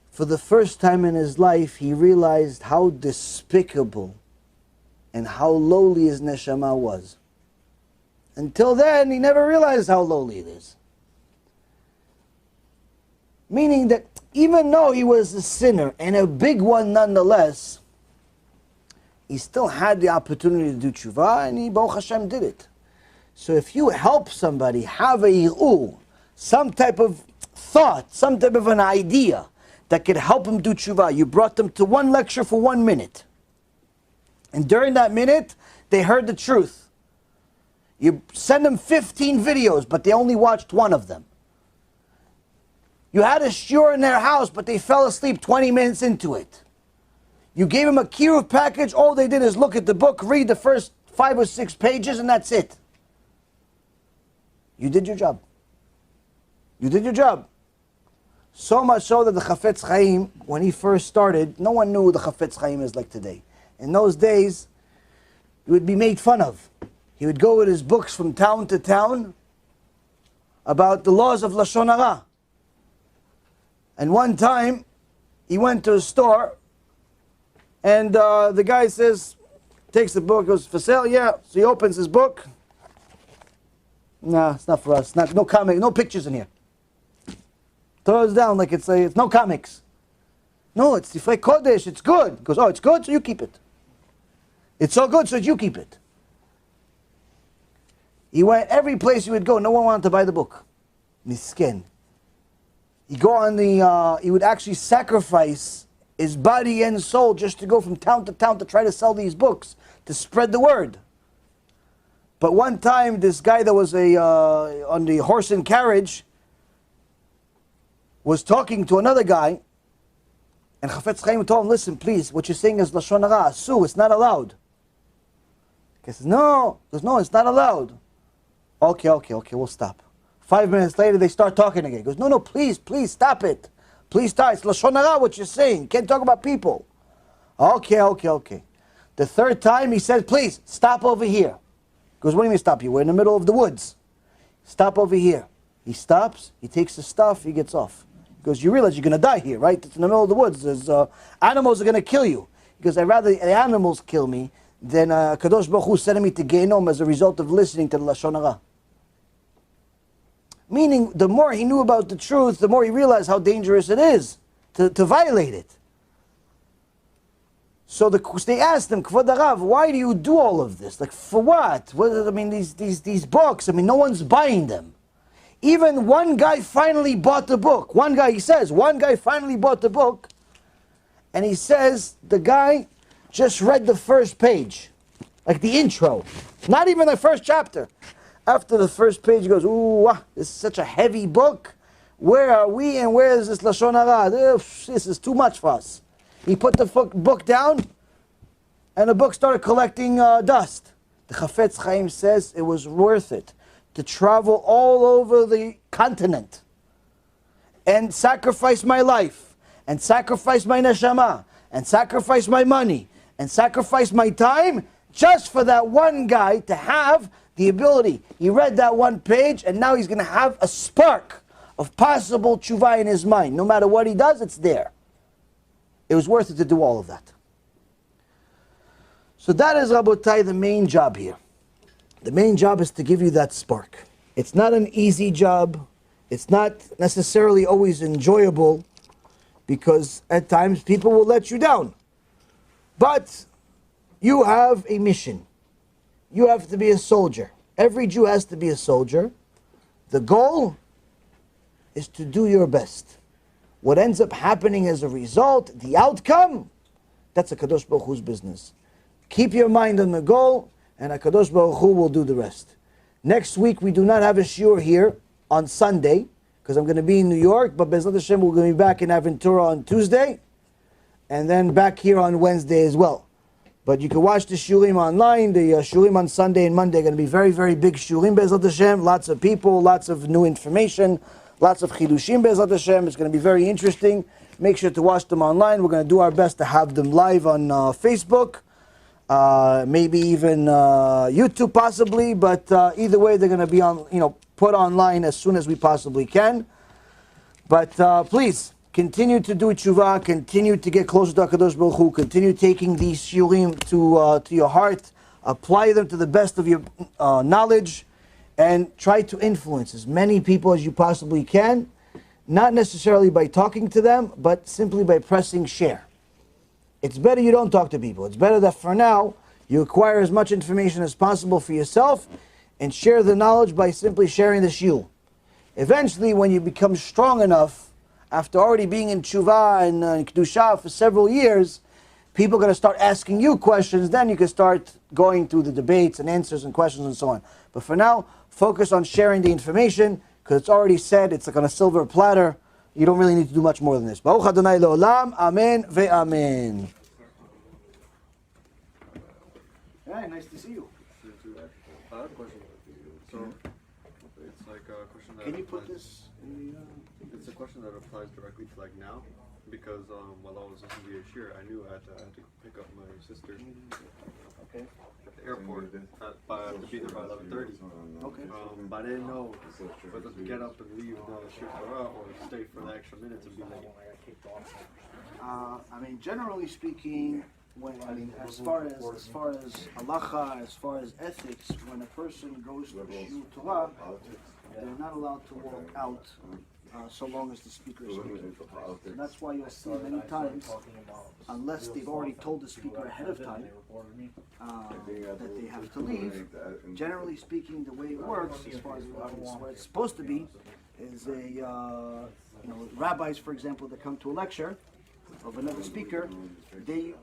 For the first time in his life, he realized how despicable and how lowly his neshama was. Until then, he never realized how lowly it is. Meaning that even though he was a sinner, and a big one nonetheless, he still had the opportunity to do tshuva, and he, Baruch Hashem, did it. So if you help somebody have a hir'ur, some type of thought, some type of an idea that could help him do tshuva, you brought them to one lecture for 1 minute. And during that minute, they heard the truth. You send them 15 videos, but they only watched one of them. You had a shiur in their house, but they fell asleep 20 minutes into it. You gave them a kiruv package, all they did is look at the book, read the first 5 or 6 pages, and that's it. You did your job. You did your job. So much so that the Chafetz Chaim, when he first started, no one knew who the Chafetz Chaim is like today. In those days, he would be made fun of. He would go with his books from town to town about the laws of Lashon Hara. And one time, he went to a store, and the guy says, takes the book, goes, for sale? Yeah. So he opens his book. No, it's not for us. No comic, no pictures in here. Throws down like it's no comics. No, it's Sifrei Kodesh, it's good. He goes, oh, it's good, so you keep it. It's so good, so you keep it. He went every place he would go, no one wanted to buy the book. Misken. He would actually sacrifice his body and soul just to go from town to town to try to sell these books, to spread the word. But one time, this guy that was on the horse and carriage was talking to another guy, and Chafetz Chaim told him, listen, please, what you're saying is Lashon Hara, Asu, it's not allowed. He says, no. He goes, no, it's not allowed. Okay, we'll stop. 5 minutes later, they start talking again. He goes, no, please, stop it. Please stop. It's Lashon Hara, what you're saying. You can't talk about people. Okay. The third time, he said, please, stop over here. He goes, what do you mean stop here? We're in the middle of the woods. Stop over here. He stops, he takes the stuff, he gets off. He goes, you realize you're going to die here, right? It's in the middle of the woods. There's animals are going to kill you. He goes, I'd rather the animals kill me than Kadosh Baruch Hu sending me to Gehinom as a result of listening to the Lashon Hara. Meaning, the more he knew about the truth, the more he realized how dangerous it is to violate it. So they asked him, Kvod Harav, why do you do all of this? Like, for what? I mean, these books, no one's buying them. Even one guy finally bought the book. One guy finally bought the book. And he says, the guy just read the first page. Like the intro. Not even the first chapter. After the first page, he goes, ooh, this is such a heavy book. Where are we and where is this Lashon Hara? This is too much for us. He put the book down, and the book started collecting dust. The Chafetz Chaim says it was worth it to travel all over the continent and sacrifice my life, and sacrifice my neshama, and sacrifice my money, and sacrifice my time, just for that one guy to have the ability. He read that one page, and now he's going to have a spark of possible tshuva in his mind. No matter what he does, it's there. It was worth it to do all of that. So that is, Rabotai, the main job here. The main job is to give you that spark. It's not an easy job. It's not necessarily always enjoyable, because at times people will let you down. But you have a mission. You have to be a soldier. Every Jew has to be a soldier. The goal is to do your best. What ends up happening as a result, the outcome, that's a Kadosh Baruch Hu's business. Keep your mind on the goal, and a Kadosh Baruch Hu will do the rest. Next week, we do not have a shiur here on Sunday, because I'm going to be in New York, but Bezrat Hashem, we're going to be back in Aventura on Tuesday, and then back here on Wednesday as well. But you can watch the shiurim online. The shiurim on Sunday and Monday are going to be very, very big shiurim, Bezrat Hashem. Lots of people, lots of new information, lots of chidushim, Bezrat Hashem. It's going to be very interesting. Make sure to watch them online. We're going to do our best to have them live on Facebook. Maybe even YouTube possibly, but either way they're going to be put online as soon as we possibly can. But please continue to do tshuva, continue to get closer to HaKadosh Baruch Hu, continue taking these shiurim to your heart, apply them to the best of your knowledge, and try to influence as many people as you possibly can, not necessarily by talking to them, but simply by pressing share. It's better you don't talk to people. It's better that for now you acquire as much information as possible for yourself and share the knowledge by simply sharing the shiur. Eventually, when you become strong enough, after already being in tshuva and kedusha for several years, people are going to start asking you questions. Then you can start going through the debates and answers and questions and so on. But for now, focus on sharing the information, because it's already said, it's like on a silver platter. You don't really need to do much more than this. Baruch Adonai Le'olam, Amen ve'amen. Hey, nice to see you. I have a question. So, it's like a question that... Can you put this in the... It's a question that applies directly to like now, because while I was listening to the Ashir, I knew I had to pick up my sister Okay. at the airport to be there by 11:30. Okay. But I didn't know whether to get up and leave the Ashir Torah or stay for the extra minutes and be late. I mean, generally speaking, as far as halacha, as far as ethics, when a person goes to Shiur Torah, they're not allowed to walk out so long as the speaker is speaking. So that's why you'll see many times, unless they've already told the speaker ahead of time that they have to leave, generally speaking, the way it works, as far as what it's supposed to be, is rabbis, for example, that come to a lecture of another speaker, they,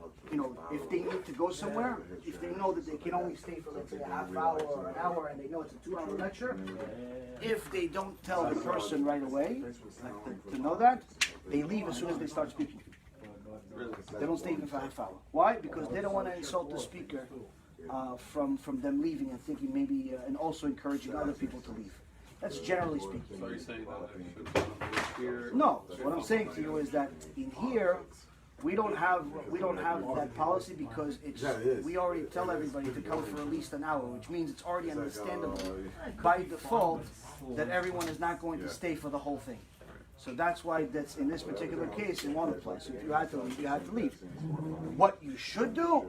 if they need to go somewhere, if they know that they can only stay for, let's say, a half hour or an hour, and they know it's a 2-hour lecture, if they don't tell the person right away, to know that, they leave as soon as they start speaking. They don't stay even for a half hour. Why? Because they don't want to insult the speaker from them leaving and thinking maybe, and also encouraging other people to leave. That's generally speaking. So you're saying that here? No. What I'm saying to you is that in here, we don't have that policy because we already tell everybody to come for at least an hour, which means it's already understandable by default that everyone is not going to stay for the whole thing. So that's why that's in this particular case in one place. If you had to leave, you had to leave. What you should do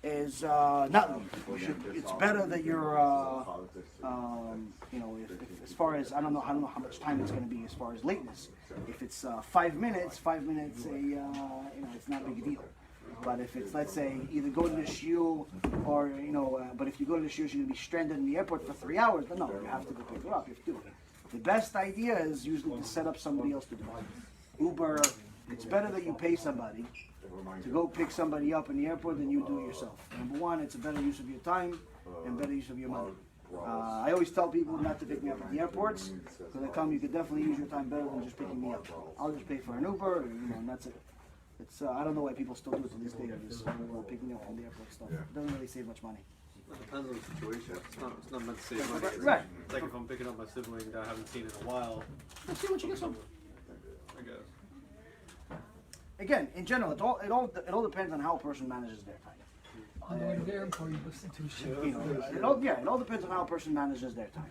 is not leave. It's better that you're, if, as far as I don't know how much time it's going to be as far as lateness. If it's 5 minutes, it's not a big deal. But if it's, let's say, either go to the shiur or but if you go to the shiur, you're going to be stranded in the airport for 3 hours. Then no, you have to go pick her up. You have to do it. The best idea is usually to set up somebody else to do it. Uber. It's better that you pay somebody to go pick somebody up in the airport than you do it yourself. Number one, it's a better use of your time and better use of your money. I always tell people not to pick me up at the airports because I tell them you could definitely use your time better than just picking me up. I'll just pay for an Uber, and that's it. It's I don't know why people still do it to this day. This picking up from the airport stuff. It doesn't really save much money. It depends on the situation. It's not meant to save money. Right. It's like if I'm picking up my sibling that I haven't seen in a while. Let's see what you get some. I guess. Again, in general, it all depends on how a person manages their time. On the way to the airport, you listen to shit. It all depends on how a person manages their time.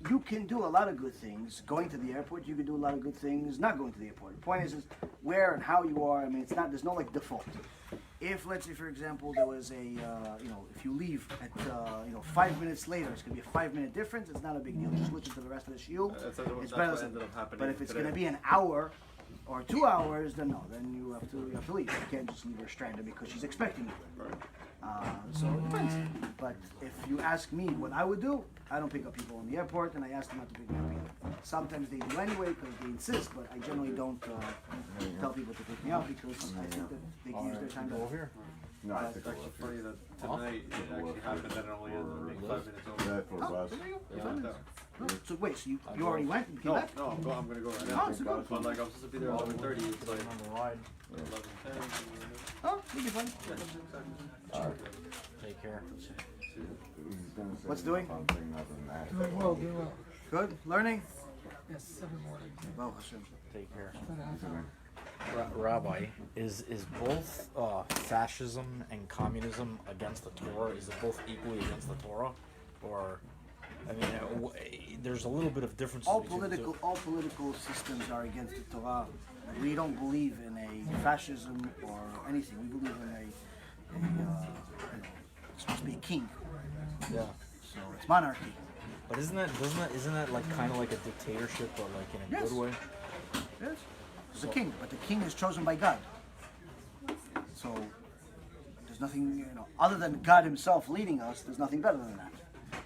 You can do a lot of good things going to the airport. You can do a lot of good things not going to the airport. The point is where and how you are. I mean, there's no like default. If, let's say, for example, there was if you leave at 5 minutes later, it's going to be a 5-minute difference. It's not a big deal. Just listen to the rest of the shiur. It's better than. But if it's going to be an hour or 2 hours, then no. Then you have to leave. You can't just leave her stranded because she's expecting you. Right. So it depends. But if you ask me what I would do, I don't pick up people in the airport, and I ask them not to pick me up either. Sometimes they do anyway because they insist, but I generally don't tell people to pick me up because I think that they can use their time better. No, it's actually funny that tonight it actually happened that it only ended up being 5 minutes over. Oh, there you go. So wait, so you already went and came back? No, I'm going to go right now. Oh, so good. But like, I'm supposed to be there at 11:30. It's like 11:10. Oh, you'll be fine. Take care. What's doing? Doing well. Good? Learning? Yes, every morning. Well, Hashem. Take care. But Rabbi, is both fascism and communism against the Torah? Is it both equally against the Torah, or I mean, there's a little bit of difference. All political systems are against the Torah. We don't believe in a fascism or anything. We believe in it's supposed to be a king. Yeah. So it's monarchy. But isn't that like kind of like a dictatorship, but like in a Yes. good way? Yes. It's a king, but the king is chosen by God. So there's nothing, other than God Himself leading us. There's nothing better than that.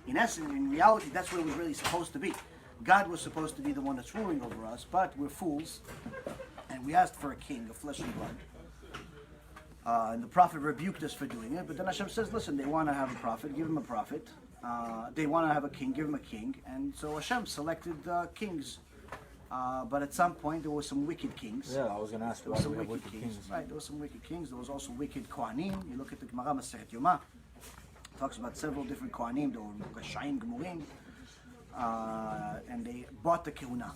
In essence, in reality, that's what it was really supposed to be. God was supposed to be the one that's ruling over us, but we're fools, and we asked for a king of flesh and blood. And the prophet rebuked us for doing it. But then Hashem says, listen, they want to have a prophet, give him a prophet. They want to have a king, give him a king. And so Hashem selected kings. But at some point, there were some wicked kings. Yeah, I was going to ask, there were some wicked kings. Right, there were some wicked kings. There was also wicked Kohanim. You look at the Gemara Masechet Yoma. It talks about several different Kohanim. There were Rashayim, Gemurim. And they bought the Kehuna.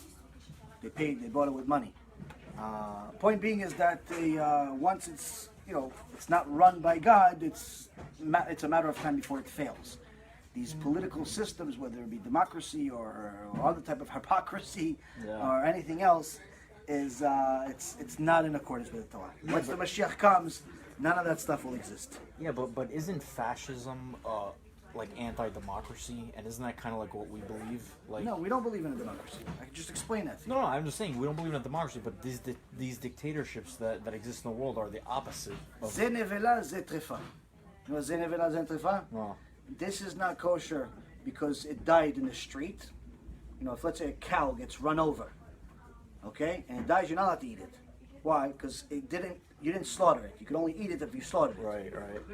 They bought it with money. Point being is that once it's, it's not run by God, it's a matter of time before it fails. These political systems, whether it be democracy or other type of hypocrisy or anything else, is it's not in accordance with the Torah. Once the Mashiach comes, none of that stuff will exist. Yeah, but isn't fascism like anti-democracy, and isn't that kind of like what we believe? Like, no, we don't believe in a democracy. I can just explain that to you. No, I'm just saying we don't believe in a democracy, but these dictatorships that exist in the world are the opposite. Ze nevela, ze trefa. You know what ze nevela, ze trefa? No. This is not kosher because it died in the street. If let's say a cow gets run over, okay, and it dies, you're not allowed to eat it. Why? Because you didn't slaughter it. You could only eat it if you slaughtered it. Right.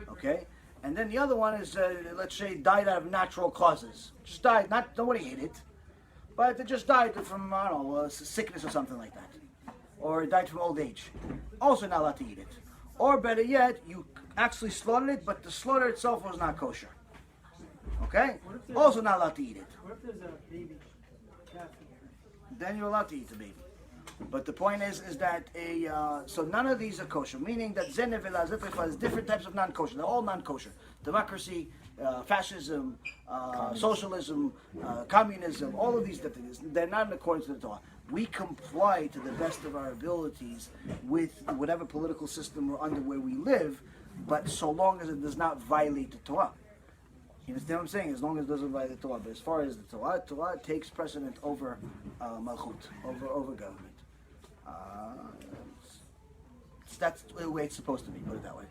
Okay? And then the other one is, let's say, died out of natural causes. Just died, nobody ate it, but it just died from, I don't know, sickness or something like that. Or it died from old age. Also not allowed to eat it. Or better yet, you actually slaughtered it, but the slaughter itself was not kosher. Okay? Also not allowed to eat it. What if there's a baby calf in here? Then you're allowed to eat the baby. But the point is that so none of these are kosher, meaning that Zen Nevela, Zetrefa is different types of non-kosher. They're all non-kosher. Democracy, fascism, socialism, communism, all of these things, they're not in accordance with the Torah. We comply to the best of our abilities with whatever political system we're under where we live, but so long as it does not violate the Torah. You understand what I'm saying? As long as it doesn't violate the Torah. But as far as the Torah takes precedent over Malchut, over government. That's the way it's supposed to be, put it that way.